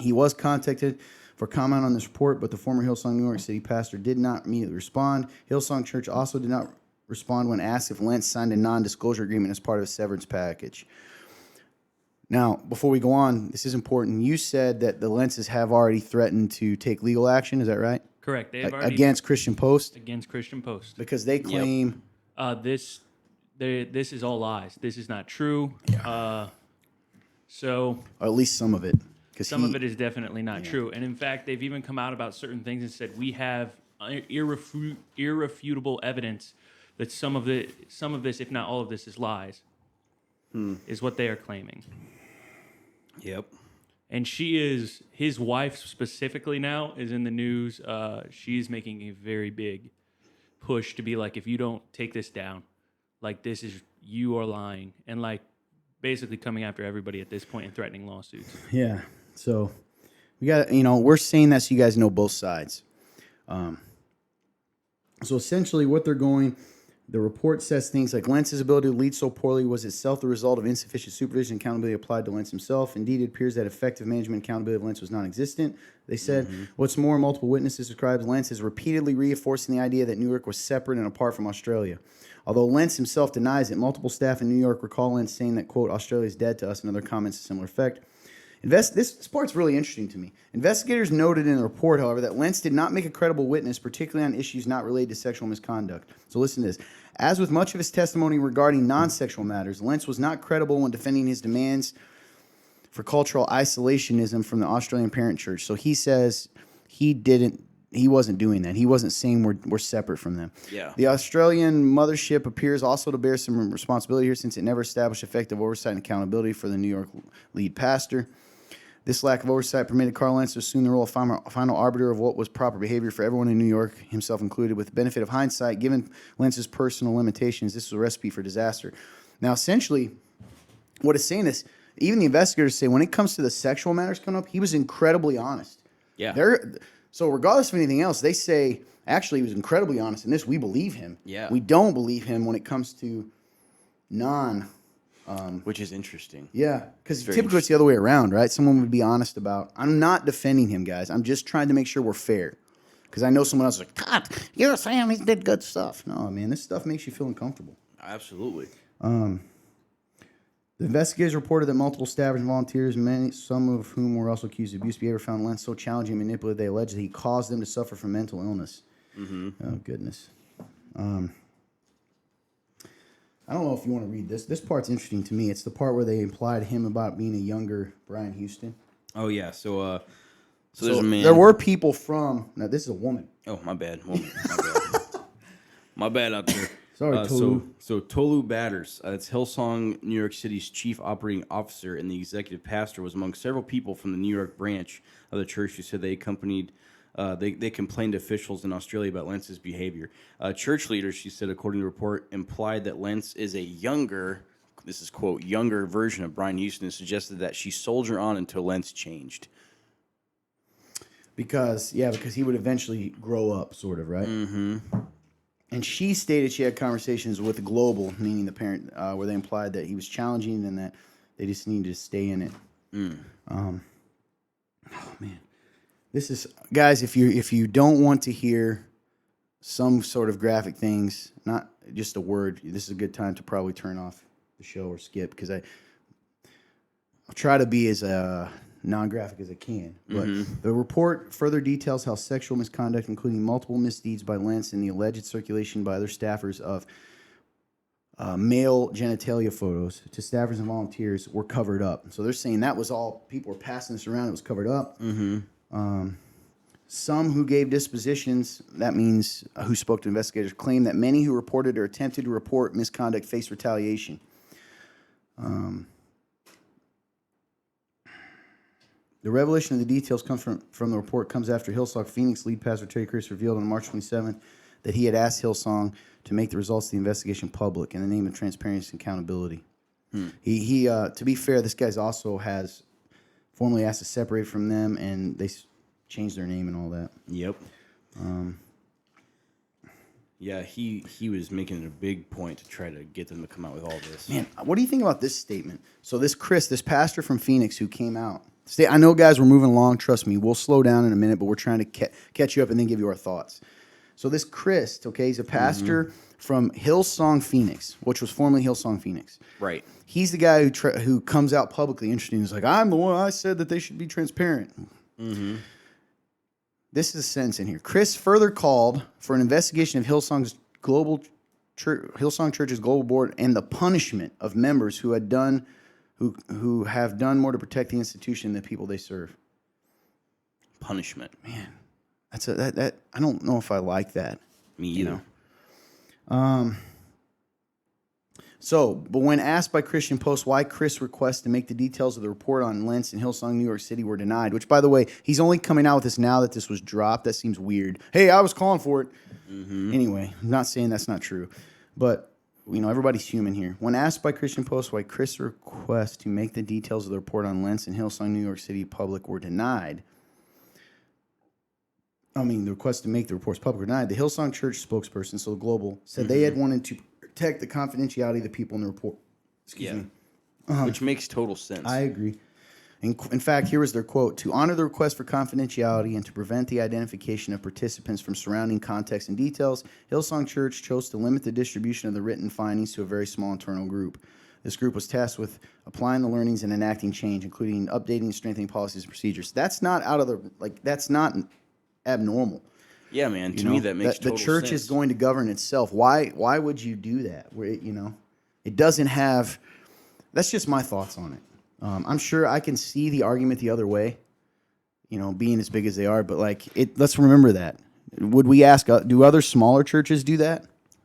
He was contacted for comment on this report, but the former Hillsong New York City pastor did not immediately respond. Hillsong Church also did not respond when asked if Lentz signed a non-disclosure agreement as part of a severance package. Now, before we go on, this is important. You said that the Lentzes have already threatened to take legal action. Is that right? Correct. They have already against Christian Post? Against Christian Post. Because they claim... This is all lies. This is not true. Yeah. Or at least some of it. Some of it is definitely not true. And in fact, they've even come out about certain things and said, we have irrefutable evidence that some of this, if not all of this, is lies, is what they are claiming. Yep. And his wife specifically now is in the news. She's making a very big push to be like, if you don't take this down, like you are lying. And like basically coming after everybody at this point and threatening lawsuits. Yeah. So we got, we're saying that so you guys know both sides. So essentially what the report says things like Lentz's ability to lead so poorly was itself the result of insufficient supervision and accountability applied to Lentz himself. Indeed, it appears that effective management and accountability of Lentz was non-existent. They said, what's more, multiple witnesses described Lentz as repeatedly reinforcing the idea that New York was separate and apart from Australia. Although Lentz himself denies it, multiple staff in New York recall Lentz saying that, quote, Australia is dead to us, and other comments to similar effect. This part's really interesting to me. Investigators noted in the report, however, that Lentz did not make a credible witness, particularly on issues not related to sexual misconduct. So listen to this. As with much of his testimony regarding non-sexual matters, Lentz was not credible when defending his demands for cultural isolationism from the Australian parent church. So he says he wasn't doing that. He wasn't saying we're separate from them. Yeah. The Australian mothership appears also to bear some responsibility here, since it never established effective oversight and accountability for the New York lead pastor. This lack of oversight permitted Carl Lentz to assume the role of final arbiter of what was proper behavior for everyone in New York, himself included. With the benefit of hindsight, given Lentz's personal limitations, this was a recipe for disaster. Now, essentially, what it's saying is, even the investigators say when it comes to the sexual matters coming up, he was incredibly honest. Yeah. So regardless of anything else, they say, actually, he was incredibly honest in this. We believe him. Yeah. We don't believe him when it comes to which is interesting. Yeah, because typically it's the other way around, right? Someone would be honest about, I'm not defending him, guys. I'm just trying to make sure we're fair. Because I know someone else is like, God, you're saying he did good stuff. No, man, this stuff makes you feel uncomfortable. Absolutely. The investigators reported that multiple staffers and volunteers, some of whom were also accused of abuse behavior, found Lentz so challenging and manipulative they alleged that he caused them to suffer from mental illness. Mm-hmm. Oh, goodness. I don't know if you want to read this. This part's interesting to me. It's the part where they implied him about being a younger Brian Houston. Oh, yeah. So there's a man. There were people from... Now, this is a woman. Oh, my bad. Woman. My bad. My bad out there. Sorry, Tolu. So Tolu Batters, it's Hillsong, New York City's chief operating officer and the executive pastor, was among several people from the New York branch of the church who said they accompanied... They complained to officials in Australia about Lentz's behavior. Church leaders, she said, according to the report, implied that Lentz is a younger, this is quote, younger version of Brian Houston, and suggested that she soldier on until Lentz changed. Because he would eventually grow up, sort of, right? Mm-hmm. And she stated she had conversations with Global, meaning the parent, where they implied that he was challenging and that they just needed to stay in it. Oh man, this is, guys. If you don't want to hear some sort of graphic things, not just a word, this is a good time to probably turn off the show or skip, because I'll try to be as non-graphic as I can. But the report further details how sexual misconduct, including multiple misdeeds by Lentz and the alleged circulation by other staffers of male genitalia photos to staffers and volunteers, were covered up. So they're saying that was all, people were passing this around, it was covered up. Some who gave dispositions, that means who spoke to investigators, claimed that many who reported or attempted to report misconduct faced retaliation. The revelation of the details comes from the report comes after Hillsong Phoenix lead pastor Terry Chris revealed on March 27th that he had asked Hillsong to make the results of the investigation public in the name of transparency and accountability. He to be fair, this guy's also has formally asked to separate from them, and they changed their name and all that. Yep. Yeah, he was making it a big point to try to get them to come out with all this. Man, what do you think about this statement? So this pastor from Phoenix who came out. I know, guys, we're moving along. Trust me, we'll slow down in a minute, but we're trying to catch you up and then give you our thoughts. So this Chris, okay, he's a pastor from Hillsong Phoenix, which was formerly Hillsong Phoenix. Right. He's the guy who comes out publicly interesting. He's like, I'm the one. I said that they should be transparent. This is a sentence in here. Chris further called for an investigation of Hillsong Church's global board and the punishment of members who have done more to protect the institution than the people they serve. Punishment. Man, that I don't know if I like that. Me either. But when asked by Christian Post why Chris' requests to make the details of the report on Lentz and Hillsong New York City were denied, which, by the way, he's only coming out with this now that this was dropped. That seems weird. Hey, I was calling for it. Anyway, I'm not saying that's not true. But, everybody's human here. When asked by Christian Post why Chris' requests to make the details of the report on Lentz and Hillsong New York City public were denied, the request to make the reports public were denied, the Hillsong Church spokesperson, so the Global, said they had wanted to protect the confidentiality of the people in the report. Excuse me. Which makes total sense. I agree. In fact, here was their quote: "To honor the request for confidentiality and to prevent the identification of participants from surrounding context and details, Hillsong Church chose to limit the distribution of the written findings to a very small internal group. This group was tasked with applying the learnings and enacting change, including updating and strengthening policies and procedures." That's not that's not abnormal. Yeah, man. To me, that makes total sense. The church is going to govern itself. Why would you do that? Where it doesn't have. That's just my thoughts on it. I'm sure I can see the argument the other way, being as big as they are. But let's remember that. Would we ask? Do other smaller churches do that?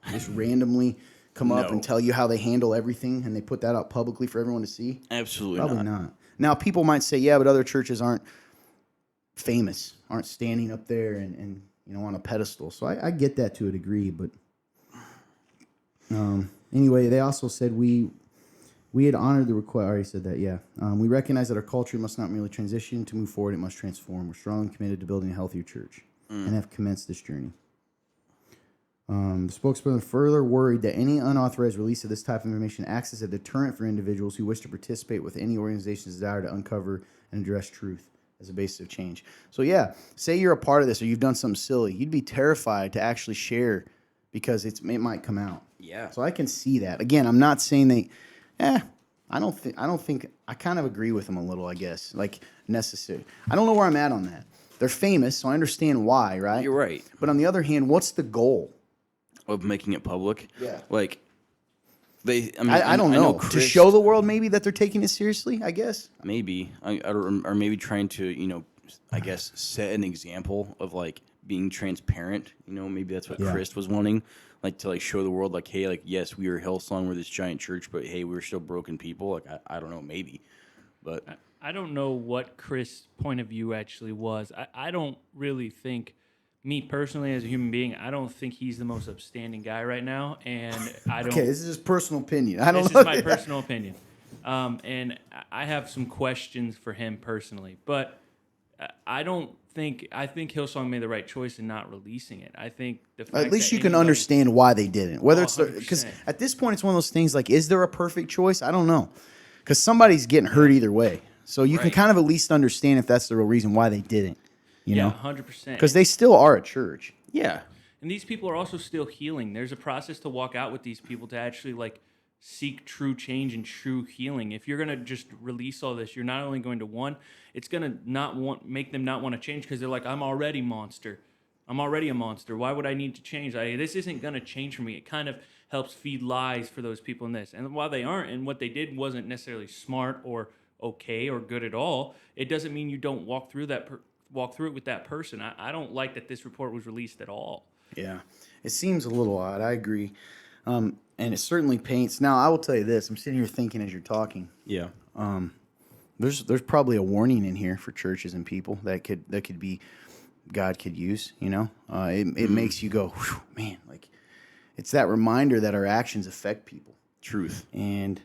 Just randomly come up and tell you how they handle everything, and they put that out publicly for everyone to see? Absolutely Probably not. Now, people might say, yeah, but other churches aren't famous, aren't standing up there and on a pedestal. So I get that to a degree, but anyway, they also said we had honored the request. I already said that, yeah. We recognize that our culture must not merely transition. To move forward, it must transform. We're strongly committed to building a healthier church and have commenced this journey. The spokesperson further worried that any unauthorized release of this type of information acts as a deterrent for individuals who wish to participate with any organization's desire to uncover and address truth as a basis of change. So yeah, say you're a part of this or you've done something silly, you'd be terrified to actually share because it might come out. Yeah. So I can see that. Again, I'm not saying I don't think I kind of agree with him a little, I guess. Like necessary. I don't know where I'm at on that. They're famous, so I understand why, right? You're right. But on the other hand, what's the goal? Of making it public. Yeah. Like they. I mean, I don't know. To Chris, show the world maybe that they're taking it seriously, I guess. maybe or maybe trying to I guess set an example of like being transparent. Maybe that's what Yeah. Chris was wanting, like to like show the world like, hey, like yes, we are Hillsong, we're this giant church, but hey, we're still broken people. Like I don't know, maybe, but I don't know what Chris' point of view actually was. I don't really think, me personally as a human being, I don't think he's the most upstanding guy right now, and I don't. Okay, this is his personal opinion. I don't This know. is my personal opinion, and I have some questions for him personally, but I don't think. I think Hillsong made the right choice in not releasing it. I think the fact At least that you can anybody- understand why they didn't. Whether Oh, it's because 100%. at this point it's one of those things like, is there a perfect choice? I don't know, because somebody's getting hurt either way. So you can Right. kind of at least understand if that's the real reason why they didn't. You Yeah, know, 100%. because they still are a church. yeah, And these people are also still healing. There's a process to walk out with these people to actually like seek true change and true healing. If you're gonna just release all this, you're not only going to it's gonna make them not want to change because they're like, I'm already monster. I'm already a monster. Why would I need to change? This isn't gonna change for me. It kind of helps feed lies for those people in this. And while they aren't, and what they did wasn't necessarily smart or okay or good at all, it doesn't mean you don't walk through it with that person. I don't like that this report was released at all. Yeah, it seems a little odd. I agree, and it certainly paints. Now, I will tell you this: I'm sitting here thinking as you're talking. yeah, There's probably a warning in here for churches and people that could be God could use. It makes you go, whew, man, like it's that reminder that our actions affect people. truth. And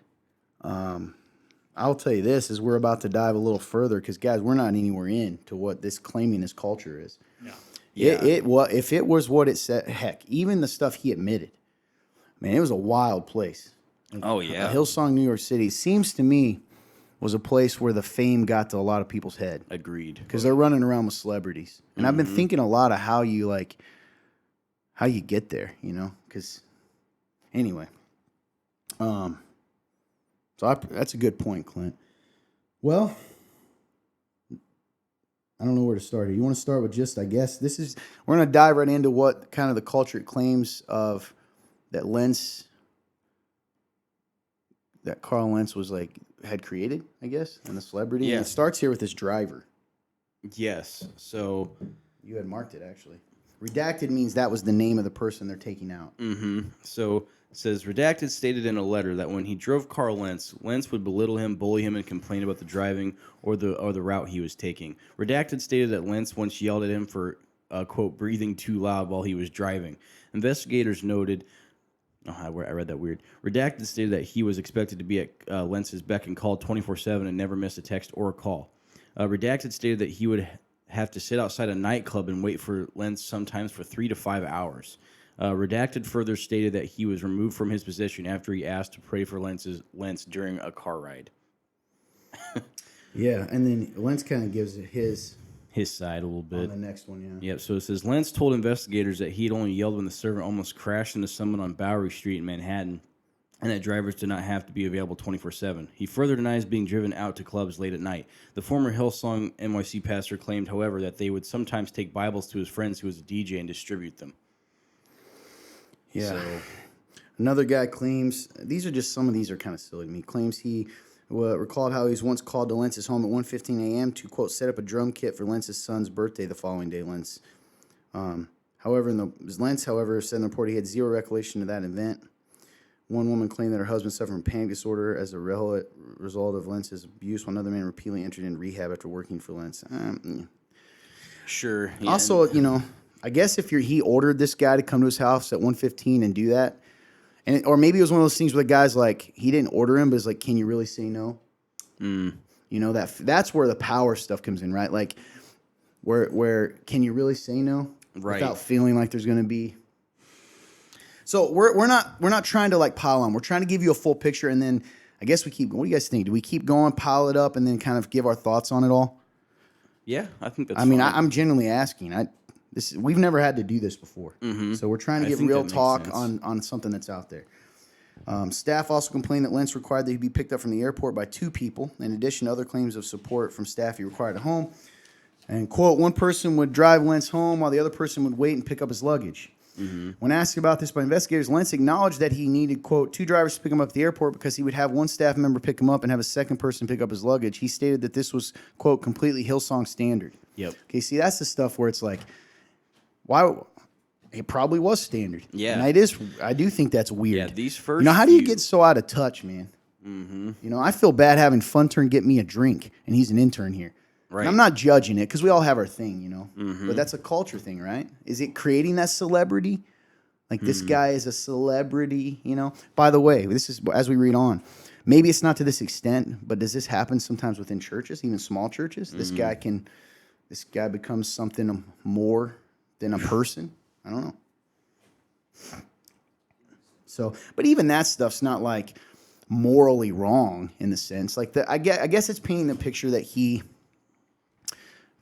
I'll tell you this: as we're about to dive a little further, because guys, we're not anywhere in to what this claiming this culture is. No. Yeah. If it was what it said, heck, even the stuff he admitted, man, it was a wild place. Oh yeah, Hillsong, New York City, seems to me was a place where the fame got to a lot of people's head agreed. because they're running around with celebrities. And I've been thinking a lot of how you get there, because anyway. That's a good point, Clint. Well, I don't know where to start here. You want to start with just, I guess, we're going to dive right into what kind of the culture it claims of that Carl Lentz had created, I guess, and the celebrity. Yeah. And it starts here with this driver. Yes. So, You had marked it, actually. Redacted means that was the name of the person they're taking out. So it says redacted stated in a letter that when he drove Carl Lentz would belittle him, bully him, and complain about the driving or the route he was taking. Redacted stated that Lentz once yelled at him for quote breathing too loud while he was driving. Investigators noted. Oh, I read that weird. Redacted stated that he was expected to be at Lentz's beck and call 24/7 and never miss a text or a call. Redacted stated that he would have to sit outside a nightclub and wait for Lentz sometimes for 3 to 5 hours. Redacted further stated that he was removed from his position after he asked to pray for Lentz during a car ride. Yeah, and then Lentz kind of gives his Side a little on bit. the next one, yeah. Yep, so it says Lentz told investigators that he had only yelled when the servant almost crashed into someone on Bowery Street in Manhattan, and that drivers did not have to be available 24/7. He further denies being driven out to clubs late at night. The former Hillsong NYC pastor claimed, however, that they would sometimes take Bibles to his friends who was a DJ and distribute them. Yeah. So, Another guy claims, some of these are kind of silly to me, claims he recalled how he was once called to Lentz's home at 1:15 a.m. to, quote, set up a drum kit for Lentz's son's birthday the following day. Lentz said in the report he had zero recollection of that event. One woman claimed that her husband suffered from panic disorder as a result of Lentz's abuse, while another man repeatedly entered into rehab after working for Lentz. sure. Yeah, Also, I guess if he ordered this guy to come to his house at 1:15 and do that, or maybe it was one of those things where the guy's like, he didn't order him, but it's like, can you really say no? That's where the power stuff comes in, right? Like, where can you really say no Right. without feeling like there's going to be? So we're not trying to like pile on. We're trying to give you a full picture, and then I guess we keep. What do you guys think? Do we keep going, pile it up, and then kind of give our thoughts on it all? yeah, I think that's I mean, fine. I'm genuinely asking. We've never had to do this before, so we're trying to I get think real that makes talk sense. on something that's out there. Staff also complained that Lentz required that he be picked up from the airport by 2 people. In addition to other claims of support from staff he required at home. And, quote, one person would drive Lentz home while the other person would wait and pick up his luggage. When asked about this by investigators, Lentz acknowledged that he needed, quote, 2 drivers to pick him up at the airport because he would have one staff member pick him up and have a second person pick up his luggage. He stated that this was, quote, completely Hillsong standard. Yep. Okay, see, that's the stuff where it's like, why? It probably was standard. Yeah. And I do think that's weird. Yeah, these first how do you few- get so out of touch, man? I feel bad having Funtern get me a drink, and he's an intern here. Right. And I'm not judging it because we all have our thing, But that's a culture thing, right? Is it creating that celebrity? Like this guy is a celebrity, By the way, this is as we read on. Maybe it's not to this extent, but does this happen sometimes within churches, even small churches? This guy becomes something more than a person. I don't know. So, but even that stuff's not like morally wrong in the sense. Like I guess it's painting the picture that he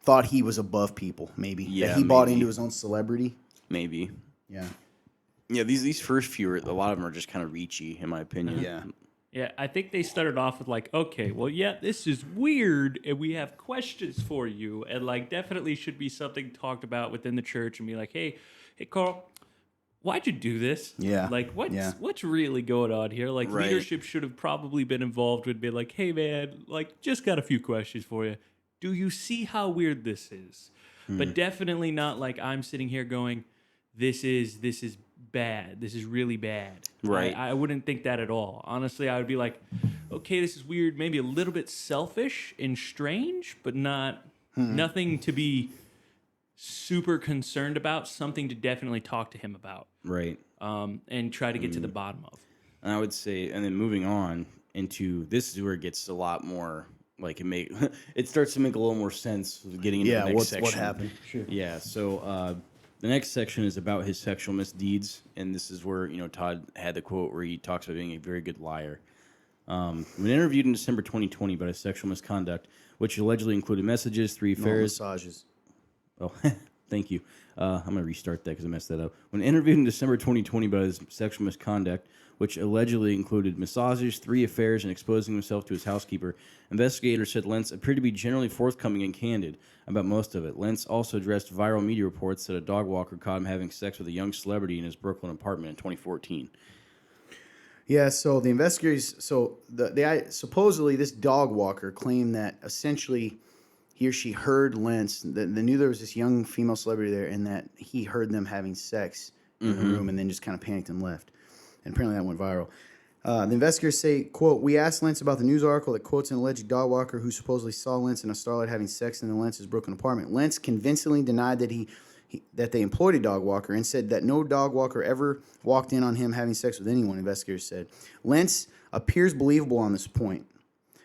thought he was above people, maybe. Yeah, that he bought maybe. into his own celebrity. Maybe. Yeah. Yeah, these first few, a lot of them are just kind of reachy, in my opinion. Yeah. Yeah, I think they started off with like, okay, well, yeah, this is weird, and we have questions for you, and like definitely should be something talked about within the church, and be like, hey, Carl, why'd you do this? Yeah. Like, Yeah. what's really going on here? Like, Right. leadership should have probably been involved with being like, hey, man, like, just got a few questions for you. Do you see how weird this is? But definitely not like I'm sitting here going, this is bad. This is really bad. Right. I wouldn't think that at all. Honestly, I would be like, okay, this is weird, maybe a little bit selfish and strange, but nothing to be super concerned about, something to definitely talk to him about. Right. And try to get to the bottom of. And I would say, and then moving on into, this is where it gets a lot more, like it starts to make a little more sense getting into the next section. what happened? Sure. Yeah, so the next section is about his sexual misdeeds, and this is where, Todd had the quote where he talks about being a very good liar. When interviewed in December 2020 about his sexual misconduct, which allegedly included messages, 3 affairs. Massages. Oh, thank you. I'm going to restart that because I messed that up. When interviewed in December 2020 about his sexual misconduct, which allegedly included massages, 3 affairs, and exposing himself to his housekeeper, investigators said Lentz appeared to be generally forthcoming and candid about most of it. Lentz also addressed viral media reports that a dog walker caught him having sex with a young celebrity in his Brooklyn apartment in 2014. Yeah, so the investigators, supposedly this dog walker claimed that essentially he or she heard Lentz, they knew there was this young female celebrity there, and that he heard them having sex in the room and then just kind of panicked and left. And apparently that went viral. The investigators say, quote, we asked Lentz about the news article that quotes an alleged dog walker who supposedly saw Lentz and a starlet having sex in Lentz's Brooklyn apartment. Lentz convincingly denied that that they employed a dog walker and said that no dog walker ever walked in on him having sex with anyone, investigators said. Lentz appears believable on this point,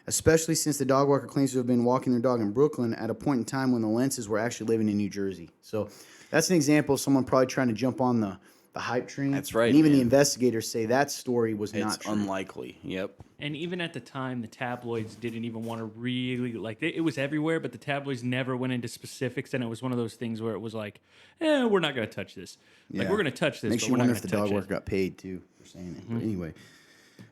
especially since the dog walker claims to have been walking their dog in Brooklyn at a point in time when the Lentzes were actually living in New Jersey. So that's an example of someone probably trying to jump on the hype train. That's right, And even the man. investigators say that story was It's not true. unlikely. Yep. And even at the time, the tabloids didn't even want to really, it was everywhere, but the tabloids never went into specifics, and it was one of those things where it was like, we're not going to touch this. Like, Yeah. we're going to touch this, Makes but you we're not wonder going if to the touch dog it. worker got paid too for saying it. But anyway.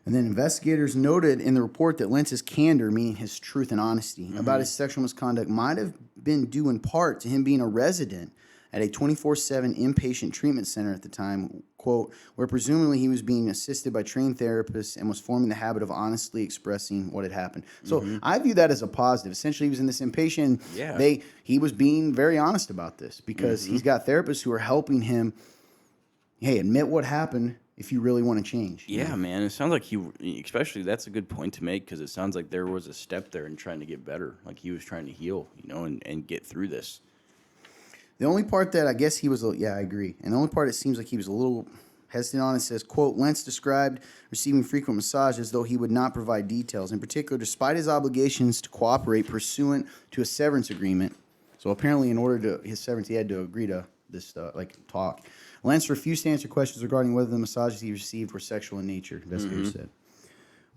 And then investigators noted in the report that Lentz's candor, meaning his truth and honesty, about his sexual misconduct might have been due in part to him being a resident at a 24/7 inpatient treatment center at the time, quote, where presumably he was being assisted by trained therapists and was forming the habit of honestly expressing what had happened. So I view that as a positive. Essentially, he was in this inpatient. Yeah. He was being very honest about this because he's got therapists who are helping him, hey, admit what happened if you really want to change. Yeah, man. It sounds like especially that's a good point to make because it sounds like there was a step there in trying to get better. Like he was trying to heal, and get through this. The only part that I guess he was, I agree. And the only part it seems like he was a little hesitant on, it says, quote, Lentz described receiving frequent massages, though he would not provide details. In particular, despite his obligations to cooperate pursuant to a severance agreement. So apparently in order to his severance, he had to agree to this talk. Lentz refused to answer questions regarding whether the massages he received were sexual in nature, investigators said.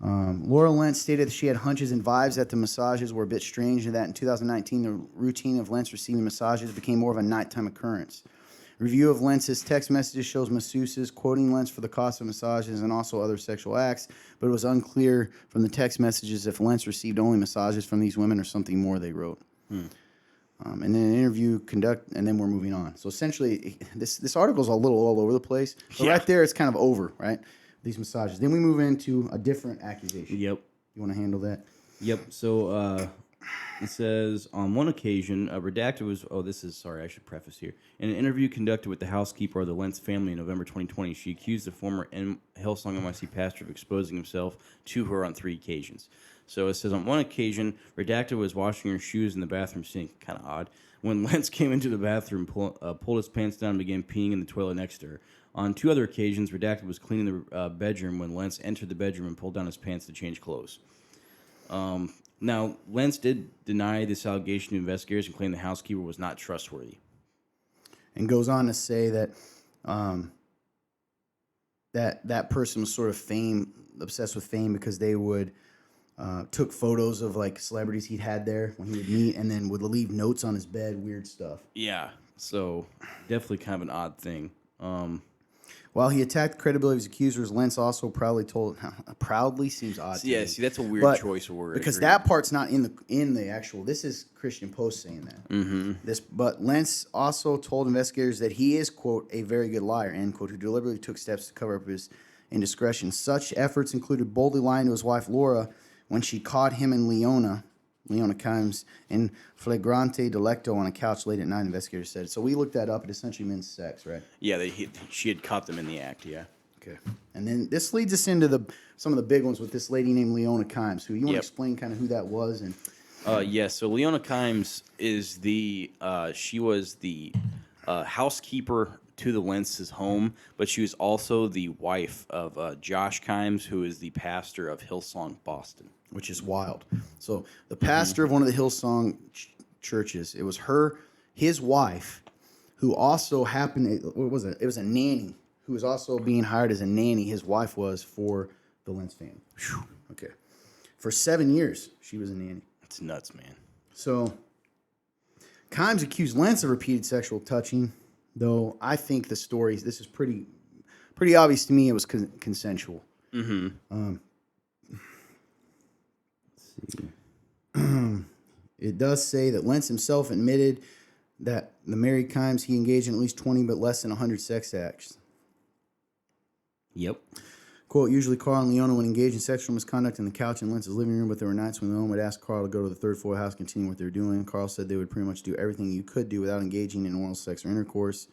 Laura Lentz stated that she had hunches and vibes that the massages were a bit strange and that in 2019 the routine of Lentz receiving massages became more of a nighttime occurrence. Review of Lentz's text messages shows masseuses quoting Lentz for the cost of massages and also other sexual acts, but it was unclear from the text messages if Lentz received only massages from these women or something more, they wrote. And then an interview and then we're moving on. So essentially, this article is a little all over the place. So right there, it's kind of over, right? These massages. Then we move into a different accusation. Yep. You want to handle that? Yep. So it says, on one occasion, redacted was... Oh, this is... Sorry, I should preface here. In an interview conducted with the housekeeper of the Lentz family in November 2020, she accused the former Hillsong NYC pastor of exposing himself to her on 3 occasions. So it says, on one occasion, redacted was washing her shoes in the bathroom sink. Kind of odd. When Lentz came into the bathroom, pulled his pants down and began peeing in the toilet next to her. On 2 other occasions, redacted was cleaning the bedroom when Lentz entered the bedroom and pulled down his pants to change clothes. Now, Lentz did deny this allegation to investigators and claimed the housekeeper was not trustworthy. And goes on to say that that person was sort of obsessed with fame because they would took photos of like celebrities he'd had there when he would meet, and then would leave notes on his bed, weird stuff. Yeah. So definitely kind of an odd thing. While he attacked the credibility of his accusers, Lentz also proudly seems odd. Yeah, to me. see, that's a weird choice of word. Because that part's not in the actual. This is Christian Post saying that. Mm-hmm. But Lentz also told investigators that he is, quote, a very good liar, end quote, who deliberately took steps to cover up his indiscretion. Such efforts included boldly lying to his wife Laura when she caught him and Leona Kimes, in flagrante delicto on a couch late at night, investigators said. So we looked that up. It essentially means sex, right? Yeah, she had caught them in the act, yeah. Okay. And then this leads us into some of the big ones with this lady named Leona Kimes, who you want to explain kind of who that was? And So Leona Kimes is she was the housekeeper to the Lentz's home, but she was also the wife of Josh Kimes, who is the pastor of Hillsong Boston. which is wild. So the pastor of one of the Hillsong churches, it was his wife, who also happened, what was it? It was a nanny, who was also being hired as a nanny, his wife was, for the Lentz family. Whew. Okay. For 7 years, she was a nanny. It's nuts, man. So Kimes accused Lentz of repeated sexual touching, though I think this is pretty obvious to me it was consensual. Mm-hmm. It does say that Lentz himself admitted that the married Kimes he engaged in at least 20 but less than 100 sex acts. Yep. Quote, usually Carl and Leona would engage in sexual misconduct in the couch in Lentz's living room, but there were nights when Leona would ask Carl to go to the third floor house and continue what they were doing. Carl said they would pretty much do everything you could do without engaging in oral sex or intercourse.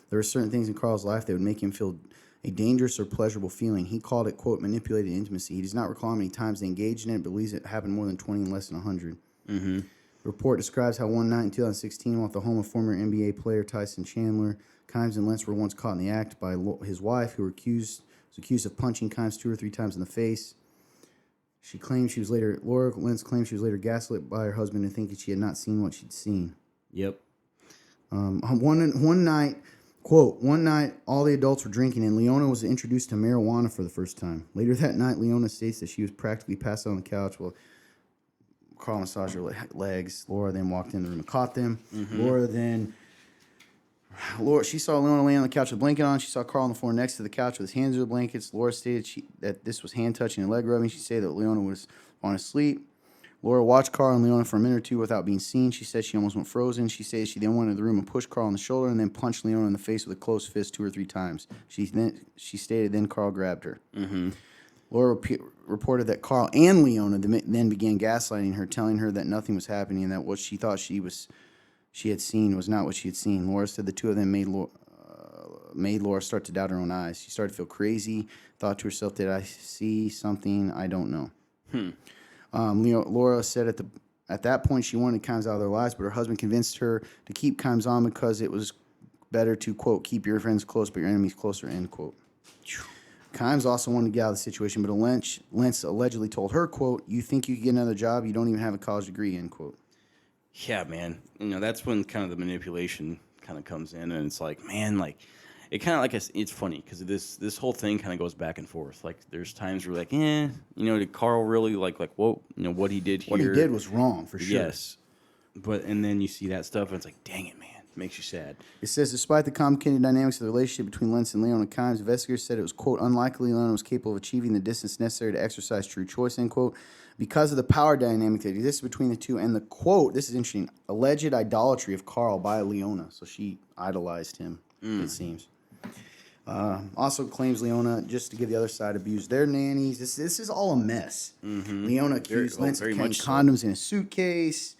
There were certain things in Carl's life that would make him feel a dangerous or pleasurable feeling. He called it, quote, manipulated intimacy. He does not recall how many times they engaged in it, but believes it happened more than 20 and less than 100. Mm-hmm. The report describes how one night in 2016, while at the home of former NBA player Tyson Chandler, Kimes and Lentz were once caught in the act by his wife, who was accused of punching Kimes 2 or 3 times in the face. Laura Lentz claimed she was later gaslit by her husband into thinking she had not seen what she'd seen. Yep. One night, quote, one night all the adults were drinking and Leona was introduced to marijuana for the first time. Later that night, Leona states that she was practically passed out on the couch while Carl massaged her legs. Laura then walked in the room and caught them. Mm-hmm. She saw Leona laying on the couch with a blanket on. She saw Carl on the floor next to the couch with his hands in the blankets. Laura stated that this was hand touching and leg rubbing. She said that Leona was falling asleep. Laura watched Carl and Leona for a minute or two without being seen. She said she almost went frozen. She said she then went into the room and pushed Carl on the shoulder and then punched Leona in the face with a closed fist 2 or 3 times. She stated then Carl grabbed her. Mm-hmm. Laura reported that Carl and Leona then began gaslighting her, telling her that nothing was happening and that what she thought she had seen was not what she had seen. Laura said the two of them made Laura start to doubt her own eyes. She started to feel crazy, thought to herself, did I see something? I don't know. Laura said at that point she wanted Kimes out of their lives, but her husband convinced her to keep Kimes on because it was better to, quote, keep your friends close but your enemies closer, end quote. Kimes also wanted to get out of the situation, but Lentz allegedly told her, quote, you think you could get another job? You don't even have a college degree, end quote. Yeah, man. That's when kind of the manipulation kind of comes in, and it's like, man, like, it kind of like it's funny because this whole thing kind of goes back and forth. Like, there's times where like, did Carl really like whoa, what he did here? What he did was wrong for sure. Yes, and then you see that stuff, and it's like, dang it, man. makes you sad. It says, despite the complicated dynamics of the relationship between Lentz and Leona Kimes, investigators said it was, quote, unlikely Leona was capable of achieving the distance necessary to exercise true choice, end quote, because of the power dynamic that exists between the two and the, quote, this is interesting, alleged idolatry of Carl by Leona. So she idolized him, it seems. Also claims Leona, just to give the other side, abused their nannies. This is all a mess. Leona accused Lentz of carrying condoms in a suitcase.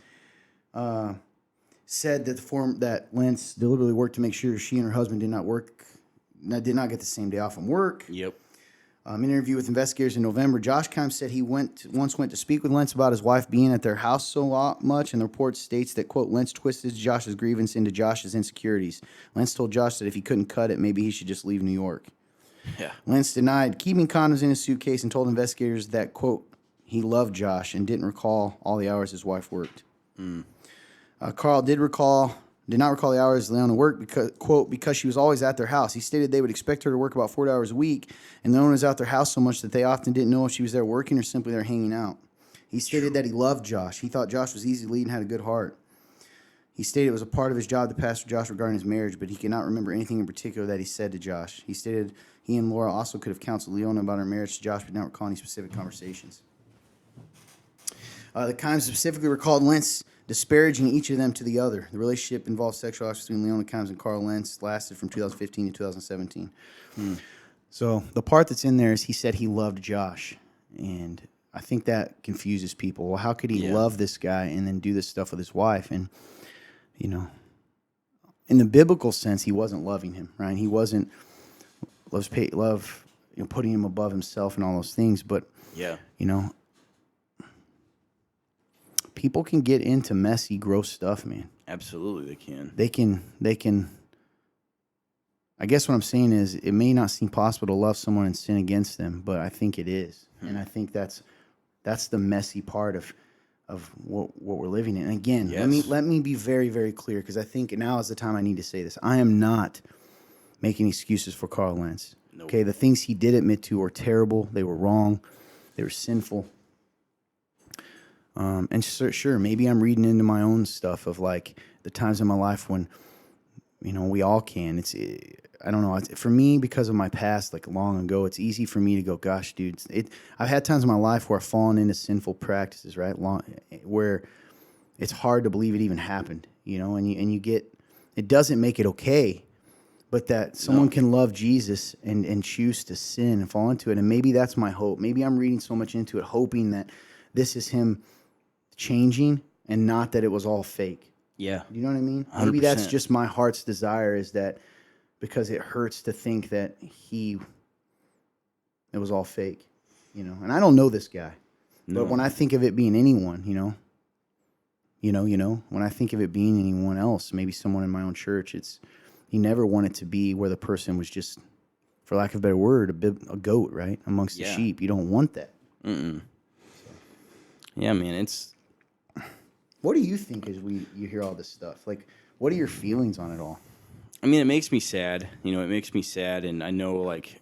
Said that Lentz deliberately worked to make sure she and her husband did not get the same day off from work. Yep. In an interview with investigators in November, Josh Kimes said he once went to speak with Lentz about his wife being at their house so much, and the report states that, quote, Lentz twisted Josh's grievance into Josh's insecurities. Lentz told Josh that if he couldn't cut it, maybe he should just leave New York. Yeah. Lentz denied keeping condoms in his suitcase and told investigators that, quote, he loved Josh and didn't recall all the hours his wife worked. Carl did not recall the hours Leona worked because, quote, because she was always at their house. He stated they would expect her to work about 40 hours a week, and Leona was at their house so much that they often didn't know if she was there working or simply there hanging out. He stated that he loved Josh. He thought Josh was easy to lead and had a good heart. He stated it was a part of his job to pastor Josh regarding his marriage, but he could not remember anything in particular that he said to Josh. He stated he and Laura also could have counseled Leona about her marriage to Josh, but not recall any specific conversations. The Kimes specifically recalled Lentz disparaging each of them to the other. The relationship involved sexual acts between Leona Kimes and Carl Lentz, lasted from 2015 to 2017. So the part that's in there is he said he loved Josh, and I think that confuses people. Well, how could he love this guy and then do this stuff with his wife? And, you know, in the biblical sense, he wasn't loving him, right? He wasn't putting him above himself and all those things. But, you know, people can get into messy, gross stuff, man. Absolutely, they can. They can. I guess what I'm saying is it may not seem possible to love someone and sin against them, but I think it is. And I think that's the messy part of what we're living in. And again, let me be very, very clear, because I think now is the time I need to say this. I am not making excuses for Carl Lentz. Nope. Okay, the things he did admit to were terrible. They were wrong. They were sinful. And sure, maybe I'm reading into my own stuff of like the times in my life when, you know, we all can. I don't know. For me, because of my past, like long ago, it's easy for me to go, gosh, dude. I've had times in my life where I've fallen into sinful practices, right? Where it's hard to believe it even happened, you know, and you get, it doesn't make it okay, but that someone can love Jesus and choose to sin and fall into it. And maybe that's my hope. Maybe I'm reading so much into it, hoping that this is him changing and not that it was all fake. Yeah. You know what I mean? 100%. Maybe that's just my heart's desire, is that because it hurts to think that it was all fake, you know. And I don't know this guy, but when I think of it being anyone, when I think of it being anyone else, maybe someone in my own church, he never wanted to be where the person was just, for lack of a better word, a goat, right, amongst the sheep. You don't want that. Yeah, man, What do you think as you hear all this stuff? Like, what are your feelings on it all? I mean, it makes me sad. You know, it makes me sad, and I know, like,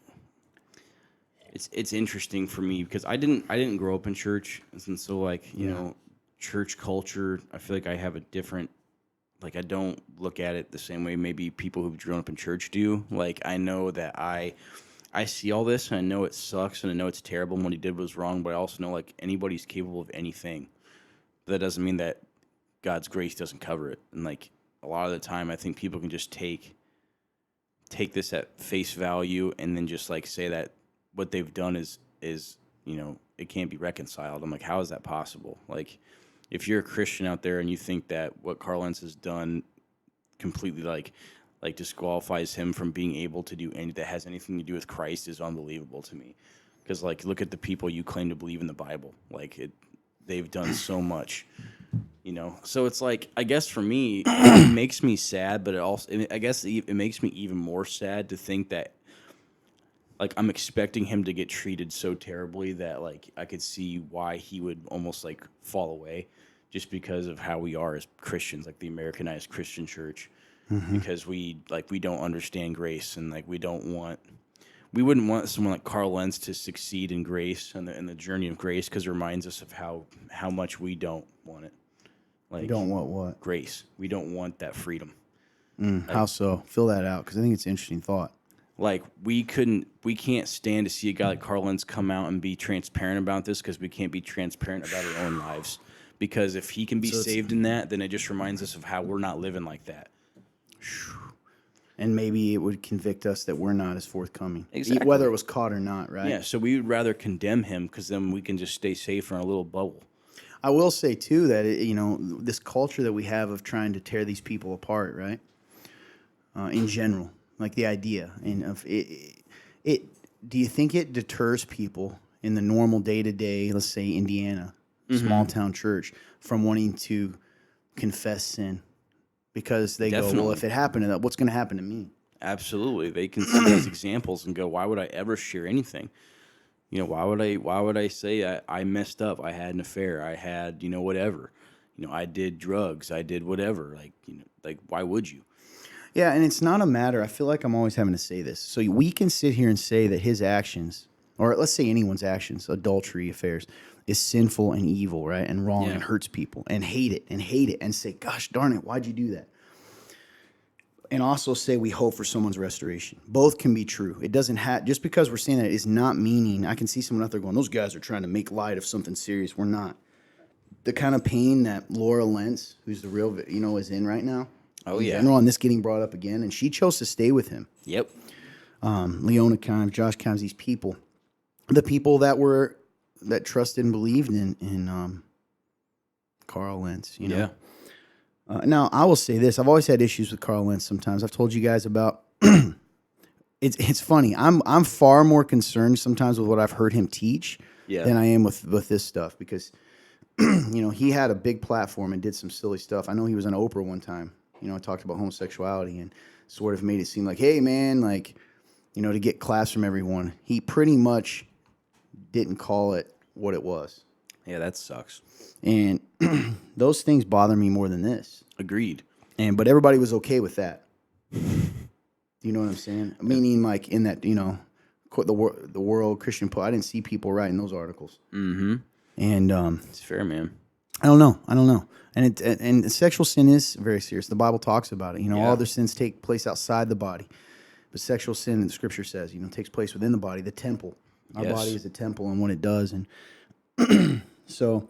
it's interesting for me because I didn't grow up in church, and so, like, you know, church culture, I feel like I have a different, like, I don't look at it the same way maybe people who've grown up in church do. Like, I know that I see all this, and I know it sucks, and I know it's terrible, and what he did was wrong, but I also know, like, anybody's capable of anything. But that doesn't mean that God's grace doesn't cover it. And, like, a lot of the time, I think people can just take this at face value and then just, like, say that what they've done is you know, it can't be reconciled. I'm like, how is that possible? Like, if you're a Christian out there and you think that what Carl Lentz has done completely, like disqualifies him from being able to do anything that has anything to do with Christ, is unbelievable to me. Because, like, look at the people you claim to believe in the Bible. Like, they've done so much. You know, so it's like, I guess for me, it makes me sad, but I guess it makes me even more sad to think that, like, I'm expecting him to get treated so terribly that, like, I could see why he would almost, like, fall away just because of how we are as Christians, like the Americanized Christian church, because we don't understand grace, and, like, we wouldn't want someone like Carl Lentz to succeed in grace and the journey of grace, because it reminds us of how much we don't want it. Like, You don't want what? grace. We don't want that freedom. How so? Fill that out, because I think it's an interesting thought. Like we can't stand to see a guy like Carl Lentz come out and be transparent about this because we can't be transparent about our own lives. Because if he can be saved in that, then it just reminds us of how we're not living like that. And maybe it would convict us that we're not as forthcoming, Exactly. whether it was caught or not, right? Yeah, so we would rather condemn him because then we can just stay safe in our little bubble. I will say too that this culture that we have of trying to tear these people apart, right? In general, like the idea and of it. Do you think it deters people in the normal day to day, let's say Indiana, small town church, from wanting to confess sin? Because they go, well, if it happened to that, what's going to happen to me? Absolutely, they can see these examples and go, "Why would I ever share anything? Why would I say I messed up? I had an affair. I had whatever. I did drugs. I did whatever. Like why would you?" Yeah, and it's not a matter. I feel like I'm always having to say this. So we can sit here and say that his actions, or let's say anyone's actions, adultery, affairs, is sinful and evil, right? And wrong and hurts people and hate it and say, gosh darn it, why'd you do that? And also say we hope for someone's restoration. Both can be true. It doesn't have, just because we're saying that is not meaning, I can see someone out there going, those guys are trying to make light of something serious. We're not. The kind of pain that Laura Lentz, who's the real, is in right now. Oh, in yeah. general, and this getting brought up again, and she chose to stay with him. Yep. Leona Kimes, Josh Kimes, these people, the people that trusted and believed in Carl Lentz, Yeah. Now, I will say this. I've always had issues with Carl Lentz sometimes. I've told you guys about it's funny. I'm far more concerned sometimes with what I've heard him teach than I am with this stuff because he had a big platform and did some silly stuff. I know he was on Oprah one time, talked about homosexuality and sort of made it seem like, hey man, like, to get claps from everyone. He pretty much didn't call it what it was. Yeah, that sucks. And those things bother me more than this. Agreed. But everybody was okay with that. You know what I'm saying? Meaning, like in that, the world Christian I didn't see people writing those articles. Mm-hmm. And It's fair, man. I don't know. And sexual sin is very serious. The Bible talks about it. All other sins take place outside the body, but sexual sin, the Scripture says, takes place within the body, the temple. Our body is a temple, and what it does, and so.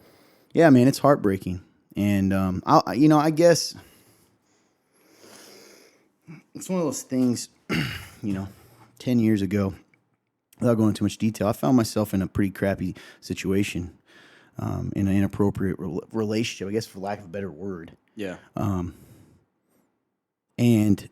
Yeah, man, it's heartbreaking, and I guess it's one of those things. 10 years ago, without going into much detail, I found myself in a pretty crappy situation, in an inappropriate relationship, I guess, for lack of a better word. Yeah. And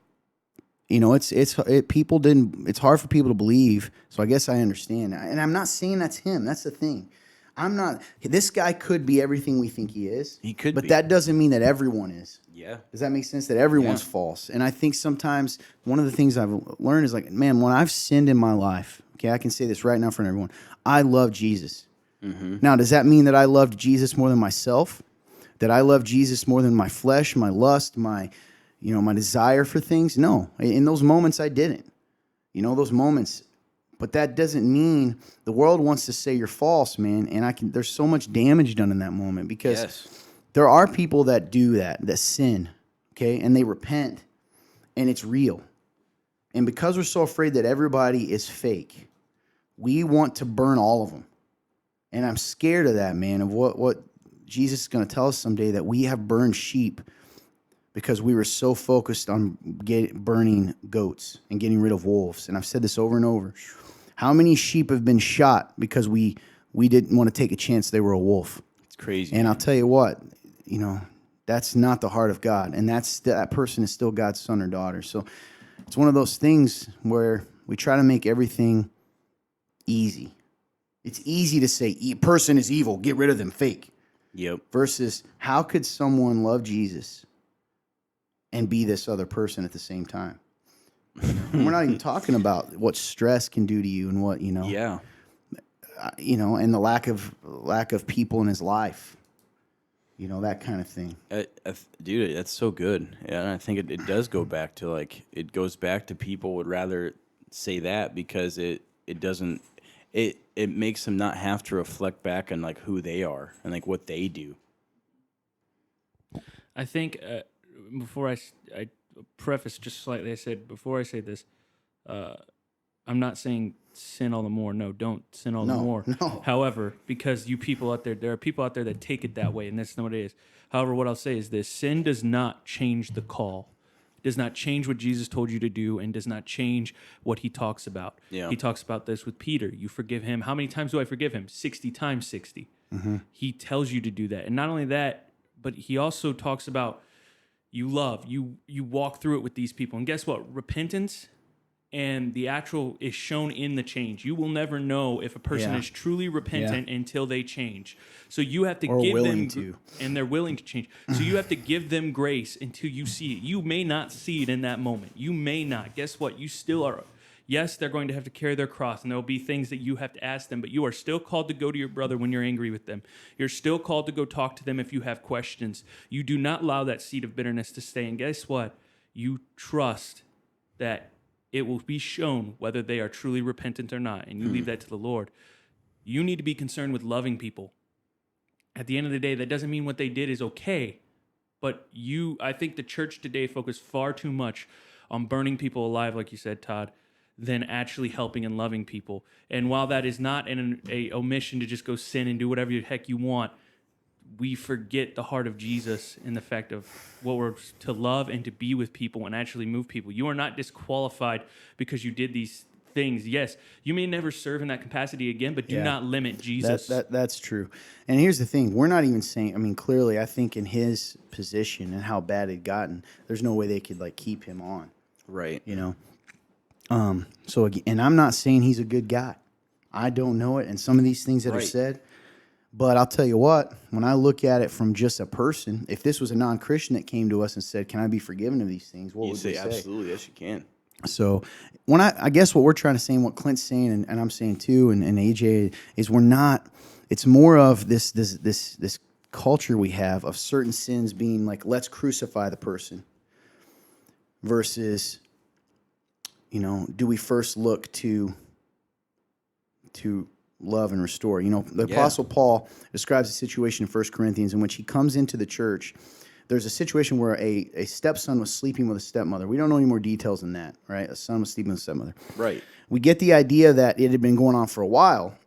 people didn't. It's hard for people to believe, so I guess I understand. And I'm not saying that's him. That's the thing. I'm not. This guy could be everything we think he is. He could but be. that doesn't mean that everyone is. Yeah. Does that make sense? That everyone's false. And I think sometimes one of the things I've learned is like, man, when I've sinned in my life, okay, I can say this right now in front of everyone. I love Jesus. Mm-hmm. Now, does that mean that I loved Jesus more than myself? That I love Jesus more than my flesh, my lust, my desire for things? No. In those moments, I didn't. Those moments. But that doesn't mean the world wants to say you're false, man. And there's so much damage done in that moment because there are people that do that sin, okay? And they repent, and it's real. And because we're so afraid that everybody is fake, we want to burn all of them. And I'm scared of that, man, of what Jesus is going to tell us someday, that we have burned sheep because we were so focused on burning goats and getting rid of wolves. And I've said this over and over. How many sheep have been shot because we didn't want to take a chance they were a wolf? It's crazy. And I'll tell you what, that's not the heart of God. And that person is still God's son or daughter. So it's one of those things where we try to make everything easy. It's easy to say, person is evil, get rid of them, fake. Yep. Versus, how could someone love Jesus and be this other person at the same time? And we're not even talking about what stress can do to you and what, Yeah. And the lack of people in his life, that kind of thing. Dude, that's so good. Yeah, and I think it does go back to it goes back to people would rather say that because it doesn't, it makes them not have to reflect back on who they are and what they do. I think before I preface just slightly. I said before I say this, I'm not saying sin all the more. No, don't sin all the more. No. However, because you people out there are people out there that take it that way, and that's not what it is. However, what I'll say is this: sin does not change the call. It does not change what Jesus told you to do, and does not change what he talks about. Yeah. He talks about this with Peter. You forgive him. How many times do I forgive him? 60 times 60. He tells you to do that. And not only that, but he also talks about you love. You walk through it with these people. And guess what? Repentance and the actual is shown in the change. You will never know if a person Yeah. is truly repentant until they change. So you have to Or give willing them to. and they're willing to change. So you have to give them grace until you see it. You may not see it in that moment. You may not. Guess what? You still are. Yes, they're going to have to carry their cross, and there will be things that you have to ask them, but you are still called to go to your brother when you're angry with them. You're still called to go talk to them if you have questions. You do not allow that seed of bitterness to stay. And guess what? You trust that it will be shown whether they are truly repentant or not, and you leave that to the Lord. You need to be concerned with loving people. At the end of the day, that doesn't mean what they did is okay, but I think the church today focused far too much on burning people alive, like you said, Todd, than actually helping and loving people. And while that is not a omission to just go sin and do whatever the heck you want, we forget the heart of Jesus in the fact of what we're to love and to be with people and actually move people. You are not disqualified because you did these things. Yes, you may never serve in that capacity again, but do not limit Jesus. That's true. And here's the thing. We're not even saying, I mean, clearly, I think in his position and how bad it had gotten, there's no way they could, like, keep him on, Right. you know? So, again, and I'm not saying he's a good guy. I don't know it. And some of these things that are Right. said, but I'll tell you what, when I look at it from just a person, if this was a non-Christian that came to us and said, can I be forgiven of these things? What You would say we say? absolutely, yes, you can. So when I guess what we're trying to say and what Clint's saying and I'm saying too and AJ is we're not, it's more of this culture we have of certain sins being like, let's crucify the person versus, you know, do we first look to love and restore? You know, the Apostle Paul describes a situation in 1 Corinthians in which he comes into the church. There's a situation where a stepson was sleeping with a stepmother. We don't know any more details than that, right? A son was sleeping with a stepmother. Right. We get the idea that it had been going on for a while,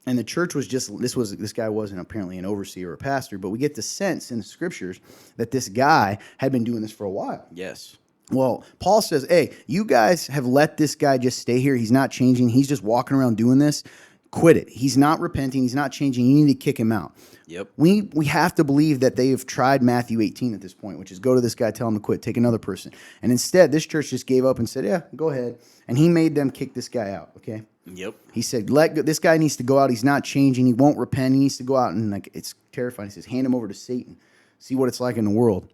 and the church was just, this guy wasn't apparently an overseer or a pastor, but we get the sense in the scriptures that this guy had been doing this for a while. Yes. Well, Paul says, hey, you guys have let this guy just stay here. He's not changing. He's just walking around doing this. Quit it. He's not repenting. He's not changing. You need to kick him out. Yep. We have to believe that they have tried Matthew 18 at this point, which is go to this guy, tell him to quit, take another person. And instead, this church just gave up and said, yeah, go ahead. And he made them kick this guy out, okay? Yep. He said, this guy needs to go out. He's not changing. He won't repent. He needs to go out. And like, it's terrifying. He says, hand him over to Satan. See what it's like in the world.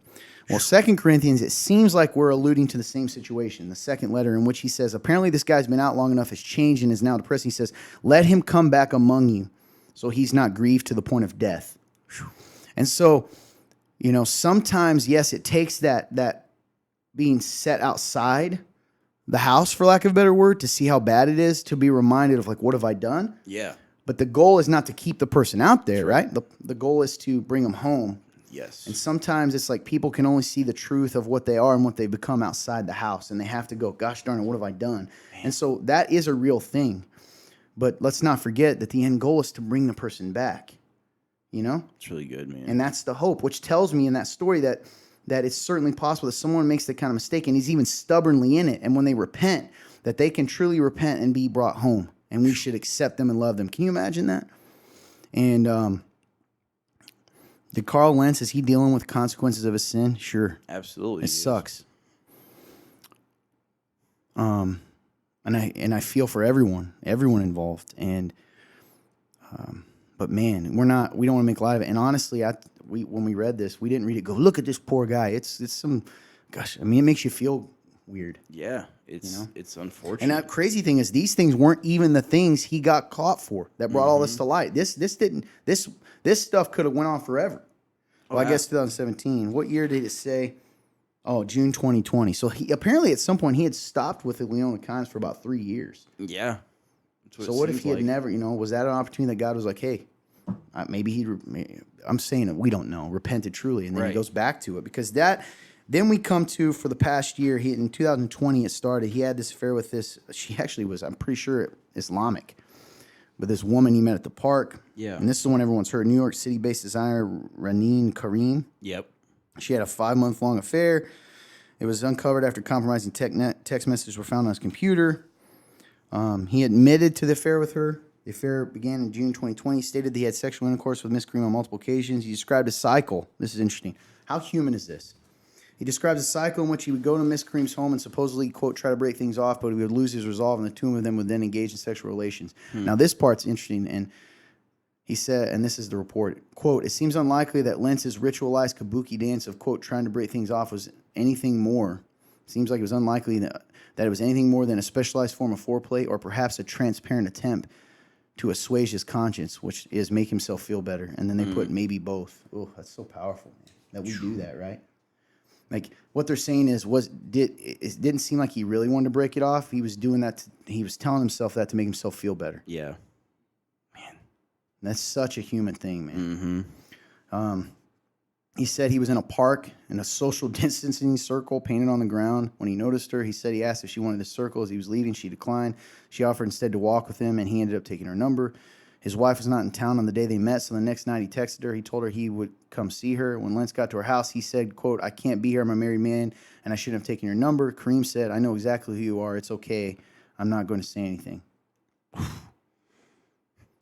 Well, 2 Corinthians, it seems like we're alluding to the same situation, the second letter in which he says, apparently this guy's been out long enough, has changed, and is now depressed. He says, let him come back among you so he's not grieved to the point of death. Whew. And so, you know, sometimes, yes, it takes that being set outside the house, for lack of a better word, to see how bad it is, to be reminded of, like, what have I done? Yeah. But the goal is not to keep the person out there, right? The goal is to bring them home. Yes. And sometimes it's like people can only see the truth of what they are and what they become outside the house. And they have to go, gosh darn it, what have I done? Man. And so that is a real thing. But let's not forget that the end goal is to bring the person back. You know? It's really good, man. And that's the hope, which tells me in that story that it's certainly possible that someone makes that kind of mistake and he's even stubbornly in it. And when they repent, that they can truly repent and be brought home. And we should accept them and love them. Can you imagine that? And did Carl Lentz, is he dealing with consequences of his sin? Sure. Absolutely. It sucks. And I feel for everyone involved. And but man, we don't want to make light of it. And honestly, when we read this, we didn't read it. Go look at this poor guy. It's some, gosh. I mean, it makes you feel weird. Yeah, it's unfortunate. And that crazy thing is, these things weren't even the things he got caught for that brought all this to light. This stuff could have went on forever. Well, I guess 2017. What year did it say? Oh, June 2020. So he apparently at some point he had stopped with the Leona Cons for about 3 years. Yeah. So what if he had never, was that an opportunity that God was like, hey, maybe I'm saying it, we don't know, repented truly, and then he goes back to it, because that Then we come to, for the past year, in 2020 it started. He had this affair with this. She actually was, I'm pretty sure, Islamic. But this woman he met at the park. Yeah. And this is the one everyone's heard. New York City-based designer Raneen Kareem. Yep. She had a 5-month-long affair. It was uncovered after compromising text messages were found on his computer. He admitted to the affair with her. The affair began in June 2020. He stated that he had sexual intercourse with Miss Kareem on multiple occasions. He described a cycle. This is interesting. How human is this? He describes a cycle in which he would go to Miss Kareem's home and supposedly, quote, try to break things off, but he would lose his resolve, and the two of them would then engage in sexual relations. Now, this part's interesting, and he said, and this is the report, quote, it seems unlikely that Lentz's ritualized kabuki dance of, quote, trying to break things off was anything more. Seems like it was unlikely that it was anything more than a specialized form of foreplay or perhaps a transparent attempt to assuage his conscience, which is make himself feel better. And then they put maybe both. Oh, that's so powerful, man, that we do that, right? Like, what they're saying is, it didn't seem like he really wanted to break it off. He was doing that. He was telling himself that to make himself feel better. Yeah. That's such a human thing, man. Mm-hmm. He said he was in a park in a social distancing circle painted on the ground. When he noticed her, he said he asked if she wanted to circle as he was leaving. She declined. She offered instead to walk with him, and he ended up taking her number. His wife was not in town on the day they met, so the next night he texted her. He told her he would come see her. When Lentz got to her house, he said, quote, I can't be here. I'm a married man, and I shouldn't have taken your number. Kareem said, I know exactly who you are. It's okay. I'm not going to say anything.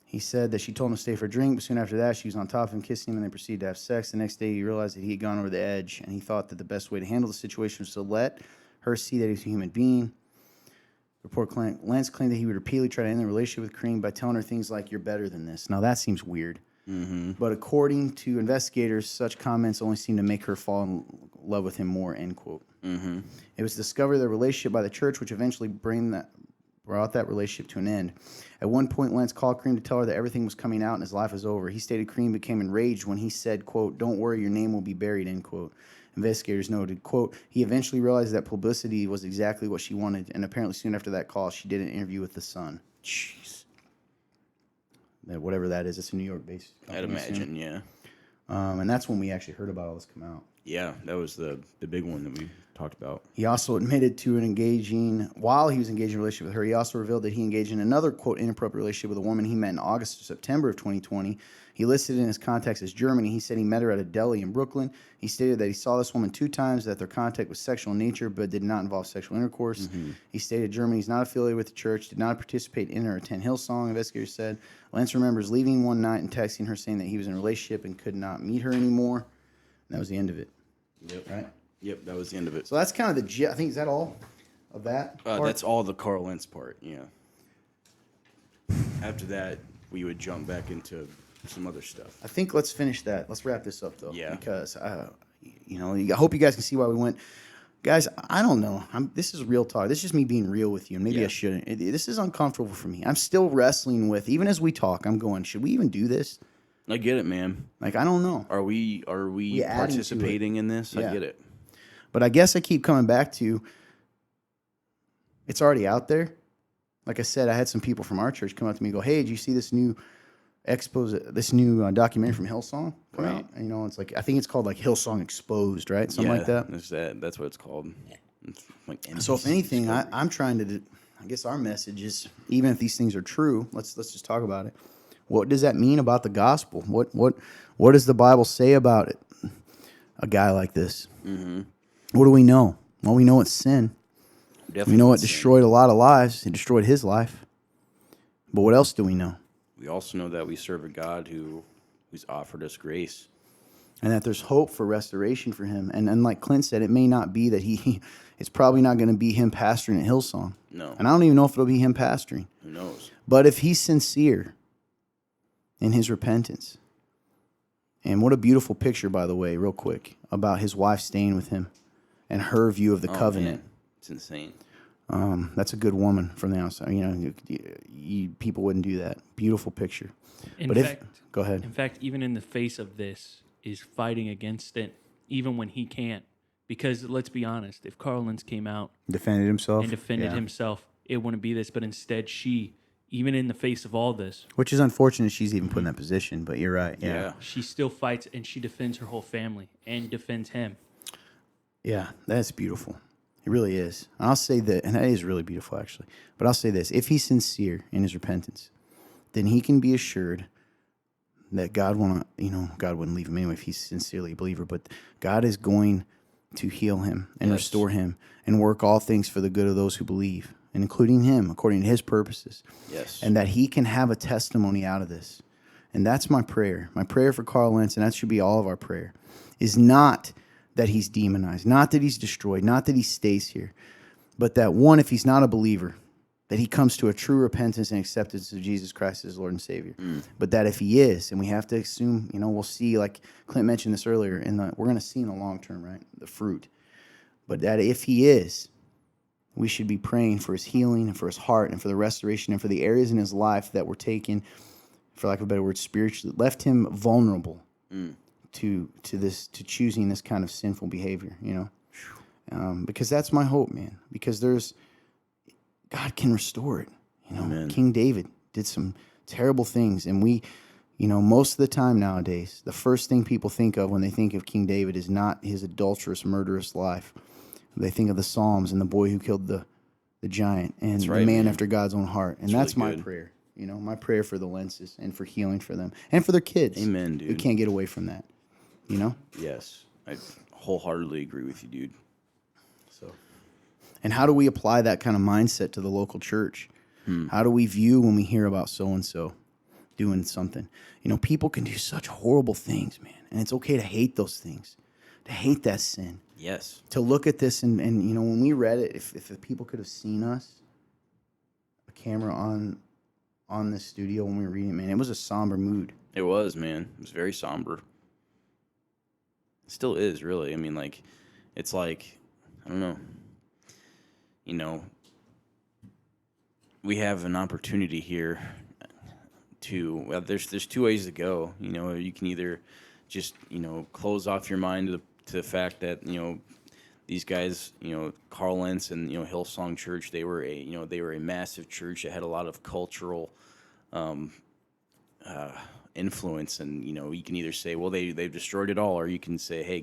He said that she told him to stay for a drink, but soon after that, she was on top of him, kissing him, and they proceeded to have sex. The next day, he realized that he had gone over the edge, and he thought that the best way to handle the situation was to let her see that he was a human being. Lentz claimed that he would repeatedly try to end the relationship with Kareem by telling her things like, you're better than this. Now, that seems weird. Mm-hmm. But according to investigators, such comments only seem to make her fall in love with him more, end quote. Mm-hmm. It was discovered of the relationship by the church, which eventually brought that relationship to an end. At one point, Lentz called Kareem to tell her that everything was coming out and his life was over. He stated Kareem became enraged when he said, quote, don't worry, your name will be buried, end quote. Investigators noted, quote, he eventually realized that publicity was exactly what she wanted, and apparently soon after that call, she did an interview with The Sun. Jeez. Whatever that is, it's a New York-based company. I'd imagine, yeah. And that's when we actually heard about all this come out. Yeah, that was the big one that we talked about. He also admitted to while he was engaged in a relationship with her, he also revealed that he engaged in another, quote, inappropriate relationship with a woman he met in August or September of 2020. He listed in his contacts as Germany. He said he met her at a deli in Brooklyn. He stated that he saw this woman 2 times, that their contact was sexual in nature, but did not involve sexual intercourse. Mm-hmm. He stated Germany is not affiliated with the church, did not participate in or attend Hillsong. Investigators said Lentz remembers leaving one night and texting her saying that he was in a relationship and could not meet her anymore. And that was the end of it. Yep. Right? Yep, that was the end of it. So that's kind of I think, is that all of that? That's all the Carl Lentz part, yeah. After that, we would jump back into some other stuff. I think let's finish that. Let's wrap this up, though. Yeah. Because, I hope you guys can see why we went. Guys, I don't know. This is real talk. This is just me being real with you. And maybe I shouldn't. This is uncomfortable for me. I'm still wrestling with, even as we talk, I'm going, should we even do this? I get it, man. Like, I don't know. Are we participating in this? Yeah. I get it. But I guess I keep coming back to, it's already out there. Like I said, I had some people from our church come up to me and go, hey, did you see this new documentary from Hillsong come Right. out? And, it's like, I think it's called like Hillsong Exposed, right? Something like that. That's what it's called. It's like So if anything, I'm trying to, I guess our message is, even if these things are true, let's just talk about it. What does that mean about the gospel? What does the Bible say about it? A guy like this. Mm-hmm. What do we know? Well, we know it's sin. Definitely We know it destroyed a lot of lives. It destroyed his life. But what else do we know? We also know that we serve a God who's offered us grace. And that there's hope for restoration for him. And like Clint said, it may not be that it's probably not going to be him pastoring at Hillsong. No. And I don't even know if it'll be him pastoring. Who knows? But if he's sincere in his repentance, and what a beautiful picture, by the way, real quick, about his wife staying with him and her view of the covenant. Man. It's insane. That's a good woman from the outside. People wouldn't do that. Beautiful picture. Go ahead. In fact, even in the face of this, is fighting against it, even when he can't. Because let's be honest, if Carl Lentz came out Defended himself. and defended himself, it wouldn't be this. But instead, she, even in the face of all this, Which is unfortunate she's even put in that position, but you're right. Yeah. she still fights and she defends her whole family and defends him. Yeah, that's beautiful. It really is. And I'll say that, and that is really beautiful, actually. But I'll say this: if he's sincere in his repentance, then he can be assured that God God wouldn't leave him anyway if he's sincerely a believer. But God is going to heal him and restore him and work all things for the good of those who believe, and including him, according to his purposes. Yes. And that he can have a testimony out of this. And that's my prayer. My prayer for Carl Lentz, and that should be all of our prayer, is not that he's demonized, not that he's destroyed, not that he stays here, but that one, if he's not a believer, that he comes to a true repentance and acceptance of Jesus Christ as Lord and Savior. But that if he is, and we have to assume, we'll see, like Clint mentioned this earlier, we're going to see in the long term, right, the fruit. But that if he is, we should be praying for his healing and for his heart and for the restoration and for the areas in his life that were taken, for lack of a better word, spiritually, left him vulnerable to choosing this kind of sinful behavior, because that's my hope, man. Because God can restore it. Amen. King David did some terrible things, and we, most of the time nowadays, the first thing people think of when they think of King David is not his adulterous, murderous life. They think of the Psalms and the boy who killed the giant and the man after God's own heart. And that's really my good. prayer. My prayer for the Lentzes and for healing for them and for their kids. Amen, dude. Who can't get away from that. Yes. I wholeheartedly agree with you, dude. So, and how do we apply that kind of mindset to the local church? How do we view when we hear about so-and-so doing something? People can do such horrible things, man. And it's okay to hate those things, to hate that sin. Yes. To look at this and when we read it, if the people could have seen us, a camera on this studio when we were reading it, man, it was a somber mood. It was, man. It was very somber. It still is, really. I mean, it's like, I don't know. We have an opportunity here there's two ways to go. You can either just, close off your mind to the fact that, these guys, Carl Lentz and, Hillsong Church, they were a massive church that had a lot of cultural influence, and you can either say, well, they've destroyed it all, or you can say, hey,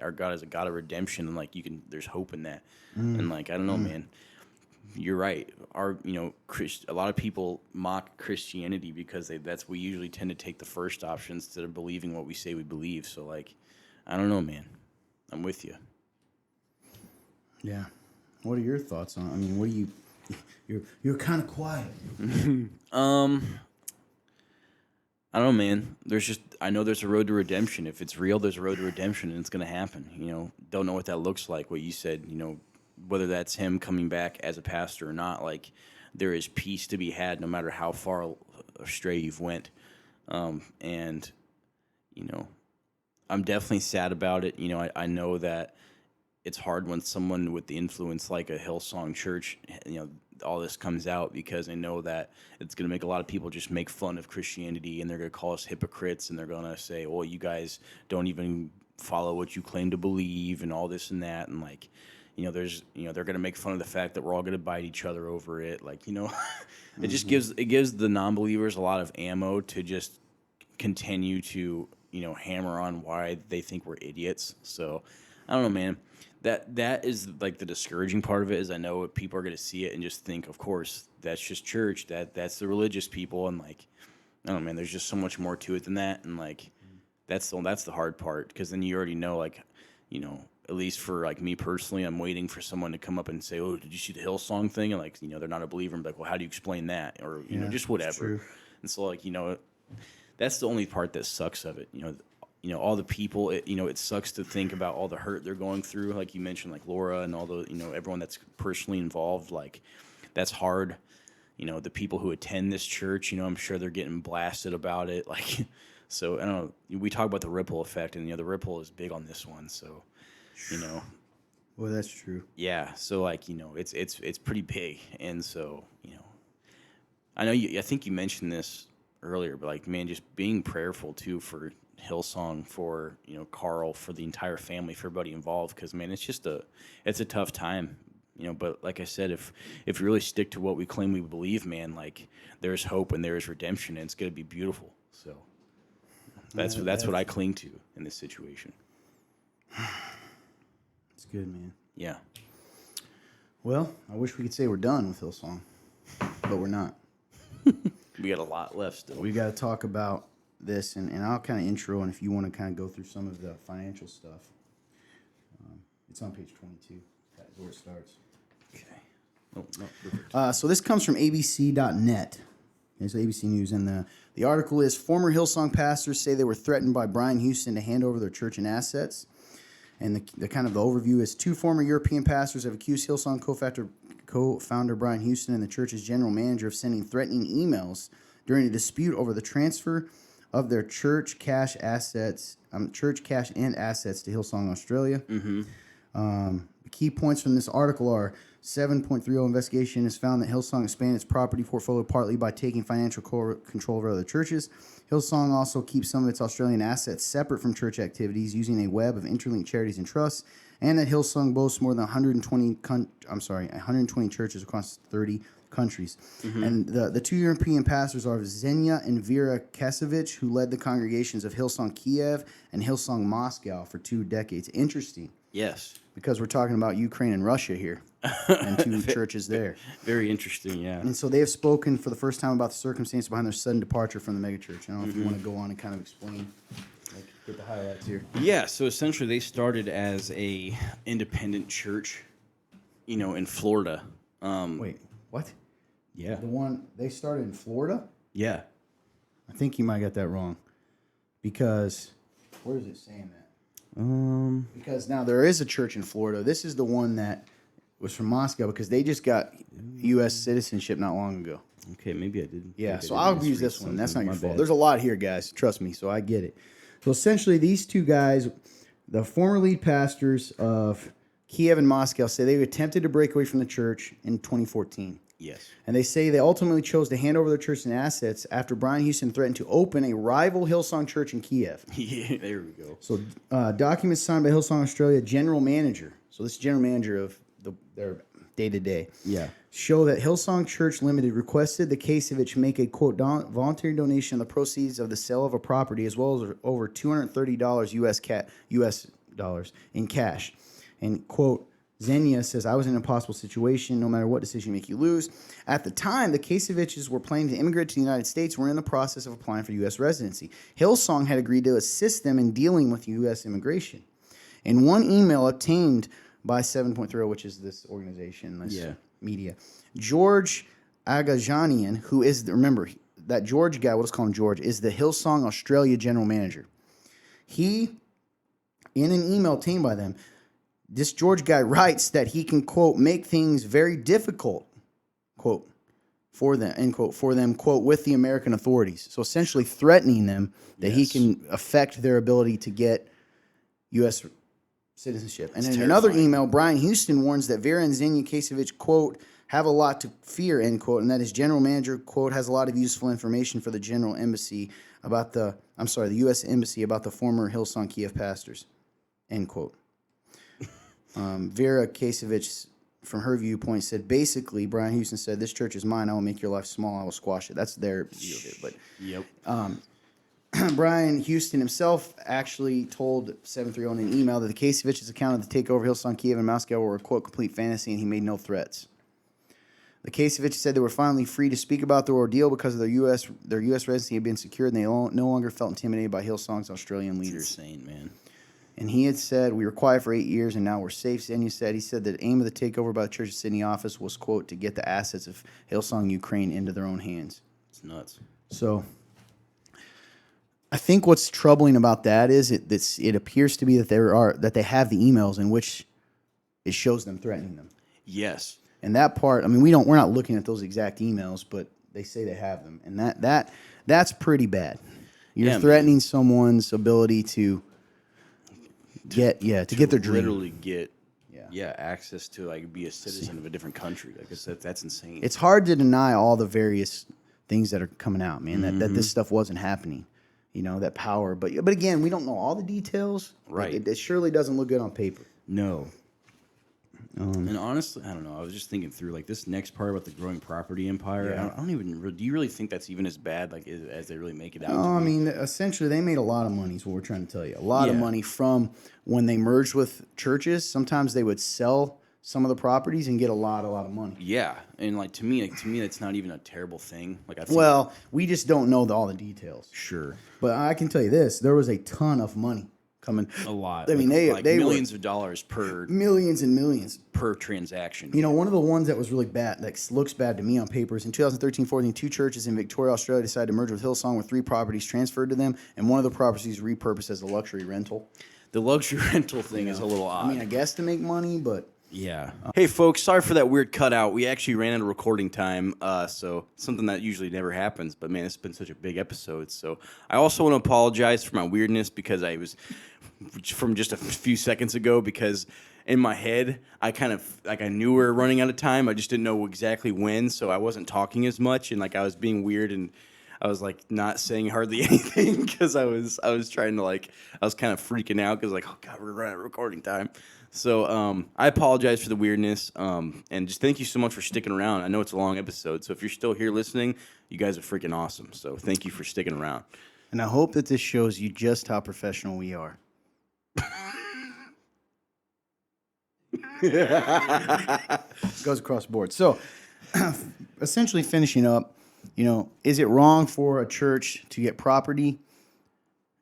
our God is a God of redemption, and there's hope in that. And I don't know, man. You're right. A lot of people mock Christianity because we usually tend to take the first option instead of believing what we say we believe. So I don't know, man. I'm with you. Yeah. What are your thoughts on? I mean, you're kind of quiet. I don't know, man. I know there's a road to redemption. If it's real, there's a road to redemption, and it's going to happen. Don't know what that looks like. What you said, whether that's him coming back as a pastor or not, there is peace to be had no matter how far astray you've went. And I'm definitely sad about it. I know that it's hard when someone with the influence like a Hillsong Church, all this comes out, because I know that it's going to make a lot of people just make fun of Christianity, and they're going to call us hypocrites, and they're going to say, well, you guys don't even follow what you claim to believe and all this and that. And they're going to make fun of the fact that we're all going to bite each other over it. It just gives the non-believers a lot of ammo to just continue to, hammer on why they think we're idiots. So I don't know, man. That is the discouraging part of it, is I know people are going to see it and just think, of course, that's just church. That's the religious people. And I don't know, man, there's just so much more to it than that. And that's the hard part, because then you already know, at least for me personally, I'm waiting for someone to come up and say, oh, did you see the Hillsong thing? And they're not a believer. I'm like, well, how do you explain that? Or, just whatever. And so that's the only part that sucks of it. All the people, it sucks to think about all the hurt they're going through. Like you mentioned, Laura and all the, everyone that's personally involved, that's hard. The people who attend this church, I'm sure they're getting blasted about it. So I don't know, we talk about the ripple effect, and, the ripple is big on this one. So, Well, that's true. Yeah. So it's pretty big. And so, I think you mentioned this earlier, but man, just being prayerful too for Hillsong, for Carl, for the entire family, for everybody involved, because man, it's a tough time, but like I said, if we really stick to what we claim we believe, man, there's hope and there's redemption, and it's going to be beautiful. So that's what I cling to in this situation. It's good, man. Yeah. Well, I wish we could say we're done with Hillsong, but we're not. We got a lot left still. We got to talk about this, and I'll kind of intro, and if you want to kind of go through some of the financial stuff, it's on page 22. That's where it starts. Okay. Oh, no, perfect. So this comes from abc.net. It's ABC News, and the article is, former Hillsong pastors say they were threatened by Brian Houston to hand over their church and assets. And the kind of the overview is, 2 former European pastors have accused Hillsong co-founder Brian Houston and the church's general manager of sending threatening emails during a dispute over the transfer of their church cash and assets to Hillsong Australia. The key points from this article are: 7.30 investigation has found that Hillsong expanded its property portfolio partly by taking financial control over other churches. Hillsong also keeps some of its Australian assets separate from church activities using a web of interlinked charities and trusts, and that Hillsong boasts more than 120 churches across 30 countries. And the 2 European pastors are Zenya and Vera Kasevich, who led the congregations of Hillsong Kiev and Hillsong Moscow for 2 decades. Interesting, Yes. because we're talking about Ukraine and Russia here, and 2 churches there. Very interesting, yeah. And so they have spoken for the first time about the circumstance behind their sudden departure from the megachurch. I don't know if you want to go on and kind of explain, like, get the highlights here. Yeah, so essentially they started as a independent church, in Florida. Wait, what? Yeah. The one they started in Florida? Yeah. I think you might get that wrong, because where is it saying that? Because now there is a church in Florida. This is the one that was from Moscow, because they just got U.S. citizenship not long ago. Okay, maybe I didn't. Yeah, maybe I so didn't I'll misread use this one. That's not something. your My fault. bad. There's a lot here, guys. Trust me, so I get it. So essentially, these 2 guys, the former lead pastors of Kiev and Moscow, say they attempted to break away from the church in 2014. Yes. And they say they ultimately chose to hand over their church and assets after Brian Houston threatened to open a rival Hillsong church in Kiev. Yeah, there we go. So documents signed by Hillsong Australia general manager, so this is general manager of their day-to-day, Yeah. show that Hillsong Church Limited requested the Kasevich make a, quote, voluntary donation of the proceeds of the sale of a property, as well as over $230 US dollars in cash. And, quote, Zenya says, I was in an impossible situation. No matter what decision you make, you lose. At the time, the Kaseviches were planning to immigrate to the United States. We're in the process of applying for U.S. residency. Hillsong had agreed to assist them in dealing with U.S. immigration. In one email obtained by 7.30, which is this organization, this media, George Agajanian, who is, remember, that George guy, we'll just call him George, is the Hillsong Australia general manager. He, in an email obtained by them, this George guy writes that he can, quote, make things very difficult, quote, for them, end quote, for them, quote, with the American authorities. So essentially threatening them that he can affect their ability to get U.S. citizenship. And in another email, Brian Houston warns that Vera and Zenya Kasevich, quote, have a lot to fear, end quote, and that his general manager, quote, has a lot of useful information for the general embassy about the U.S. embassy about the former Hillsong Kiev pastors, end quote. Vera Kasevich, from her viewpoint, said, basically, Brian Houston said, this church is mine. I will make your life small. I will squash it. That's their view of it. But Brian Houston himself actually told 730 in an email that the Kasevich's account of the takeover of Hillsong Kiev and Moscow were a, quote, complete fantasy, and he made no threats. The Kaseviches said they were finally free to speak about their ordeal because of their U.S. residency had been secured, and they no longer felt intimidated by Hillsong's Australian leaders. Insane, man. And he had said, we were quiet for 8 years, and now we're safe. And he said the aim of the takeover by the Church of Sydney office was, quote, to get the assets of Hillsong Ukraine into their own hands. It's nuts. So I think what's troubling about that is it appears to be that they have the emails in which it shows them threatening them. Yes. And that part, I mean, we're not looking at those exact emails, but they say they have them, and that's pretty bad. You're threatening someone's ability to get their dream. Literally get access to, like, be a citizen of a different country. Like, that's insane. It's hard to deny all the various things that are coming out, man. That this stuff wasn't happening. You know, that power. But again, we don't know all the details. Right. It surely doesn't look good on paper. No. And honestly, I don't know. I was just thinking through like this next part about the growing property empire. Yeah. I don't even. Do you really think that's even as bad like as they really make it out? No, to I be? mean, essentially, they made a lot of money, is what we're trying to tell you. A lot of Yeah. money from when they merged with churches. Sometimes they would sell some of the properties and get a lot of money. Yeah, and like to me, that's not even a terrible thing. Like I think, Well, we just don't know all the details. sure, But I can tell you this: there was a ton of money coming. a lot. I mean, like they millions were of dollars per millions and millions. transaction. You know, one of the ones that was really bad, that looks bad to me on paper, is in 2013-14, 2 churches in Victoria, Australia decided to merge with Hillsong with 3 properties transferred to them, and one of the properties repurposed as a luxury rental. The luxury rental thing is a little odd. I mean, I guess to make money, but Yeah. Hey, folks, sorry for that weird cutout. We actually ran out of recording time, so something that usually never happens. But, man, it's been such a big episode. So I also want to apologize for my weirdness because I was, from just a few seconds ago, because in my head, I kind of, like I knew we were running out of time. I just didn't know exactly when, so I wasn't talking as much. And, like, I was being weird and I was like not saying hardly anything because I was trying to I was kind of freaking out because oh god, we're running out of recording time. So I apologize for the weirdness and just thank you so much for sticking around. I know it's a long episode, so if you're still here listening, you guys are freaking awesome. So thank you for sticking around. and I hope that this shows you just how professional we are. Goes across the board. So, essentially, finishing up, is it wrong for a church to get property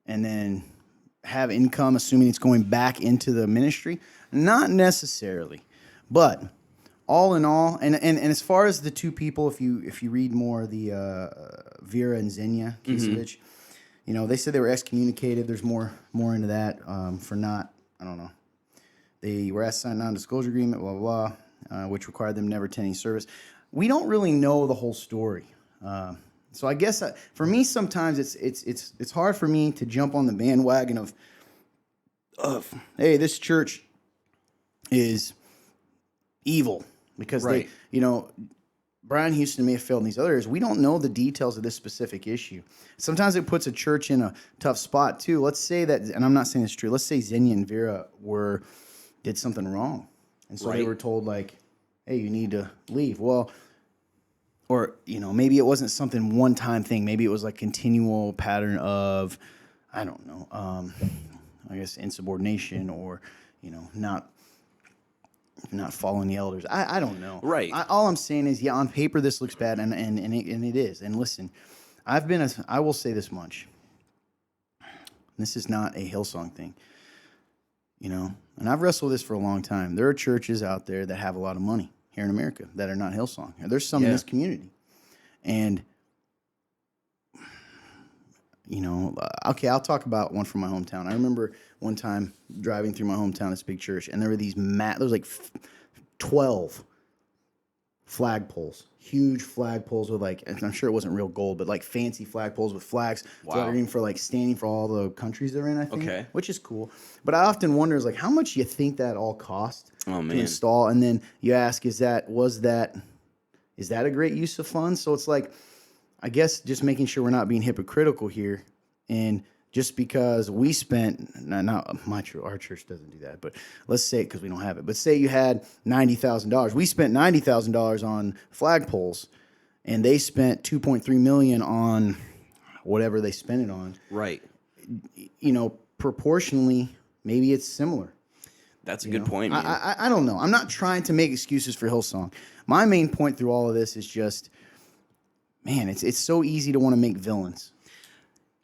and then have income, assuming it's going back into the ministry? Not necessarily, but all in all, and as far as the 2 people, if you read more the Vera and Xenia Kisevich, they said they were excommunicated. There's more into that for not, I don't know. They were asked to sign a non-disclosure agreement, blah, blah, blah, which required them never attend any service. We don't really know the whole story. So I guess for me, sometimes it's hard for me to jump on the bandwagon of hey, this church is evil because Right. Brian Houston may have failed in these other areas. We don't know the details of this specific issue. Sometimes it puts a church in a tough spot too. Let's say that, and I'm not saying it's true. Let's say Xenia and Vera did something wrong, and so they Right. were told hey, you need to leave. Well, or maybe it wasn't something one-time thing. Maybe it was like continual pattern of, I don't know, I guess insubordination or not following the elders. I don't know. Right. All I'm saying is, yeah, on paper this looks bad, and it is. And listen, I will say this much. This is not a Hillsong thing. And I've wrestled with this for a long time. There are churches out there that have a lot of money here in America that are not Hillsong. There's some in this community. And, okay, I'll talk about one from my hometown. I remember one time driving through my hometown, this big church, and there were there was like 12 flagpoles, huge flagpoles with I'm sure it wasn't real gold, but fancy flagpoles with flags fluttering for standing for all the countries they're in, I think. Okay. Which is cool. But I often wonder is how much you think that all cost Oh, to man. install, and then you ask, is that a great use of funds? So it's I guess just making sure we're not being hypocritical here, and just because we spent, our church doesn't do that, but let's say, because we don't have it, but say you had $90,000. We spent $90,000 on flagpoles, and they spent $2.3 million on whatever they spent it on. Right. Proportionally, maybe it's similar. That's a good point, man. I don't know. I'm not trying to make excuses for Hillsong. My main point through all of this is just, man, it's so easy to want to make villains.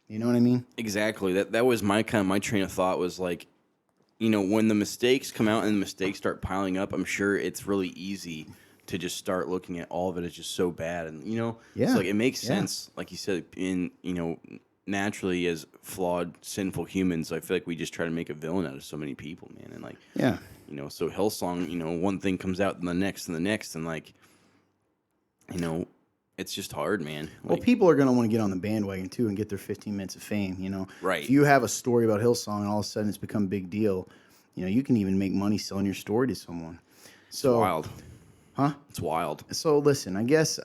You know what I mean? Exactly. That was my train of thought was when the mistakes come out and the mistakes start piling up, I'm sure it's really easy to just start looking at all of it as just so bad. And, Yeah. it's it makes sense. Like you said, naturally as flawed, sinful humans, I feel like we just try to make a villain out of so many people, man. And Yeah. So Hillsong, one thing comes out and the next and the next. And it's just hard, man. Well, people are going to want to get on the bandwagon, too, and get their 15 minutes of fame, Right. If you have a story about Hillsong and all of a sudden it's become a big deal, you can even make money selling your story to someone. So, wild. Huh? It's wild. So, listen, I guess,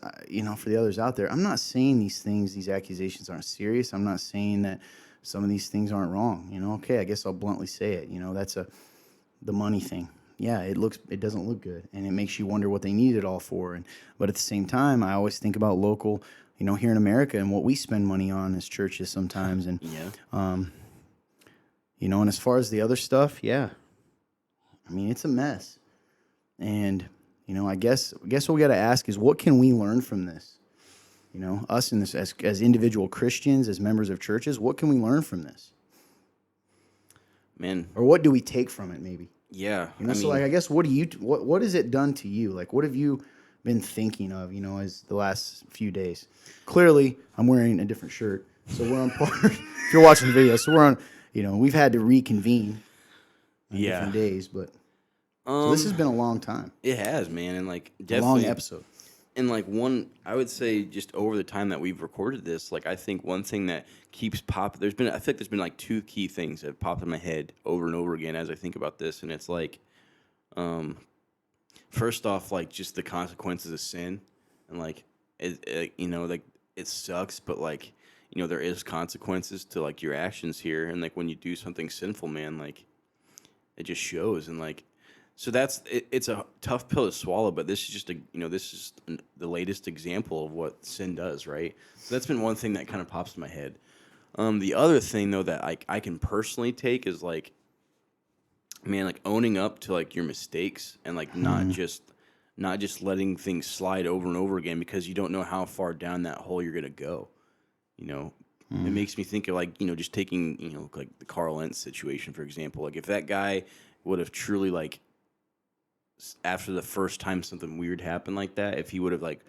for the others out there, I'm not saying these accusations aren't serious. I'm not saying that some of these things aren't wrong. Okay, I guess I'll bluntly say it. That's the money thing. yeah, it doesn't look good, and it makes you wonder what they need it all for. But at the same time, I always think about local, here in America and what we spend money on as churches sometimes. And Yeah. and as far as the other stuff, yeah, I mean, it's a mess. And I guess what we got to ask is, what can we learn from this? Us in this as individual Christians, as members of churches, what can we learn from this? Man. Or what do we take from it, maybe? Yeah. So I guess what has it done to you? Like, what have you been thinking of, as the last few days? Clearly, I'm wearing a different shirt, so we're on par. If you're watching the video, so we're on, we've had to reconvene on different days, but so this has been a long time. It has, man, and like A definitely long episode. And like I would say just over the time that we've recorded this, like I think one thing that keeps I feel like there's been like two key things that have popped in my head over and over again as I think about this, and it's like, first off, like just the consequences of sin, and like like it sucks, but like there is consequences to like your actions here, and like when you do something sinful, man, like it just shows, and like. So it's a tough pill to swallow, but this is just the latest example of what sin does, right? So that's been one thing that kind of pops in my head. The other thing though that I can personally take is like, man, like owning up to like your mistakes and like not just letting things slide over and over again because you don't know how far down that hole you're gonna go. It makes me think of like just taking like the Carl Lentz situation for example. Like if that guy would have truly like. After the first time something weird happened like that, if he would have like,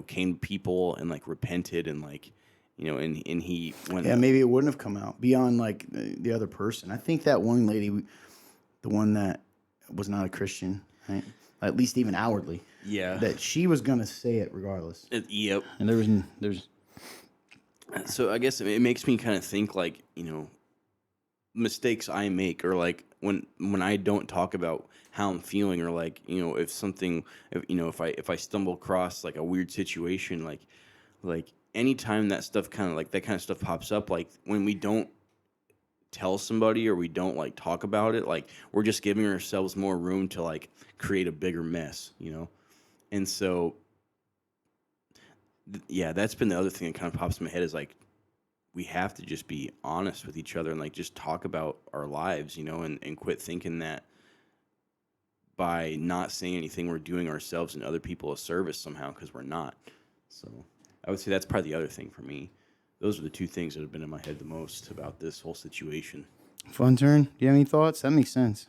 came to people and like repented and like, and he went. Yeah, maybe it wouldn't have come out beyond like the other person. I think that one lady, the one that was not a Christian, right? At least even outwardly. Yeah. That she was gonna say it regardless. Yep. And there's. So I guess it makes me kind of think like mistakes I make or like when I don't talk about how I'm feeling or like if I stumble across like a weird situation like anytime that stuff kind of stuff pops up, like when we don't tell somebody or we don't like talk about it, like we're just giving ourselves more room to like create a bigger mess, and so yeah, that's been the other thing that kind of pops in my head is like we have to just be honest with each other and like just talk about our lives, and quit thinking that by not saying anything, we're doing ourselves and other people a service somehow because we're not. So I would say that's probably the other thing for me. Those are the two things that have been in my head the most about this whole situation. Fun turn. Do you have any thoughts? That makes sense.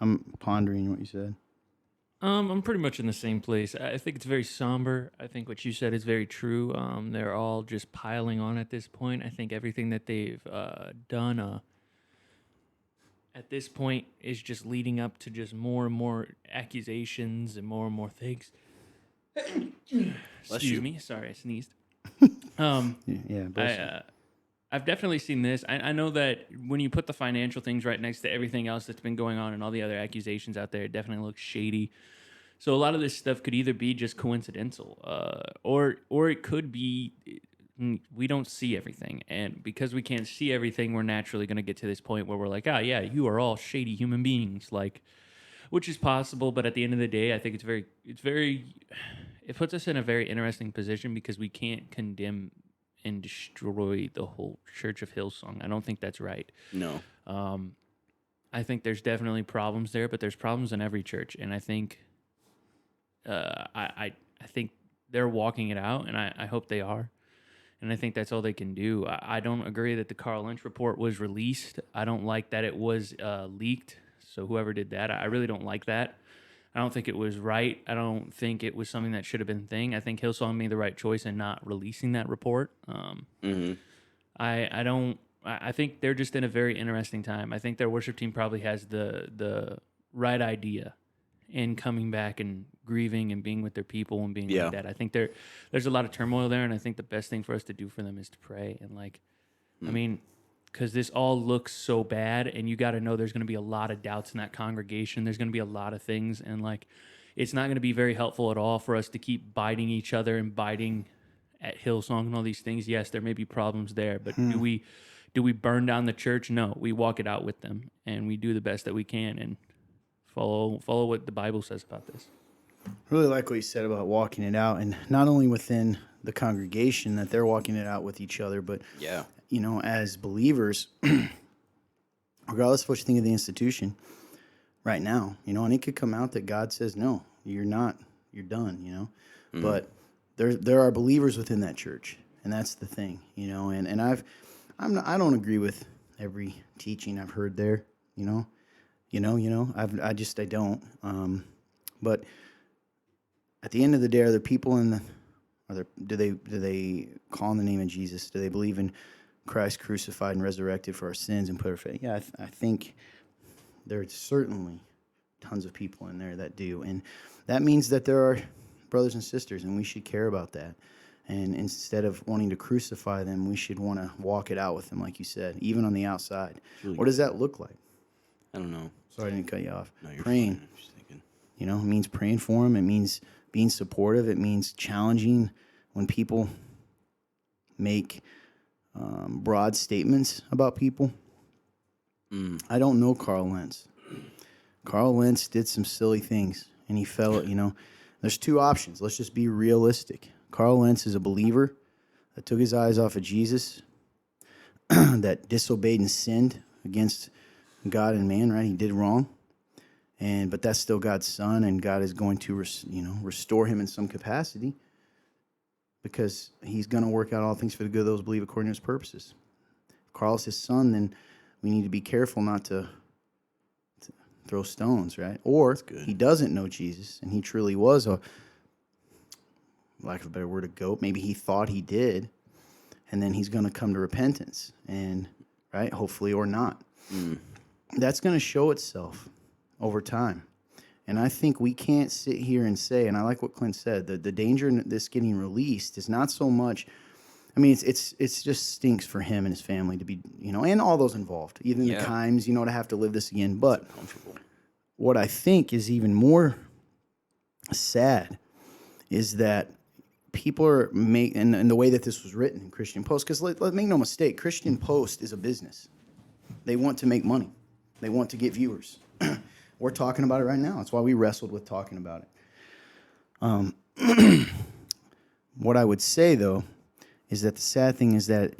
I'm pondering what you said. I'm pretty much in the same place. I think it's very somber. I think what you said is very true. They're all just piling on at this point. I think everything that they've done at this point is just leading up to just more and more accusations and more things. Excuse me. Sorry, I sneezed. I've definitely seen this. I know that when you put the financial things right next to everything else that's been going on and all the other accusations out there, it definitely looks shady. So a lot of this stuff could either be just coincidental, or it could be we don't see everything, and because we can't see everything, we're naturally going to get to this point where we're like, oh yeah, you are all shady human beings, like, which is possible. But at the end of the day, I think it puts us in a very interesting position because we can't condemn and destroy the whole Church of Hillsong. I don't think that's right. No. I think there's definitely problems there, but there's problems in every church, and I think I think they're walking it out, and I hope they are. And I think that's all they can do. I don't agree that the Carl Lynch report was released. I don't like that it was leaked. So whoever did that, I really don't like that. I don't think it was right. I don't think it was something that should have been a thing. I think Hillsong made the right choice in not releasing that report. I think they're just in a very interesting time. I think their worship team probably has the right idea in coming back and grieving and being with their people and being like that. I think there's a lot of turmoil there, and I think the best thing for us to do for them is to pray. And like, I mean, because this all looks so bad, and you got to know there's going to be a lot of doubts in that congregation. There's going to be a lot of things, and like, it's not going to be very helpful at all for us to keep biting each other and biting at Hillsong and all these things. Yes, there may be problems there, but do we burn down the church? No, we walk it out with them, and we do the best that we can. And Follow what the Bible says about this. Really like what you said about walking it out, and not only within the congregation that they're walking it out with each other, but Yeah. as believers, regardless of what you think of the institution right now, and it could come out that God says, no, you're not, you're done, but there are believers within that church, and that's the thing, and I don't agree with every teaching I've heard there, I don't, but at the end of the day, are there people do they call on the name of Jesus? Do they believe in Christ crucified and resurrected for our sins and put our faith? Yeah, I think there's certainly tons of people in there that do. And that means that there are brothers and sisters, and we should care about that. And instead of wanting to crucify them, we should want to walk it out with them, like you said, even on the outside. Really what does that look like? I don't know. Sorry, I didn't cut you off. No, you're Praying. fine. I'm just thinking. It means praying for them. It means being supportive. It means challenging when people make broad statements about people. I don't know Carl Lentz. Carl Lentz did some silly things, and he fell, There's two options. Let's just be realistic. Carl Lentz is a believer that took his eyes off of Jesus, that disobeyed and sinned against God and man, right? He did wrong. But that's still God's son, and God is going to, restore him in some capacity because he's going to work out all things for the good of those who believe according to his purposes. If Carl's his son, then we need to be careful not to throw stones, right? Or he doesn't know Jesus, and he truly was a, lack of a better word, a goat. Maybe he thought he did, and then he's going to come to repentance, and right, hopefully, or not. That's going to show itself over time. And I think we can't sit here and say, and I like what Clint said, the danger in this getting released is not so much, it's just stinks for him and his family to be, and all those involved, even the Kimes, to have to live this again. But what I think is even more sad is that people are and the way that this was written in Christian Post, because let's make no mistake, Christian Post is a business. They want to make money. They want to get viewers. We're talking about it right now. That's why we wrestled with talking about it. What I would say, though, is that the sad thing is that,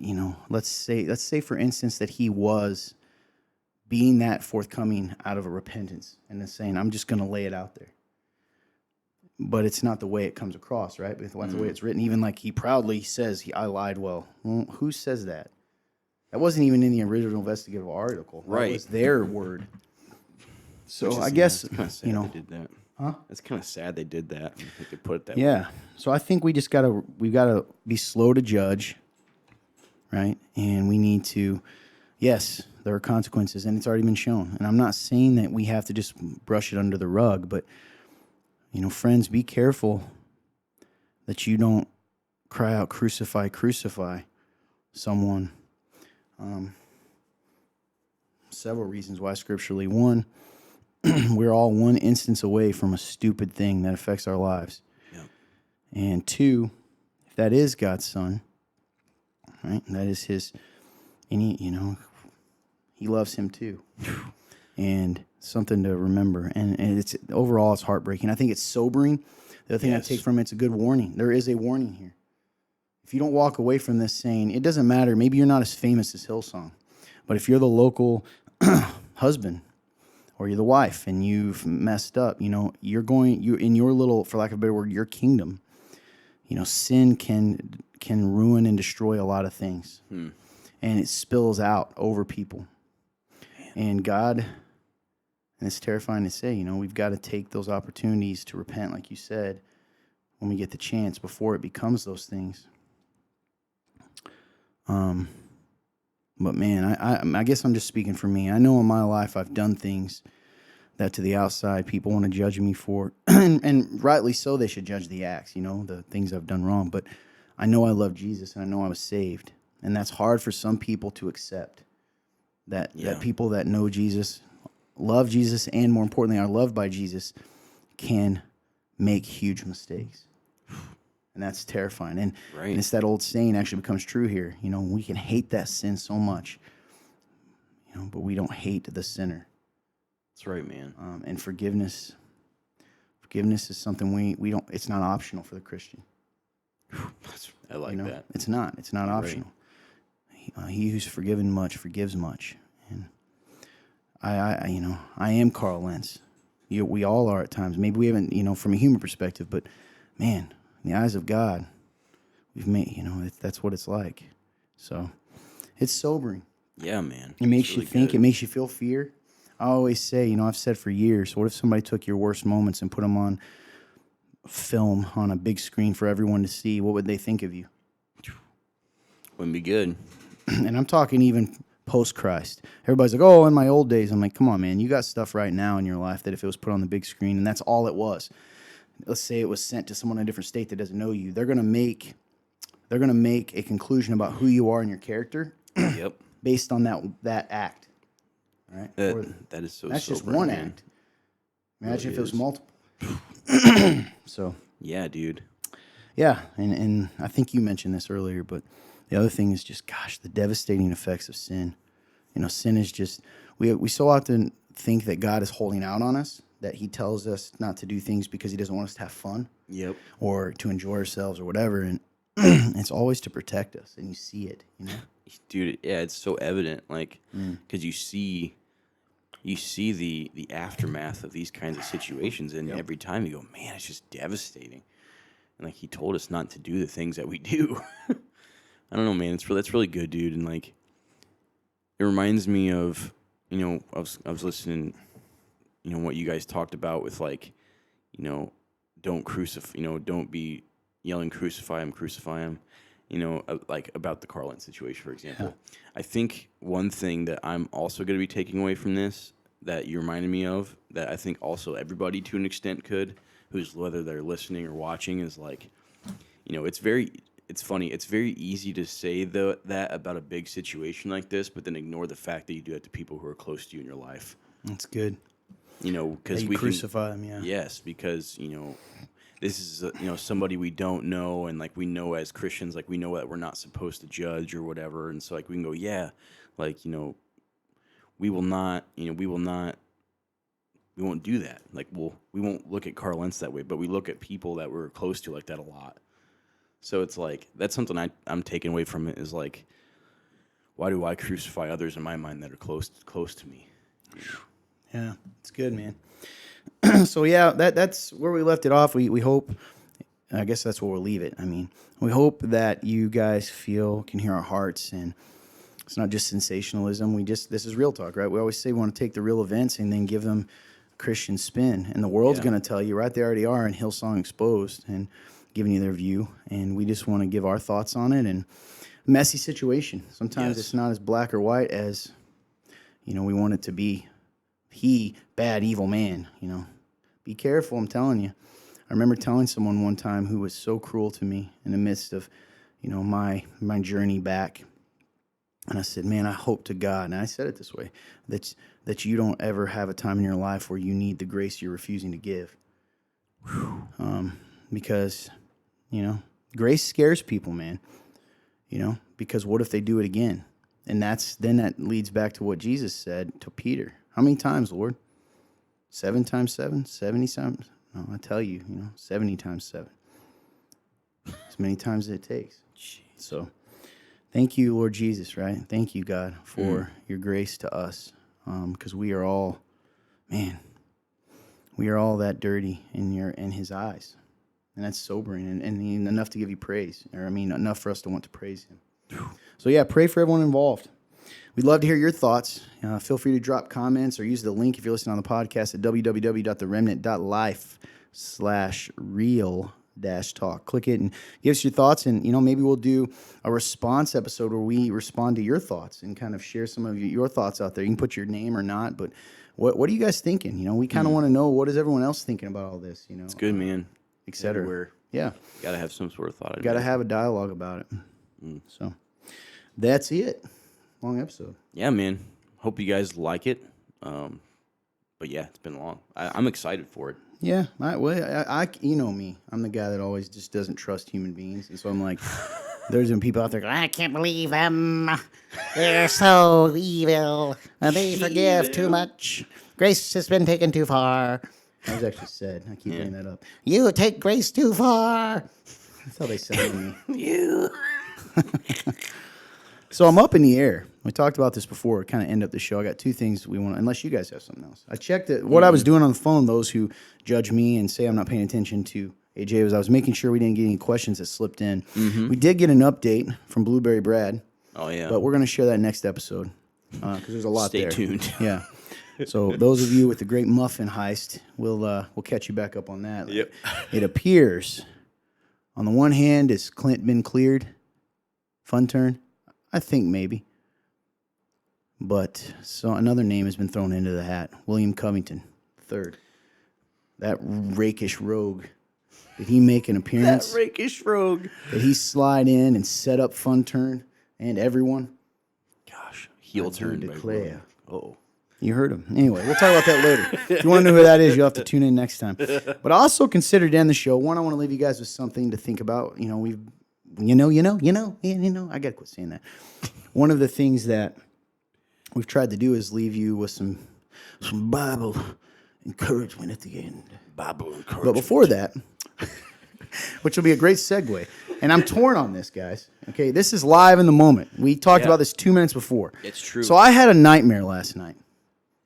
let's say for instance that he was being that forthcoming out of a repentance and then saying, I'm just going to lay it out there. But it's not the way it comes across, right? It's not the way it's written. Even like he proudly says, I lied well. Well, who says that? That wasn't even in the original investigative article. Right. That was their word. So I it's guess, kind of sad they did that. Huh? It's kind of sad they did that. They could put it that way. Yeah. So I think we gotta be slow to judge, right? And we need to, yes, there are consequences, and it's already been shown. And I'm not saying that we have to just brush it under the rug, but friends, be careful that you don't cry out, crucify, crucify someone. Several reasons why scripturally. One, we're all one instance away from a stupid thing that affects our lives. Yep. And two, if that is God's son, right, that is his, and he loves him too. And something to remember. And it's overall, it's heartbreaking. I think it's sobering. The other thing I take from it's a good warning. There is a warning here. If you don't walk away from this saying, it doesn't matter, maybe you're not as famous as Hillsong, but if you're the local husband or you're the wife and you've messed up, you in your little, for lack of a better word, your kingdom, sin can ruin and destroy a lot of things. And it spills out over people. And God, and it's terrifying to say, we've got to take those opportunities to repent, like you said, when we get the chance before it becomes those things. But man, I guess I'm just speaking for me. I know in my life I've done things that to the outside people want to judge me for, and rightly so. They should judge the acts, the things I've done wrong. But I know I love Jesus, and I know I was saved, and that's hard for some people to accept. That people that know Jesus, love Jesus, and more importantly are loved by Jesus, can make huge mistakes. And that's terrifying. And it's that old saying actually becomes true here. We can hate that sin so much, but we don't hate the sinner. That's right, man. And forgiveness is something we don't. It's not optional for the Christian. I like that. It's not. It's not optional. He who's forgiven much forgives much. And I am Carl Lentz. We all are at times. Maybe we haven't, from a human perspective, but man, in the eyes of God, we've made, that's what it's like. So it's sobering. Yeah, man. It makes It's you really think. good. It makes you feel fear. I always say, I've said for years, what if somebody took your worst moments and put them on film on a big screen for everyone to see? What would they think of you? Wouldn't be good. And I'm talking even post-Christ. Everybody's like, oh, in my old days. I'm like, come on, man. You got stuff right now in your life that if it was put on the big screen and that's all it was, let's say it was sent to someone in a different state that doesn't know you, they're gonna make a conclusion about who you are and your character Yep. based on that act. All right? That is so. That's just sobering, one man. act. Imagine Really if it was is. multiple. So Yeah, dude. yeah, and I think you mentioned this earlier, but the other thing is just, gosh, the devastating effects of sin. Sin is just, we so often think that God is holding out on us, that he tells us not to do things because he doesn't want us to have fun Yep. or to enjoy ourselves or whatever. And it's always to protect us, and you see it, Dude, yeah, it's so evident, like, because you see the aftermath of these kinds of situations, and every time you go, man, it's just devastating. And like he told us not to do the things that we do. I don't know, man. That's really good, dude. And like, it reminds me of, I was listening, what you guys talked about with like, don't crucify, don't be yelling, crucify him, like about the Carlin situation, for example. Yeah. I think one thing that I'm also going to be taking away from this that you reminded me of, that I think also everybody to an extent could, whether they're listening or watching, is like, it's funny. It's very easy to say that about a big situation like this, but then ignore the fact that you do that to people who are close to you in your life. That's good. Because we crucify them, yeah. Yes, because this is somebody we don't know, and like we know as Christians, like we know that we're not supposed to judge or whatever, and so like we can go, yeah, like we won't do that. Like we won't look at Carl Lentz that way, but we look at people that we're close to like that a lot. So it's like, that's something I'm taking away from it, is like, why do I crucify others in my mind that are close to me? Yeah, it's good, man. So yeah, that's where we left it off. We hope, I guess that's where we'll leave it. I mean, we hope that you guys can hear our hearts, and it's not just sensationalism. This is real talk, right? We always say we want to take the real events and then give them a Christian spin. And the world's going to tell you, right? They already are in Hillsong Exposed and giving you their view. And we just want to give our thoughts on it. And messy situation. Sometimes it's not as black or white as, we want it to be. Bad, evil man, Be careful, I'm telling you. I remember telling someone one time who was so cruel to me in the midst of, my journey back. And I said, man, I hope to God, and I said it this way, that you don't ever have a time in your life where you need the grace you're refusing to give. Because, grace scares people, man. Because what if they do it again? And then that leads back to what Jesus said to Peter. How many times, Lord? 7 times 7? 70 times? No, I tell you, 70 times 7. As many times as it takes. Jeez. So thank you, Lord Jesus, right? Thank you, God, for your grace to us. Because we are all that dirty in his eyes. And that's sobering and enough to give you praise. Enough for us to want to praise him. So yeah, pray for everyone involved. We'd love to hear your thoughts. Feel free to drop comments or use the link if you're listening on the podcast at www.theremnant.life/real-talk. Click it and give us your thoughts, and maybe we'll do a response episode where we respond to your thoughts and kind of share some of your thoughts out there. You can put your name or not, but what are you guys thinking? We kind of want to know, what is everyone else thinking about all this? It's good, man. Etc. Everywhere. Yeah, gotta have some sort of thought. Got to have a dialogue about it. So that's it. Long episode. Yeah, man. Hope you guys like it. But yeah, it's been long. I'm excited for it. Yeah, I you know me. I'm the guy that always just doesn't trust human beings, and so I'm like, There's been people out there going, I can't believe them. They're so evil. And they forgive too much. Grace has been taken too far. that was actually said. I keep bringing that up. You take grace too far. That's how they sound to me. You. So I'm up in the air. We talked about this before. Kind of end up the show. I got two things we want. Unless you guys have something else. I checked it. What I was doing on the phone. Those who judge me and say I'm not paying attention to AJ was I was making sure we didn't get any questions that slipped in. We did get an update from Blueberry Brad, Oh yeah. but we're going to share that next episode because there's a lot Stay there. tuned. Yeah. So those of you with the great muffin heist, we'll catch you back up on that. Yep. It appears, on the one hand, has Clint been cleared? Fun turn? I think maybe. But so another name has been thrown into the hat. William Covington, third. That rakish rogue. Did he make an appearance? That rakish rogue. Did he slide in and set up Fun Turn and everyone? Gosh, heel turn. by declare. rogue. Oh. You heard him. Anyway, we'll talk about that later. If you want to know who that is, you'll have to tune in next time. But I also consider to end the show. One, I want to leave you guys with something to think about. You know, I got to quit saying that. One of the things that we've tried to do is leave you with some Bible encouragement at the end. Bible encouragement. But before that, which will be a great segue, and I'm torn on this, guys. Okay, this is live in the moment. We talked about this 2 minutes before. It's true. So I had a nightmare last night,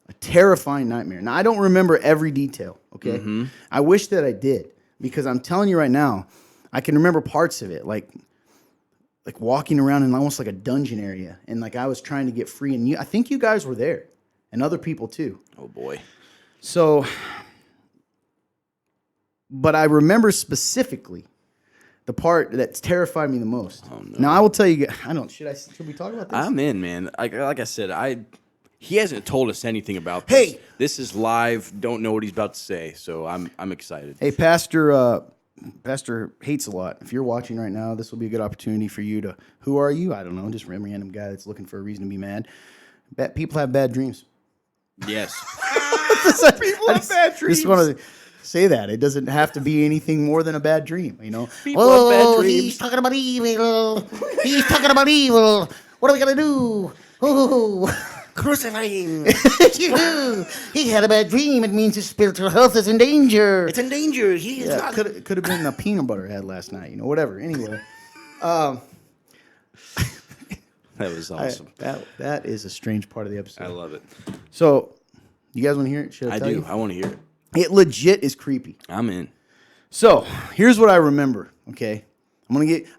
a terrifying nightmare. Now I don't remember every detail. Okay, I wish that I did because I'm telling you right now, I can remember parts of it, like walking around in almost like a dungeon area, and like I was trying to get free. And I think you guys were there, and other people too. Oh boy. So. But I remember specifically the part that terrified me the most. Oh, no. Now I will tell you. Should we talk about this? I'm in, man. Like I said, he hasn't told us anything about this. Hey! This is live. Don't know what he's about to say, so I'm excited. Hey, Pastor hates a lot. If you're watching right now, this will be a good opportunity for you to. Who are you? I don't know. Just a random guy that's looking for a reason to be mad. People have bad dreams. Yes. People have bad dreams. Just want to say that it doesn't have to be anything more than a bad dream. You know. People have bad dreams. He's talking about evil. He's talking about evil. What are we going to do? Oh, crucify him. He had a bad dream. It means his spiritual health is in danger. It's in danger. He is not. Could have been the peanut butter I had last night. You know, whatever. Anyway. That was awesome. That is a strange part of the episode. I love it. So, you guys want to hear it? Should I I tell do. you? I want to hear it. It legit is creepy. I'm in. So, here's what I remember, okay?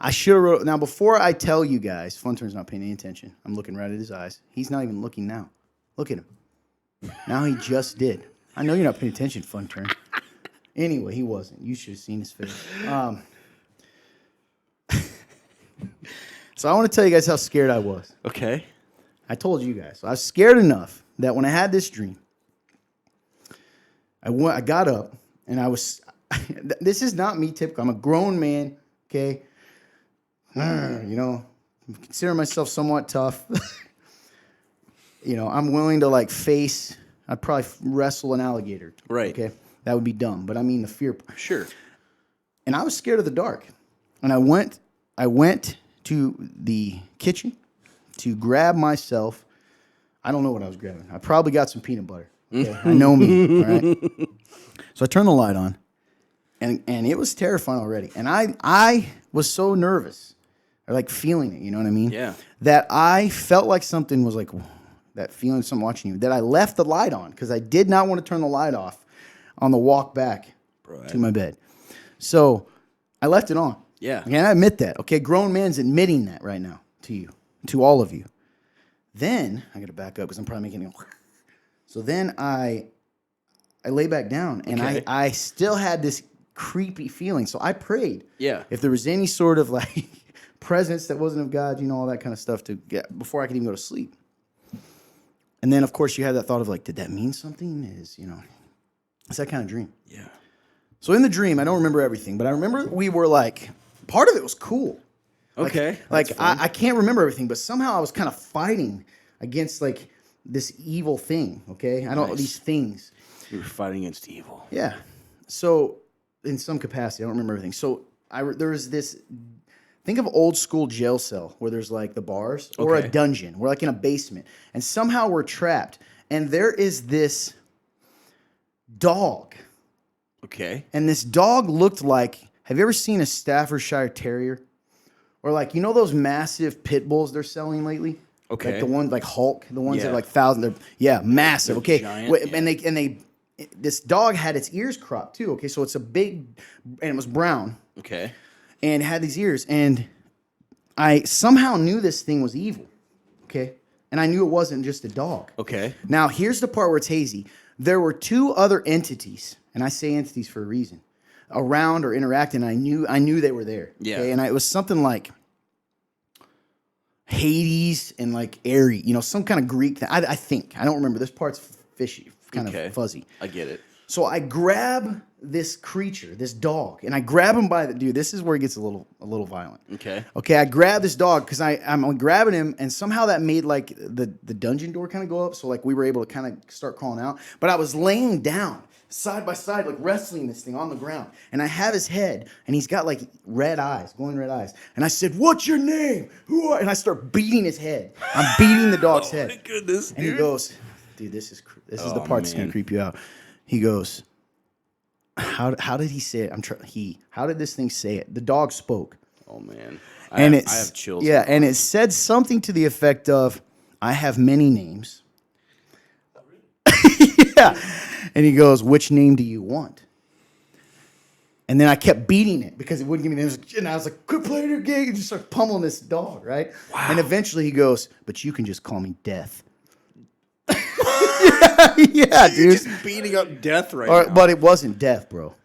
I should have wrote, now before I tell you guys, Fun Turn's not paying any attention. I'm looking right at his eyes. He's not even looking now. Look at him. Now he just did. I know you're not paying attention, Fun Turn. Anyway, he wasn't. You should have seen his face. So I want to tell you guys how scared I was. Okay. I told you guys. So I was scared enough that when I had this dream, I got up and I was. This is not me typical. I'm a grown man. Okay, you know, consider myself somewhat tough. You know, I'm willing to like face. I'd probably wrestle an alligator. Right. Okay, that would be dumb, but I mean the fear. Sure. And I was scared of the dark, and I went to the kitchen to grab myself. I don't know what I was grabbing. I probably got some peanut butter. Okay? I know me. All right. So I turned the light on, and it was terrifying already. And I was so nervous, or like feeling it. You know what I mean? Yeah. That I felt like something was like that feeling, something watching you. That I left the light on because I did not want to turn the light off on the walk back to my bed. So I left it on. Yeah. And I admit that. Okay, grown man's admitting that right now to you, to all of you. Then I got to back up because I'm probably making it. So then I lay back down, and Okay. I still had this creepy feeling. So I prayed. Yeah. If there was any sort of like presence that wasn't of God, you know, all that kind of stuff to get before I could even go to sleep. And then of course you had that thought of like, did that mean something? It's that kind of dream. Yeah. So in the dream, I don't remember everything, but I remember we were like, part of it was cool. Okay. Like I can't remember everything, but somehow I was kind of fighting against like this evil thing. Okay, I don't Nice. these things. We were fighting against evil. Yeah. So in some capacity, I don't remember everything. So there was this Think of old school jail cell where there's like the bars or a Okay. dungeon. We're like in a basement and somehow we're trapped. And there is this dog. Okay. And this dog looked like, have you ever seen a Staffordshire Terrier? Or like, you know those massive pit bulls they're selling lately? Okay. Like the ones like Hulk, the ones that Yeah. are like they're massive. They're Okay. giant, Wait, yeah. And they this dog had its ears cropped too. Okay, so it's a big and it was brown. Okay. And had these ears, and I somehow knew this thing was evil, okay? And I knew it wasn't just a dog. Okay. Now, here's the part where it's hazy. There were two other entities, and I say entities for a reason, around or interacting, and I knew they were there. Yeah. Okay? And it was something like Hades and like Ares, some kind of Greek thing. I think. I don't remember. This part's fishy, kind Okay. of fuzzy. I get it. So I grab this creature, this dog, and I grab him by the dude. This is where it gets a little violent. Okay. Okay, I grab this dog because I'm grabbing him, and somehow that made like the dungeon door kind of go up. So like we were able to kind of start crawling out. But I was laying down side by side, like wrestling this thing on the ground, and I have his head, and he's got like glowing red eyes. And I said, "What's your name? Who are?" And I start beating his head. I'm beating the dog's head. My goodness, And he goes, "Dude, this is the Oh, part that's gonna man. creep you out." He goes, "How did he say it? How did this thing say it?" The dog spoke, Oh man. I have chills. Yeah, and it said something to the effect of, "I have many names." Yeah, and he goes, "Which name do you want?" And then I kept beating it because it wouldn't give me names. And I was like, "Quit playing your game!" And just start pummeling this dog, right? Wow. And eventually he goes, "But you can just call me Death." Yeah, dude. Just beating up death right now. But it wasn't death, bro.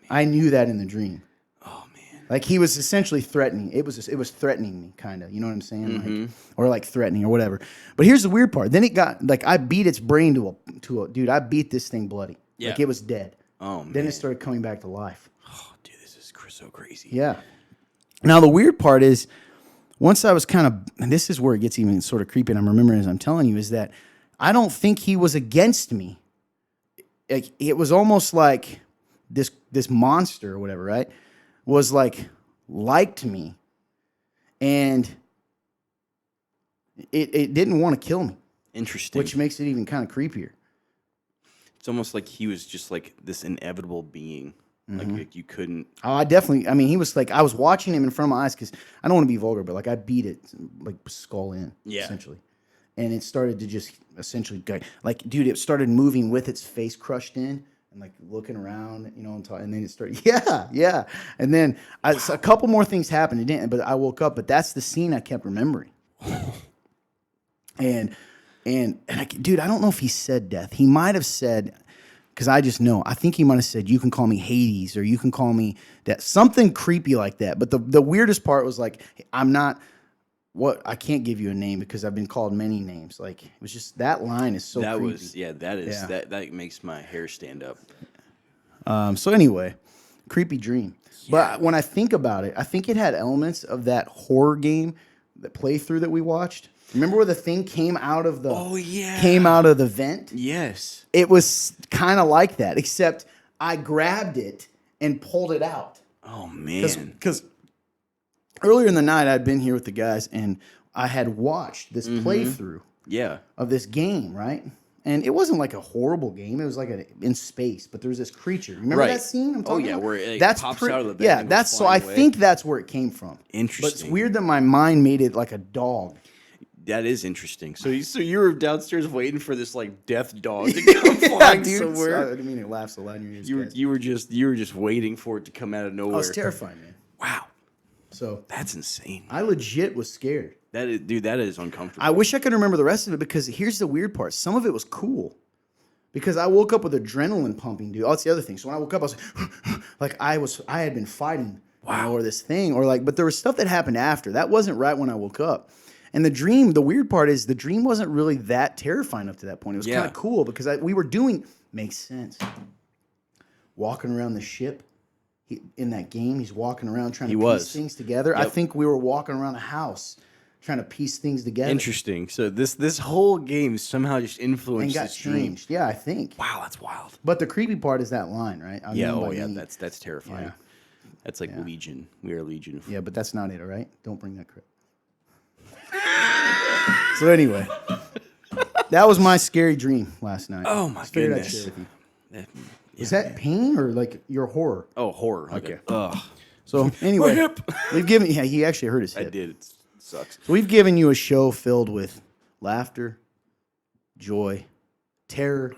I knew that in the dream. Oh man. Like he was essentially threatening. It was threatening me, kind of. You know what I'm saying? Like, or like threatening or whatever. But here's the weird part. Then it got like I beat its brain to a dude. I beat this thing bloody. Yeah. Like it was dead. Oh man. Then it started coming back to life. Oh, dude, this is so crazy. Yeah. Now the weird part is, once I was and this is where it gets even sort of creepy. And I'm remembering as I'm telling you is that I don't think he was against me. Like it was almost like this monster or whatever, right? Was like liked me, and it didn't want to kill me, Interesting. which makes it even kind of creepier. It's almost like he was just like this inevitable being. Like you couldn't. Oh, I mean, he was like, I was watching him in front of my eyes because I don't want to be vulgar, but like I beat it like skull in, Yeah. essentially. And it started to just essentially go, like, dude, it started moving with its face crushed in and like looking around, and then it started, yeah. And then so a couple more things happened. It didn't, but I woke up, but that's the scene I kept remembering. and dude, I don't know if he said death. He might have said, because I just know, I think he might have said, "You can call me Hades," or "You can call me that," something creepy like that. But the weirdest part was like, I can't give you a name because I've been called many names. Like it was just that line is so That creepy. was that makes my hair stand up. So anyway, creepy dream. But when I think about it, I think it had elements of that horror game, that playthrough that we watched. Remember where the thing came out of the vent? Yes. It was kind of like that, except I grabbed it and pulled it out. Oh man. Because earlier in the night, I'd been here with the guys, and I had watched this playthrough Yeah. of this game, right? And it wasn't like a horrible game. It was like in space, but there was this creature. Remember Right. that scene I'm talking about? Where it pops out of the bed Yeah, and goes so I flying away. think that's where it came from. But it's Interesting. weird that my mind made it like a dog. That is interesting. So you were downstairs waiting for this like death dog to come flying somewhere. I didn't mean to laugh so loud in your ears. You were just waiting for it to come out of nowhere. I was terrified, man. Wow. So That's insane. I legit was scared. That is uncomfortable. I wish I could remember the rest of it because here's the weird part. Some of it was cool. Because I woke up with adrenaline pumping, dude. Oh, that's the other thing. So when I woke up, I was like, I had been fighting, or this thing, or like, but there was stuff that happened after. That wasn't right when I woke up. And the dream, the weird part is the dream wasn't really that terrifying up to that point. It was kind of cool because we were doing, makes sense. Walking around the ship in that game, he's walking around trying to piece things together. I think we were walking around a house trying to piece things together. Interesting. So this whole game somehow just And influenced got this dream. changed. Yeah, I think. Wow, that's wild. But the creepy part is that line, right? I mean by me. That's terrifying. Yeah. That's like Legion. We are Legion. Yeah, but that's not it, all right? Don't bring that crap. So anyway, that was my scary dream last night. Oh, my Just figured I'd goodness. share with you. Yeah. Is that pain or like your horror? Oh, horror. Okay. Ugh. So anyway, hip. we've given. Yeah, he actually hurt his I hip. did. It sucks. So we've given you a show filled with laughter, joy, terror.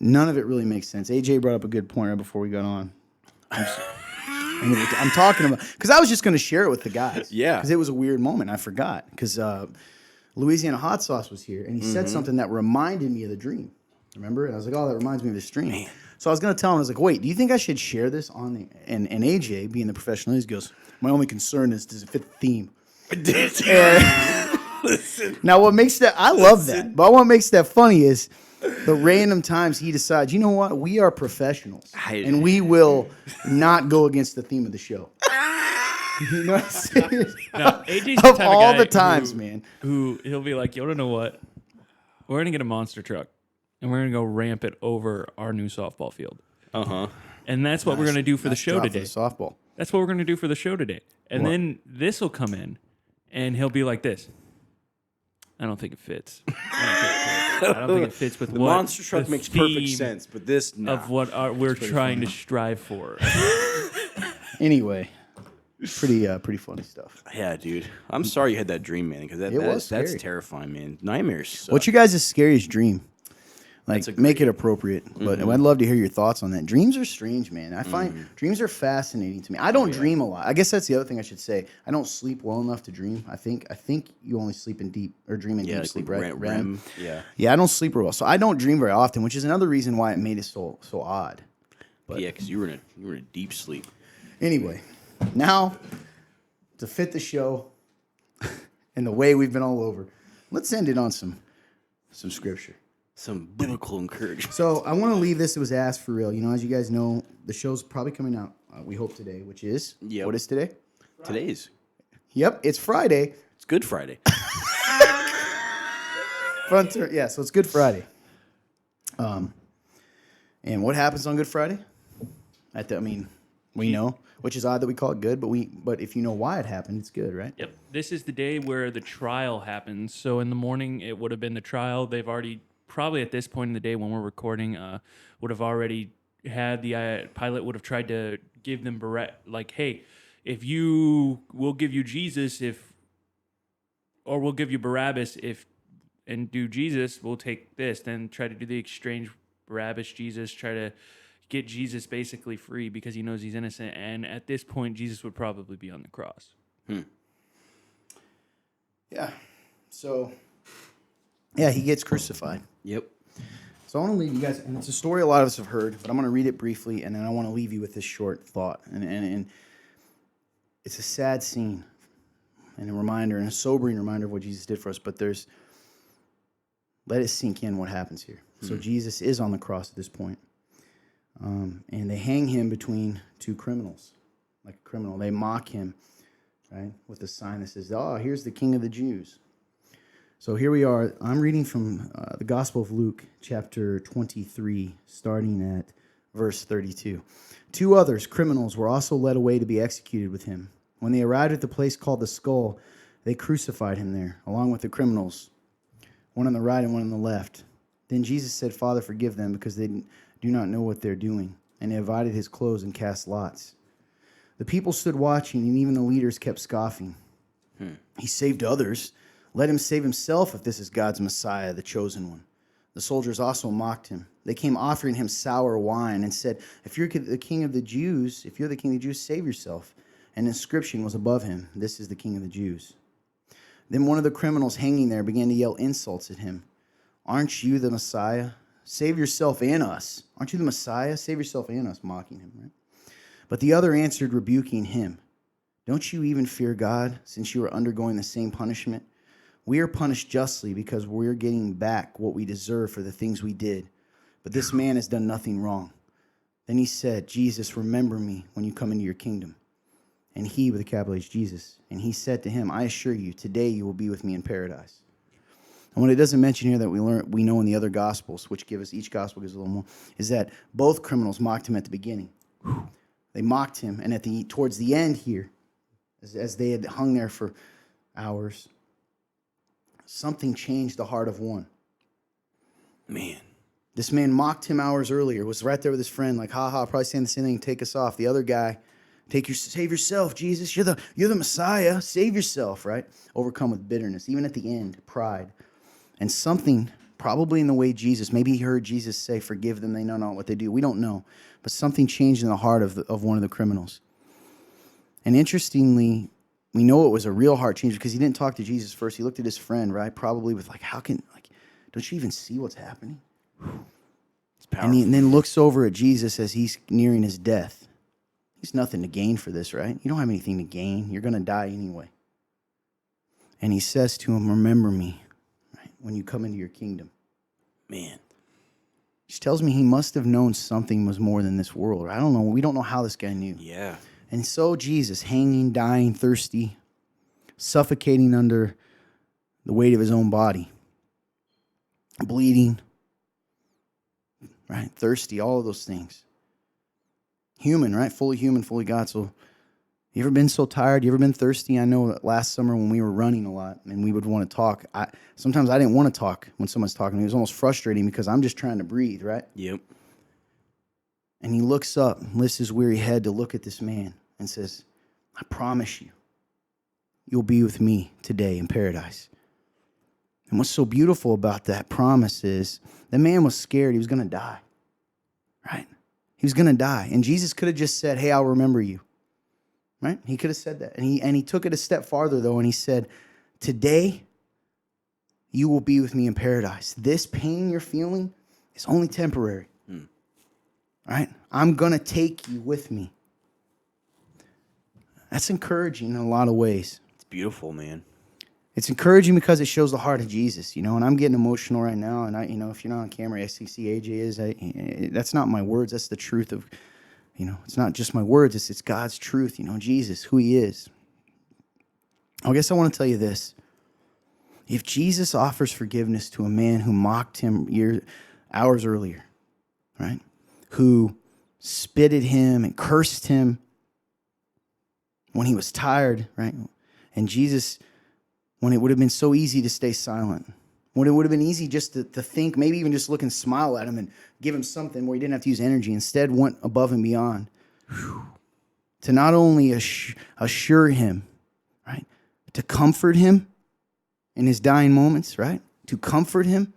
None of it really makes sense. AJ brought up a good point right before we got on. I'm talking about because I was just going to share it with the guys. Yeah. Because it was a weird moment. I forgot because Louisiana Hot Sauce was here and he said something that reminded me of the dream. Remember? And I was like, oh, that reminds me of this dream. Man. So I was going to tell him, I was like, wait, do you think I should share this on the... And AJ, being the professional, he goes, my only concern is, does it fit the theme? Listen. Now, what makes that... I love that. But what makes that funny is the random times he decides, you know what? We are professionals. And we will not go against the theme of the show. You know what I'm saying? Now, AJ's the Of type of all guy the times, man. who he'll be like, you want to know what? We're going to get a monster truck, and we're going to go ramp it over our new softball field. Uh-huh. And that's what we're going to do for the show Drop today. the softball. That's what we're going to do for the show today. And What? then this will come in, and he'll be like this. I don't think it fits. I don't think it fits with The what monster truck the makes perfect theme sense, but this, nah. of what we're trying to strive for. Anyway, pretty funny stuff. Yeah, dude. I'm sorry you had that dream, man, because was that's scary. terrifying, man. Nightmares suck. What's your guys' scariest dream? Like, That's a make it appropriate. But I'd love to hear your thoughts on that. Dreams are strange, man. I find dreams are fascinating to me. I don't dream a lot. I guess that's the other thing I should say. I don't sleep well enough to dream. I think you only sleep in deep or dream in deep like sleep, right? REM. Yeah. Yeah, I don't sleep very well, so I don't dream very often, which is another reason why it made it so odd. Yeah, because you were in a deep sleep. Anyway, now to fit the show and the way we've been all over, let's end it on some scripture. Some biblical encouragement. So I want to leave this. It was asked for real. You know, as you guys know, the show's probably coming out. We hope today, which is what is today? Today's. Yep, it's Friday. It's Good Friday. Yeah, so it's Good Friday. And what happens on Good Friday? We know, which is odd that we call it good, but if you know why it happened, it's good, right? Yep. This is the day where the trial happens. So in the morning, it would have been the trial. They've already, probably at this point in the day when we're recording, would have already had the Pilate would have tried to give them hey, we'll give you Jesus or we'll give you Barabbas and do Jesus, we'll take this. Then try to do the exchange, Barabbas, Jesus, try to get Jesus basically free because he knows he's innocent. And at this point, Jesus would probably be on the cross. Yeah. So, yeah, he gets crucified. Yep. So I want to leave you guys, and it's a story a lot of us have heard, but I'm going to read it briefly, and then I want to leave you with this short thought. And it's a sad scene, and a reminder, and a sobering reminder of what Jesus did for us, but let it sink in what happens here. So Jesus is on the cross at this point, and they hang him between two criminals, like a criminal. They mock him, right, with a sign that says, "Oh, here's the King of the Jews." So here we are. I'm reading from the Gospel of Luke, chapter 23, starting at verse 32. 2 others, criminals, were also led away to be executed with him. When they arrived at the place called the Skull, they crucified him there, along with the criminals, one on the right and one on the left. Then Jesus said, "Father, forgive them, because they do not know what they're doing." And he divided his clothes and cast lots. The people stood watching, and even the leaders kept scoffing. He saved others. Let him save himself if this is God's Messiah, the chosen one. The soldiers also mocked him. They came offering him sour wine and said, if you're the king of the Jews, save yourself. An inscription was above him, "This is the King of the Jews." Then one of the criminals hanging there began to yell insults at him. "Aren't you the Messiah? Save yourself and us." "Aren't you the Messiah? Save yourself and us," mocking him, right? But the other answered, rebuking him, "Don't you even fear God, since you are undergoing the same punishment? We are punished justly because we're getting back what we deserve for the things we did. But this man has done nothing wrong." Then he said, "Jesus, remember me when you come into your kingdom." And he, with a capital H, Jesus, and he said to him, "I assure you, today you will be with me in paradise." And what it doesn't mention here that we know in the other gospels, which each gospel gives a little more, is that both criminals mocked him at the beginning. They mocked him. And towards the end here, as they had hung there for hours, something changed the heart of one. Man. This man mocked him hours earlier, was right there with his friend, like, probably saying the same thing, take us off. The other guy, save yourself, Jesus. You're the Messiah. Save yourself, right? Overcome with bitterness. Even at the end, pride. And something, probably in the way Jesus, maybe he heard Jesus say, forgive them, they know not what they do. We don't know. But something changed in the heart of one of the criminals. And interestingly, we know it was a real heart change because he didn't talk to Jesus first. He looked at his friend, right? Probably with don't you even see what's happening? It's powerful. And then looks over at Jesus as he's nearing his death. He's nothing to gain for this, right? You don't have anything to gain. You're going to die anyway. And he says to him, remember me, right, when you come into your kingdom. Man. Which tells me he must have known something was more than this world. I don't know. We don't know how this guy knew. Yeah. And so Jesus, hanging, dying, thirsty, suffocating under the weight of his own body, bleeding, right? Thirsty, all of those things. Human, right? Fully human, fully God. So you ever been so tired? You ever been thirsty? I know that last summer when we were running a lot and we would want to talk, sometimes I didn't want to talk when someone's talking to me. It was almost frustrating because I'm just trying to breathe, right? Yep. And he looks up, lifts his weary head to look at this man and says, I promise you, you'll be with me today in paradise. And what's so beautiful about that promise is the man was scared he was going to die, right? He was going to die. And Jesus could have just said, hey, I'll remember you, right? He could have said that. And he took it a step farther, though, and he said, today you will be with me in paradise. This pain you're feeling is only temporary, right? I'm going to take you with me. That's encouraging in a lot of ways. It's beautiful, man. It's encouraging because it shows the heart of Jesus, and I'm getting emotional right now. And if you're not on camera, I see AJ is. That's not my words. That's the truth of, it's not just my words. It's God's truth. Jesus, who He is. I guess I want to tell you this: if Jesus offers forgiveness to a man who mocked him hours earlier, right, who spit at him and cursed him when he was tired, right, and Jesus, when it would have been so easy to stay silent, when it would have been easy just to think, maybe even just look and smile at him and give him something where he didn't have to use energy, instead went above and beyond to not only assure him, right, to comfort him in his dying moments, right, to comfort him.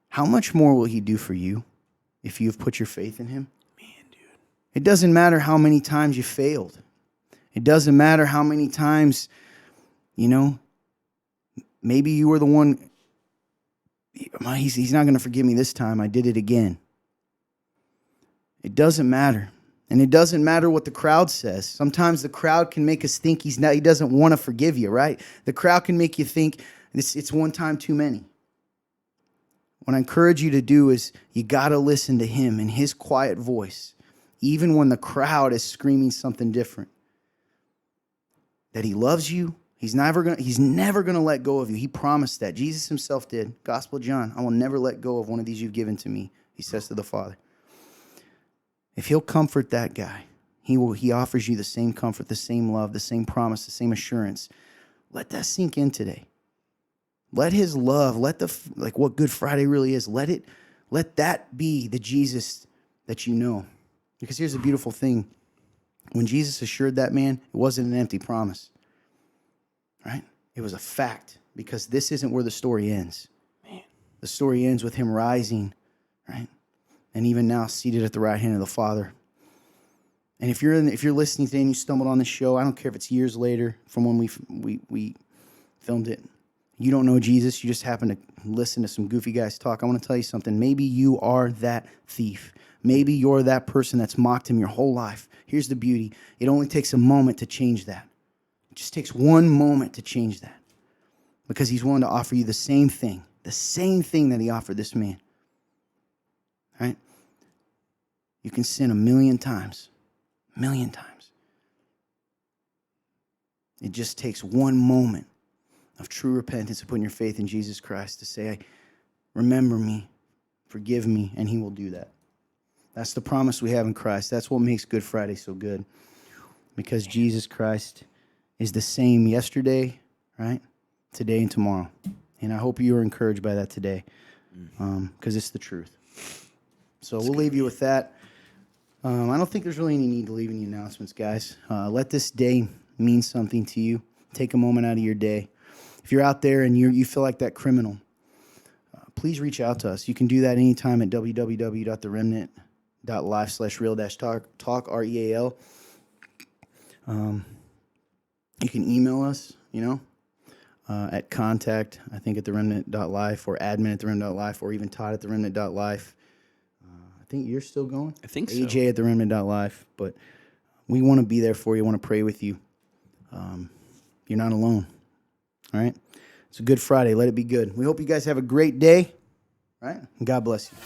How much more will He do for you if you have put your faith in Him? Man, dude. It doesn't matter how many times you failed. It doesn't matter how many times, maybe you were the one, he's not going to forgive me this time. I did it again. It doesn't matter. And it doesn't matter what the crowd says. Sometimes the crowd can make us think he doesn't want to forgive you, right? The crowd can make you think it's one time too many. What I encourage you to do is you got to listen to Him in His quiet voice, even when the crowd is screaming something different. That He loves you. He's never gonna let go of you. He promised that. Jesus Himself did. Gospel of John, I will never let go of one of these you've given to me, He says to the Father. If He'll comfort that guy, He offers you the same comfort, the same love, the same promise, the same assurance. Let that sink in today. Let His love, what Good Friday really is, let that be the Jesus that you know. Because here's the beautiful thing. When Jesus assured that man, it wasn't an empty promise, right? It was a fact, because this isn't where the story ends. Man. The story ends with Him rising, right? And even now seated at the right hand of the Father. And if you're listening today and you stumbled on this show, I don't care if it's years later from when we filmed it. You don't know Jesus, you just happen to listen to some goofy guys talk. I want to tell you something. Maybe you are that thief. Maybe you're that person that's mocked Him your whole life. Here's the beauty. It only takes a moment to change that. It just takes one moment to change that. Because He's willing to offer you the same thing that He offered this man. Right? You can sin a million times. It just takes one moment of true repentance and putting your faith in Jesus Christ to say, remember me, forgive me, and He will do that. That's the promise we have in Christ. That's what makes Good Friday so good. Because Jesus Christ is the same yesterday, right? Today and tomorrow. And I hope you are encouraged by that today. Because it's the truth. So we'll leave you with that. I don't think there's really any need to leave any announcements, guys. Let this day mean something to you. Take a moment out of your day. If you're out there and you feel like that criminal, please reach out to us. You can do that anytime at www.theremnant.life/real-talk, REAL. You can email us, at contact, I think, at theremnant.life, or admin at theremnant.life, or even Todd at theremnant.life. I think you're still going? I think so. AJ at theremnant.life. But we want to be there for you. Want to pray with you. You're not alone. All right? It's a Good Friday. Let it be good. We hope you guys have a great day. All right? And God bless you.